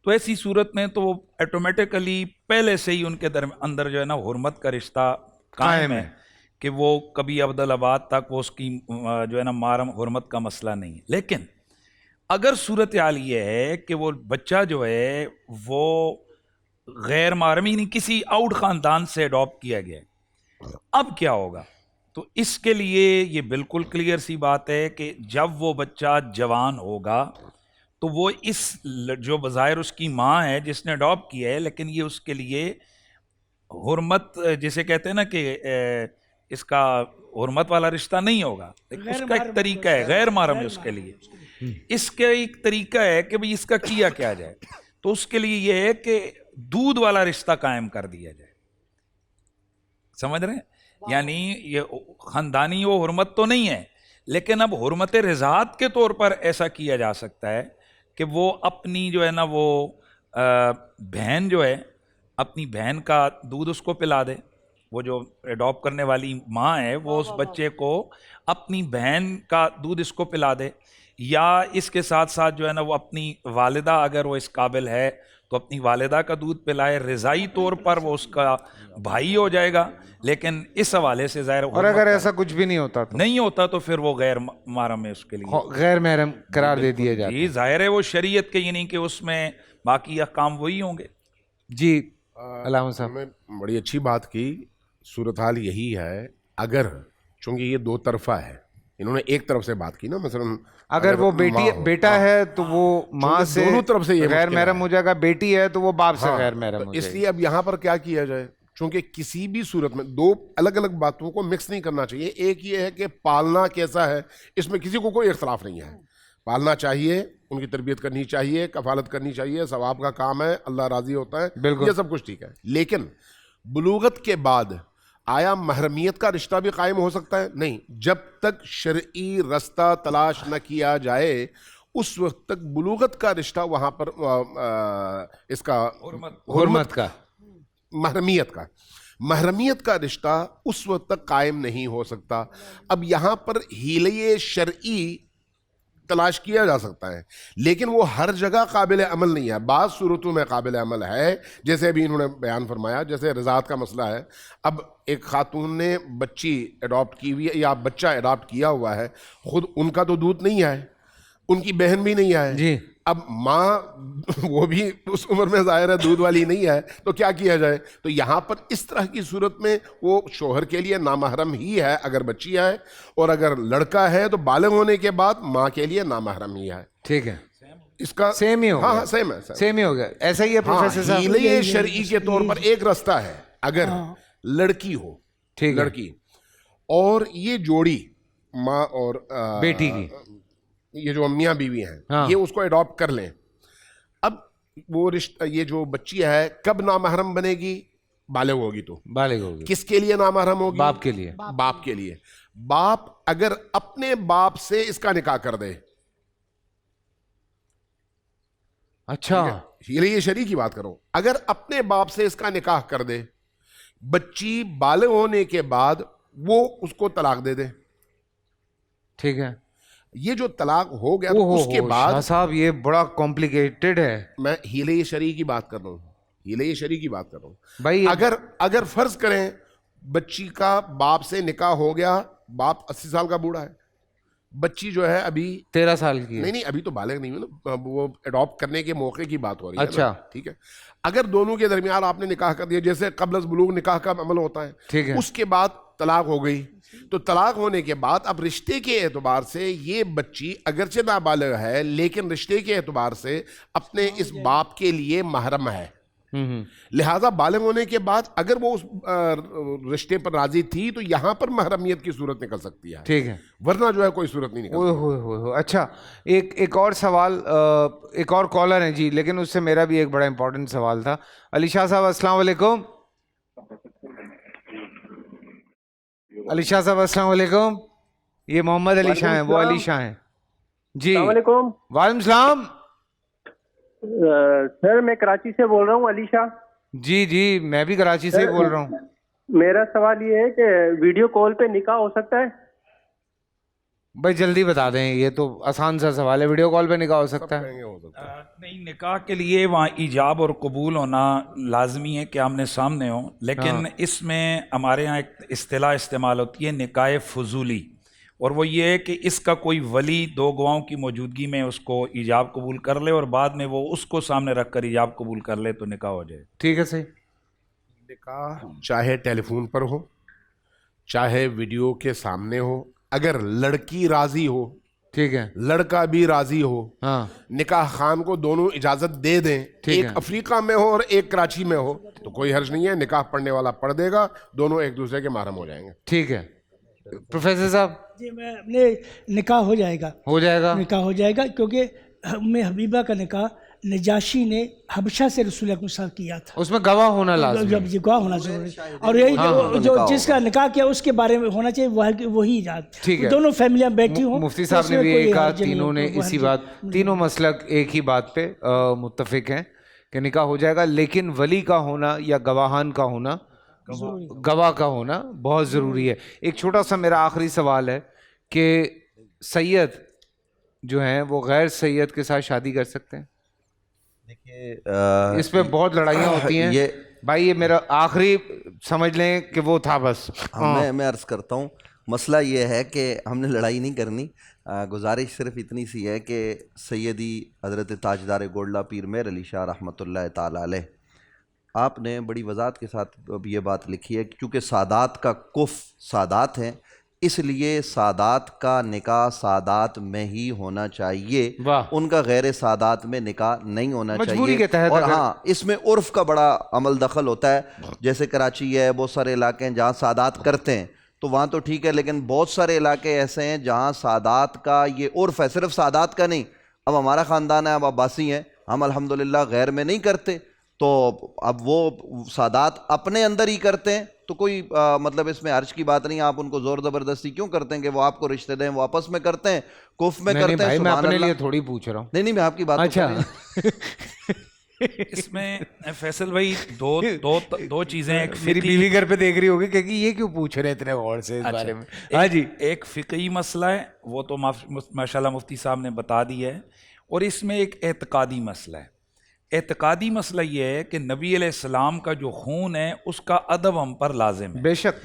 تو ایسی صورت میں تو وہ ایٹومیٹیکلی پہلے سے ہی ان کے اندر جو ہے نا حرمت کا رشتہ قائم ہے کہ وہ کبھی عبدالآباد تک وہ اس کی جو ہے نا محرم حرمت کا مسئلہ نہیں ہے. لیکن اگر صورتحال یہ ہے کہ وہ بچہ جو ہے وہ غیر محرم یعنی کسی آؤٹ خاندان سے اڈاپٹ کیا گیا ہے, اب کیا ہوگا؟ تو اس کے لیے یہ بالکل کلیئر سی بات ہے کہ جب وہ بچہ جوان ہوگا تو وہ اس جو بظاہر اس کی ماں ہے جس نے اڈاپٹ کیا ہے, لیکن یہ اس کے لیے حرمت جسے کہتے ہیں نا کہ اس کا حرمت والا رشتہ نہیں ہوگا. اس کا ایک طریقہ ہے, غیر محرم ہے اس کے لیے. اس کا ایک طریقہ ہے کہ بھئی اس کا کیا جائے, تو اس کے لیے یہ ہے کہ دودھ والا رشتہ قائم کر دیا جائے. سمجھ رہے ہیں؟ یعنی یہ خاندانی و حرمت تو نہیں ہے, لیکن اب حرمت رضاعت کے طور پر ایسا کیا جا سکتا ہے کہ وہ اپنی جو ہے نا وہ بہن جو ہے اپنی بہن کا دودھ اس کو پلا دے. وہ جو اڈاپٹ کرنے والی ماں ہے وہ اس بچے کو اپنی بہن کا دودھ اس کو پلا دے, یا اس کے ساتھ ساتھ جو ہے نا وہ اپنی والدہ اگر وہ اس قابل ہے تو اپنی والدہ کا دودھ پلائے. رضائی طور پر وہ اس کا بھائی ہو جائے گا, لیکن اس حوالے سے ظاہر اور اگر ایسا کچھ بھی نہیں ہوتا تو پھر وہ غیر محرم ہے, اس کے لیے غیر محرم قرار دے دیا جاتا ہے. جی ظاہر ہے وہ شریعت کے یعنی کہ اس میں باقی احکام وہی ہوں گے. جی علامہ صاحب نے بڑی اچھی بات کی. صورتحال یہی ہے, اگر چونکہ یہ 2 طرفہ ہے, انہوں نے ایک طرف سے بات کی نا, مثلا اگر وہ بیٹا ہے تو وہ ماں سے دونوں طرف سے غیر محرم ہو جائے گا, بیٹی ہے تو وہ باپ سے غیر محرم ہو جائے گا. اس لیے اب یہاں پر کیا کیا جائے, چونکہ کسی بھی صورت میں 2 الگ الگ باتوں کو مکس نہیں کرنا چاہیے. ایک یہ ہے کہ پالنا کیسا ہے, اس میں کسی کو کوئی اختلاف نہیں ہے, پالنا چاہیے, ان کی تربیت کرنی چاہیے, کفالت کرنی چاہیے, ثواب کا کام ہے, اللہ راضی ہوتا ہے, یہ سب کچھ ٹھیک ہے. لیکن بلوغت کے بعد آیا محرمیت کا رشتہ بھی قائم ہو سکتا ہے؟ نہیں, جب تک شرعی رستہ تلاش نہ کیا جائے اس وقت تک بلوغت کا رشتہ وہاں پر اس کا حرمت کا، محرمیت کا رشتہ اس وقت تک قائم نہیں ہو سکتا. اب یہاں پر حیلۂ شرعی تلاش کیا جا سکتا ہے، لیکن وہ ہر جگہ قابل عمل نہیں ہے. بعض صورتوں میں قابل عمل ہے، جیسے ابھی انہوں نے بیان فرمایا، جیسے رضاعت کا مسئلہ ہے. اب ایک خاتون نے بچی اڈاپٹ کی ہوئی ہے یا بچہ اڈاپٹ کیا ہوا ہے، خود ان کا تو دودھ نہیں ہے، ان کی بہن بھی نہیں ہے جی، اب ماں وہ بھی اس عمر میں ظاہر ہے دودھ والی نہیں ہے، تو کیا کیا جائے؟ تو یہاں پر اس طرح کی صورت میں وہ شوہر کے لیے نامحرم ہی ہے اگر بچی ہے، اور اگر لڑکا ہے تو بالغ ہونے کے بعد ماں کے لیے نامحرم ہی ہے. ٹھیک ہے، اس کا سیم ہی ہو گیا. ہاں سیم ہے، سیم ہی ہو گیا. ایسا ہی ہے پروفیسر صاحب. حیلۂ شرعی کے طور پر ایک رستہ ہے، اگر لڑکی ہو، ٹھیک ہے، لڑکی اور یہ جوڑی ماں اور بیٹی کی، یہ جو میاں بیوی ہیں، یہ اس کو اڈاپٹ کر لیں. اب وہ رشتہ، یہ جو بچی ہے کب نامحرم بنے گی؟ بالغ ہوگی تو. بالغ ہوگی. کس کے لیے نامحرم ہوگی؟ باپ کے لیے. باپ کے لیے. باپ اگر اپنے باپ سے اس کا نکاح کر دے. اچھا، یہ شرعی کی بات کرو. اگر اپنے باپ سے اس کا نکاح کر دے، بچی بالغ ہونے کے بعد وہ اس کو طلاق دے دے. ٹھیک ہے. یہ جو طلاق ہو گیا تو اس کے بعد شاہ صاحب یہ بڑا کمپلیکیٹڈ ہے. میں حیلۂ شرعی کی بات کر رہا ہوں، حیلۂ شرعی کی بات کر رہا ہوں بھائی. اگر فرض کریں بچی کا باپ سے نکاح ہو گیا، باپ 80 سال کا بوڑھا ہے، بچی جو ہے ابھی 13 سال کی ہے. نہیں ابھی تو بالغ نہیں ہوئی نا، وہ اڈاپٹ کرنے کے موقع کی بات ہو رہی ہے. اچھا، ٹھیک ہے. اگر دونوں کے درمیان آپ نے نکاح کر دیا، جیسے قبل از بلوغ نکاح کا عمل ہوتا ہے، ٹھیک ہے، اس کے بعد طلاق ہو گئی، تو طلاق ہونے کے بعد اب رشتے کے اعتبار سے یہ بچی اگرچہ نابالغ ہے لیکن رشتے کے اعتبار سے اپنے اس باپ کے لیے محرم ہے. لہذا بالغ ہونے کے بعد اگر وہ اس رشتے پر راضی تھی تو یہاں پر محرمیت کی صورت نکل سکتی ہے. ٹھیک ہے، ورنہ جو ہے کوئی صورت نہیں نکلتی. اچھا، ایک اور سوال، ایک اور کالر ہیں جی، لیکن اس سے میرا بھی ایک بڑا امپورٹنٹ سوال تھا. علی شاہ صاحب السلام علیکم. علی شاہ صاحب السلام علیکم. یہ محمد علی شاہ ہیں، وہ علی شاہ ہیں جی. السلام علیکم. وعلیکم السلام. سر میں کراچی سے بول رہا ہوں، علی شاہ. جی میں بھی کراچی سے بول رہا ہوں. میرا سوال یہ ہے کہ ویڈیو کال پہ نکاح ہو سکتا ہے؟ بھائی جلدی بتا دیں، یہ تو آسان سا سوال ہے. ویڈیو کال پہ نکاح ہو سکتا ہے؟ نہیں، نکاح کے لیے وہاں ایجاب اور قبول ہونا لازمی ہے کہ آمنے سامنے ہو، لیکن اس میں ہمارے ہاں ایک اصطلاح استعمال ہوتی ہے نکاح فضولی، اور وہ یہ ہے کہ اس کا کوئی ولی دو گواہوں کی موجودگی میں اس کو ایجاب قبول کر لے اور بعد میں وہ اس کو سامنے رکھ کر ایجاب قبول کر لے تو نکاح ہو جائے. ٹھیک ہے، صحیح. نکاح چاہے ٹیلی فون پر ہو، چاہے ویڈیو کے سامنے ہو، اگر لڑکی راضی ہو، ٹھیک ہے، لڑکا بھی راضی ہو، نکاح خان کو دونوں اجازت دے دیں، ایک افریقہ میں ہو اور ایک کراچی میں ہو تو کوئی حرج نہیں ہے. نکاح پڑھنے والا پڑھ دے گا، دونوں ایک دوسرے کے محرم ہو جائیں گے. ٹھیک ہے. پروفیسر صاحب جی میں اپنے نکاح ہو جائے گا، نکاح ہو جائے گا، کیونکہ حبیبہ کا نکاح نجاشی نے حبشہ سے رسول اکرم صلی اللہ علیہ وسلم کیا تھا. اس میں گواہ ہونا لازمی ہے. گواہ ہونا ضروری ہے، اور یہی جو جس کا نکاح کیا اس کے بارے میں ہونا چاہیے وہی یاد، دونوں فیملیاں بیٹھی ہوں. مفتی صاحب نے بھی یہ کہا، تینوں نے اسی بات، تینوں مسلک ایک ہی بات پہ متفق ہیں کہ نکاح ہو جائے گا، لیکن ولی کا ہونا یا گواہان کا ہونا، گواہ کا ہونا بہت ضروری ہے. ایک چھوٹا سا میرا آخری سوال ہے کہ سید جو ہیں وہ غیر سید کے ساتھ شادی کر سکتے ہیں؟ دیکھیے اس پہ بہت لڑائیاں ہوتی ہیں بھائی. یہ میرا آخری سمجھ لیں کہ وہ تھا بس. میں عرض کرتا ہوں، مسئلہ یہ ہے کہ ہم نے لڑائی نہیں کرنی. گزارش صرف اتنی سی ہے کہ سیدی حضرت تاجدار گولڈا پیر مہر علی شاہ رحمۃ اللہ تعالی علیہ، آپ نے بڑی وضاحت کے ساتھ اب یہ بات لکھی ہے، کیونکہ سادات کا کف سادات ہیں، اس لیے سادات کا نکاح سادات میں ہی ہونا چاہیے، ان کا غیر سادات میں نکاح نہیں ہونا چاہیے. اور ہاں، اس میں عرف کا بڑا عمل دخل ہوتا ہے. جیسے کراچی ہے، بہت سارے علاقے ہیں جہاں سادات کرتے ہیں تو وہاں تو ٹھیک ہے، لیکن بہت سارے علاقے ایسے ہیں جہاں سادات کا یہ عرف ہے، صرف سادات کا نہیں. اب ہمارا خاندان ہے، اب عباسی ہیں، ہم الحمدللہ غیر میں نہیں کرتے، تو اب وہ سادات اپنے اندر ہی کرتے ہیں تو کوئی مطلب اس میں حرج کی بات نہیں. آپ ان کو زور زبردستی کیوں کرتے ہیں کہ وہ آپ کو رشتے دیں؟ وہ آپس میں کرتے ہیں, کف میں کرتے ہیں. میں اپنے لیے تھوڑی پوچھ رہا ہوں. نہیں میں آپ کی بات. اچھا اس میں فیصل بھائی دو چیزیں. ایک میری بیوی گھر پہ دیکھ رہی ہوگی کہ یہ کیوں پوچھ رہے اتنے غور سے اس بارے میں. ہاں جی, ایک فقہی مسئلہ ہے, وہ تو ماشاءاللہ مفتی صاحب نے بتا دیا ہے, اور اس میں ایک اعتقادی مسئلہ ہے. اعتقادی مسئلہ یہ ہے کہ نبی علیہ السلام کا جو خون ہے اس کا ادب ہم پر لازم ہے. بے شک.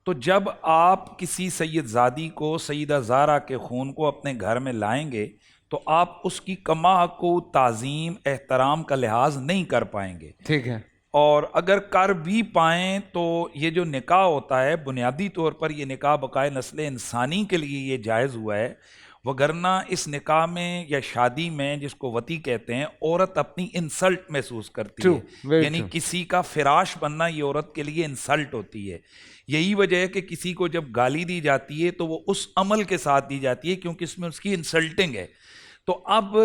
تو جب آپ کسی سید زادی کو, سیدہ زہرا کے خون کو اپنے گھر میں لائیں گے تو آپ اس کی کما کو تعظیم احترام کا لحاظ نہیں کر پائیں گے. ٹھیک ہے. اور اگر کر بھی پائیں تو یہ جو نکاح ہوتا ہے بنیادی طور پر یہ نکاح بقائے نسل انسانی کے لیے یہ جائز ہوا ہے, وگرنہ اس نکاح میں یا شادی میں, جس کو وطی کہتے ہیں, عورت اپنی انسلٹ محسوس کرتی ہے. یعنی کسی کا فراش بننا یہ عورت کے لیے انسلٹ ہوتی ہے. یہی وجہ ہے کہ کسی کو جب گالی دی جاتی ہے تو وہ اس عمل کے ساتھ دی جاتی ہے کیونکہ اس میں اس کی انسلٹنگ ہے. تو اب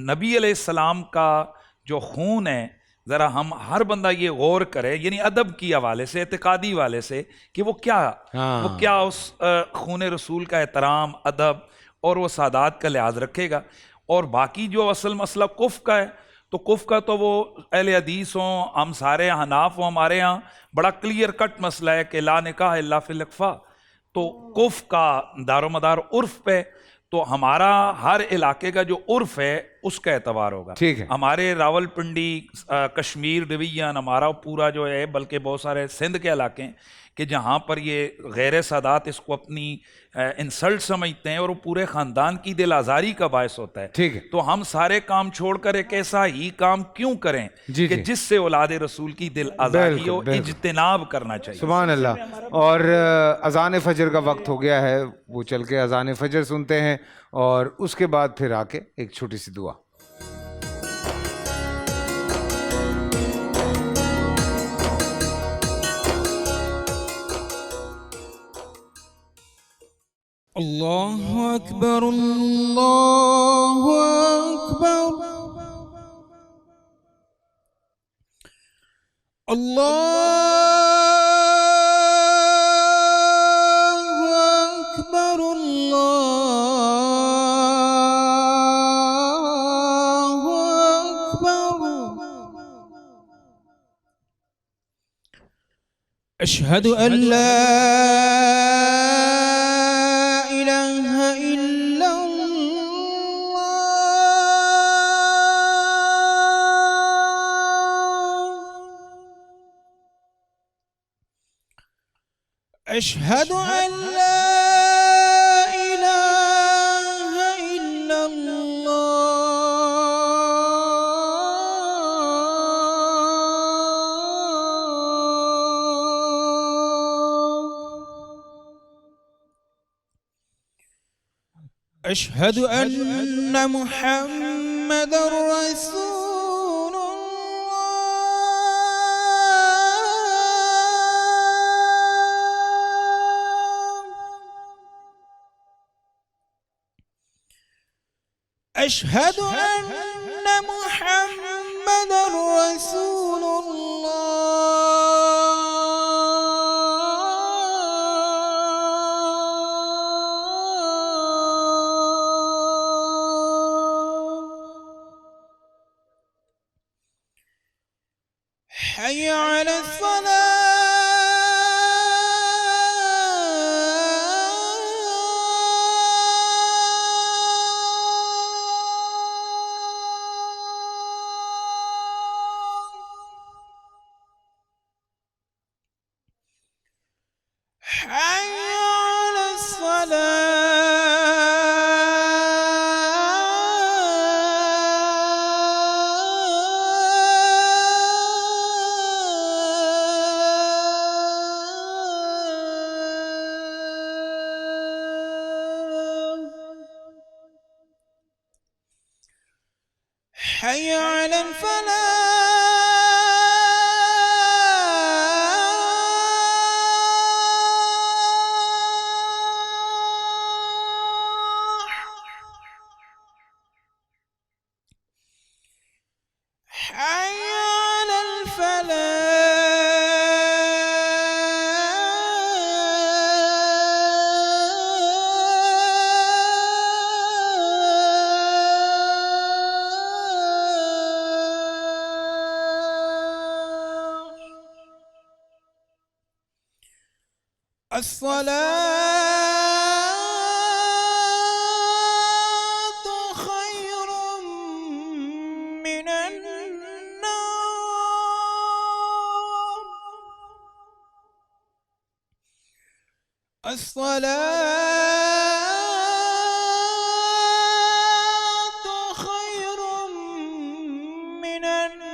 نبی علیہ السلام کا جو خون ہے, ذرا ہم ہر بندہ یہ غور کرے, یعنی ادب کی حوالے سے, اعتقادی والے سے, کہ وہ کیا اس خون رسول کا احترام, ادب اور وہ سادات کا لحاظ رکھے گا. اور باقی جو اصل مسئلہ کف کا ہے, تو کف کا تو وہ اہل حدیث ہوں, ہم سارے حناف ہوں, ہمارے یہاں بڑا کلیئر کٹ مسئلہ ہے کہ لا نکاح الا فی الاکفاء. تو کف کا دار و مدار عرف پہ, تو ہمارا ہر علاقے کا جو عرف ہے اس کا اعتبار ہوگا. ٹھیک ہے. ہمارے راول پنڈی, کشمیر ڈویژن, ہمارا پورا جو ہے, بلکہ بہت سارے سندھ کے علاقے ہیں کہ جہاں پر یہ غیر سادات اس کو اپنی انسلٹ سمجھتے ہیں اور وہ پورے خاندان کی دل آزاری کا باعث ہوتا ہے. ٹھیک ہے. تو ہم سارے کام چھوڑ کر ایک ایسا ہی کام کیوں کریں کہ جس سے اولاد رسول کی دل آزاری ہو, اجتناب کرنا چاہیے. سبحان اللہ. اور اذان فجر کا وقت ہو گیا ہے, وہ چل کے اذان فجر سنتے ہیں اور اس کے بعد پھر آ کے ایک چھوٹی سی دعا. اللہ اکبر اللہ اکبر اللہ اکبر اللہ اکبر. اشہد ان لا أشهد أن لا إله إلا الله أشهد أن محمد رسول أشهد أن محمد رسول الله. حي على الصلاة. حي على الصلاة. حي على الفلاح. حي على الصلاة خير من النوم. الصلاة خير من النوم.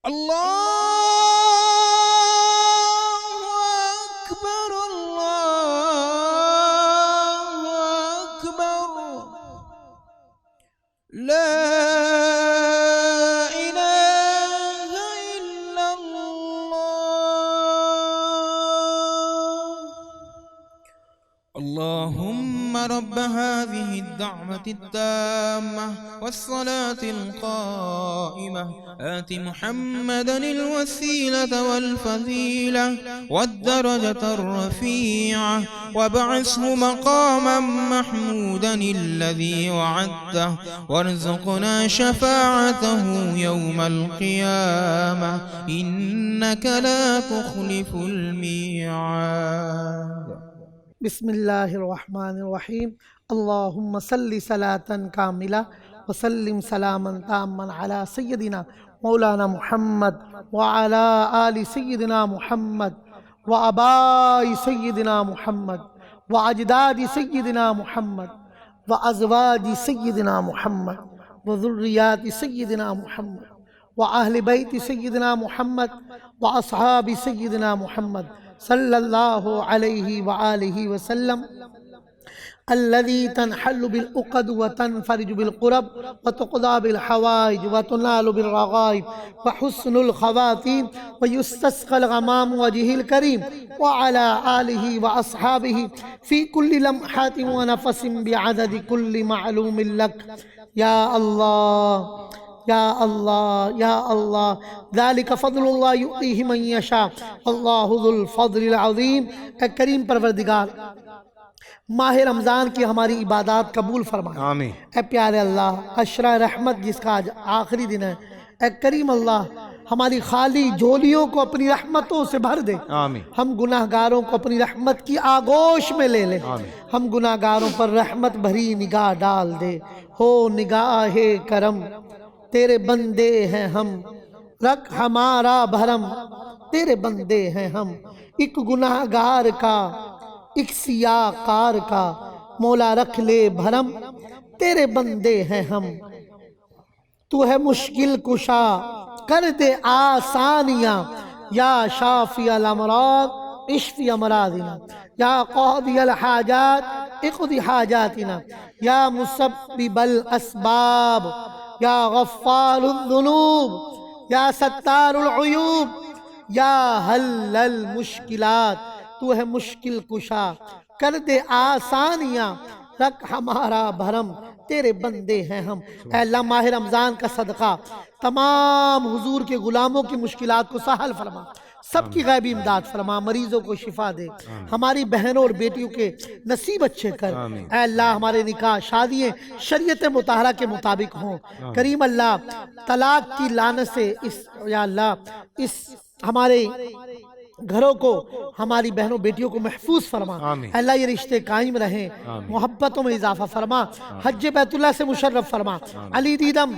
الله أكبر الله أكبر لا إله إلا الله. اللهم رب هذه الدعوة التامة والصلاة القائمة آت محمدا الوسيلة والفضيلة والدرجة الرفيعة وابعثه مقاما محمودا الذي وعدته وارزقنا شفاعته يوم القيامة إنك لا تخلف الميعاد. بسم اللہ الرحمن الرحیم. اللہم صلی صلاۃ کاملہ وسلم سلاما تاما علی سیدنا مولانا محمد وعلی آل سیدنا محمد وآباء سیدنا محمد واجداد سیدنا محمد وازواج سیدنا محمد وذریات سیدنا محمد واہل بیت سیدنا محمد واصحاب سیدنا محمد صلی اللہ علیہ وآلہ وسلم الذي تنحل بالعقد وتنفرج بالقرب وتقضى بالحوائج وتنال بالرغائب وحسن الخواتيم ويستسقى الغمام وجهه الكريم وعلى آله وأصحابه في كل لمحة ونفس بعدد كل معلوم لك يا الله یا اللہ یا اللہ ذالک فضل اللہ یؤتیہ من یشاء اللہ ذو الفضل العظیم. اے کریم پروردگار ماہ رمضان کی ہماری عبادات قبول فرما. آمین. اے پیارے اللہ عشرہ رحمت جس کا آج آخری دن ہے، اے کریم اللہ ہماری خالی جھولیوں کو اپنی رحمتوں سے بھر دے. آمین. ہم گناہ گاروں کو اپنی رحمت کی آغوش میں لے لے. آمین. ہم گناہ گاروں پر رحمت بھری نگاہ ڈال دے. ہو نگاہ کرم تیرے بندے ہیں ہم، رکھ ہمارا بھرم تیرے بندے ہیں ہم. ایک گناہ گار کا ایک سیاہ کار کا مولا رکھ لے بھرم تیرے بندے ہیں ہم. تو ہے مشکل کشا کر دے آسانیاں، یا شافی الامراض اشفی امراضنا، یا قاضی الحاجات اقضی حاجاتنا، یا مسبب الاسباب، یا غفار الذنوب، یا ستار العیوب، یا حل المشکلات. تو ہے مشکل کشا کر دے آسانیاں، رکھ ہمارا بھرم تیرے بندے ہیں ہم. اے اللہ ماہ رمضان کا صدقہ تمام حضور کے غلاموں کی مشکلات کو سہل فرما، سب کی غیبی امداد فرما، مریضوں کو شفا دے، ہماری بہنوں اور بیٹیوں کے نصیب اچھے کر. اے اللہ ہمارے نکاح شادییں شریعت مطہرہ کے مطابق ہوں. کریم اللہ طلاق کی لعنت سے یا اللہ اس ہمارے گھروں کو ہماری بہنوں بیٹیوں کو محفوظ فرما. اللہ یہ رشتے قائم رہیں، محبتوں میں اضافہ فرما، حج بیت اللہ سے مشرف فرما. علی دیدم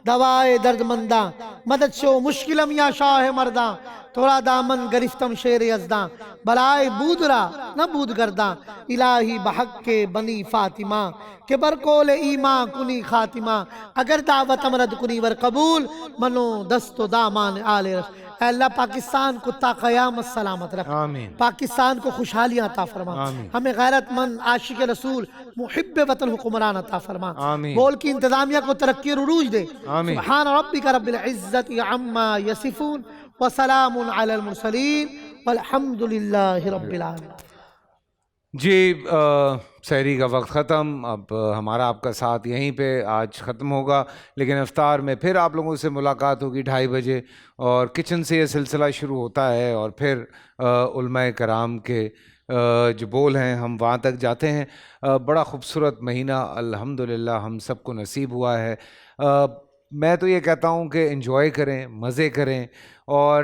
دوائے درد منداں، مدد شو مشکلم یا شاہ مرداں، تھوڑا دامن گرفتم شیر یزداں، بلائے بودرا نہ بود گرداں. الہی بحق کے بنی فاطمہ کہ برکول ایمان کنی خاتمہ، اگر دعوت امرد کنی ور قبول منو دست و دامان آل رسول. اے اللہ پاکستان کو تا قیامت سلامت رکھ، پاکستان کو خوشحالیاں عطا فرما، ہمیں غیرت مند عاشق رسول محب وطن حکمران عطا فرما. بول کی انتظامیہ کو ترقی اور عروج دے. سبحان ربک رب العزت عما یصفون وسلام علی المرسلین والحمد للہ رب العالمین. جی سحری کا وقت ختم، اب ہمارا آپ کا ساتھ یہیں پہ آج ختم ہوگا، لیکن افطار میں پھر آپ لوگوں سے ملاقات ہوگی 2:30 بجے، اور کچن سے یہ سلسلہ شروع ہوتا ہے، اور پھر علماء کرام کے جو بول ہیں ہم وہاں تک جاتے ہیں. بڑا خوبصورت مہینہ الحمدللہ ہم سب کو نصیب ہوا ہے. میں تو یہ کہتا ہوں کہ انجوائے کریں, مزے کریں اور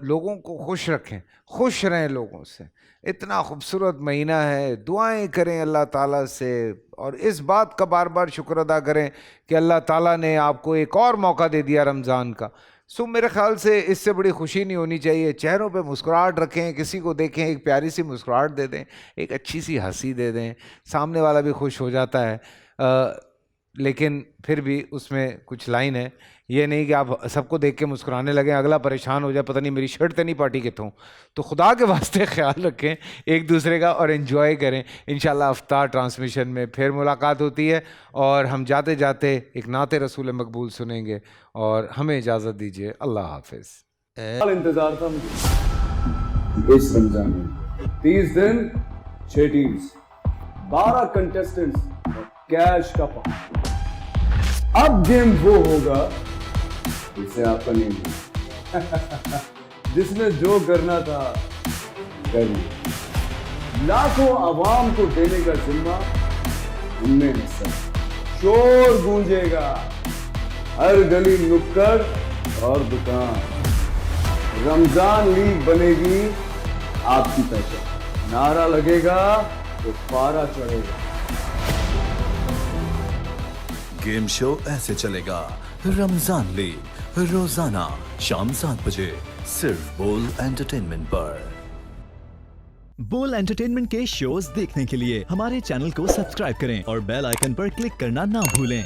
لوگوں کو خوش رکھیں, خوش رہیں لوگوں سے. اتنا خوبصورت مہینہ ہے, دعائیں کریں اللہ تعالیٰ سے اور اس بات کا بار بار شکر ادا کریں کہ اللہ تعالیٰ نے آپ کو ایک اور موقع دے دیا رمضان کا. سو میرے خیال سے اس سے بڑی خوشی نہیں ہونی چاہیے. چہروں پہ مسکراہٹ رکھیں, کسی کو دیکھیں ایک پیاری سی مسکراہٹ دے دیں, ایک اچھی سی ہنسی دے دیں, سامنے والا بھی خوش ہو جاتا ہے. لیکن پھر بھی اس میں کچھ لائن ہے, یہ نہیں کہ آپ سب کو دیکھ کے مسکرانے لگیں, اگلا پریشان ہو جائے پتہ نہیں میری شرٹ تو نہیں پارٹی کے تھوں. تو خدا کے واسطے خیال رکھیں ایک دوسرے کا اور انجوائے کریں. انشاءاللہ افطار ٹرانسمیشن میں پھر ملاقات ہوتی ہے اور ہم جاتے جاتے ایک نعت رسول مقبول سنیں گے اور ہمیں اجازت دیجیے. اللہ حافظ. انتظار تھا مجھے اس رمضان میں 30 دن 6 ٹیمز 12 کنٹیسٹنٹس کیش کا پاؤں. اب گیم وہ ہوگا جسے آپ کا نہیں ہے, جس نے جو کرنا تھا کر لیا. لاکھوں عوام کو دینے کا ذمہ ان میں حصہ. شور گونجے گا ہر گلی نکڑ اور دکان. رمضان لیگ بنے گی آپ کی پہچان. نعرہ لگے گا تو پارا چڑھے گا. گیم شو ایسے چلے گا رمضان لیگ روزانہ شام 7 بجے صرف بول انٹرٹینمنٹ پر. بول انٹرٹینمنٹ کے شوز دیکھنے کے لیے ہمارے چینل کو سبسکرائب کریں اور بیل آئیکن پر کلک کرنا نہ بھولیں.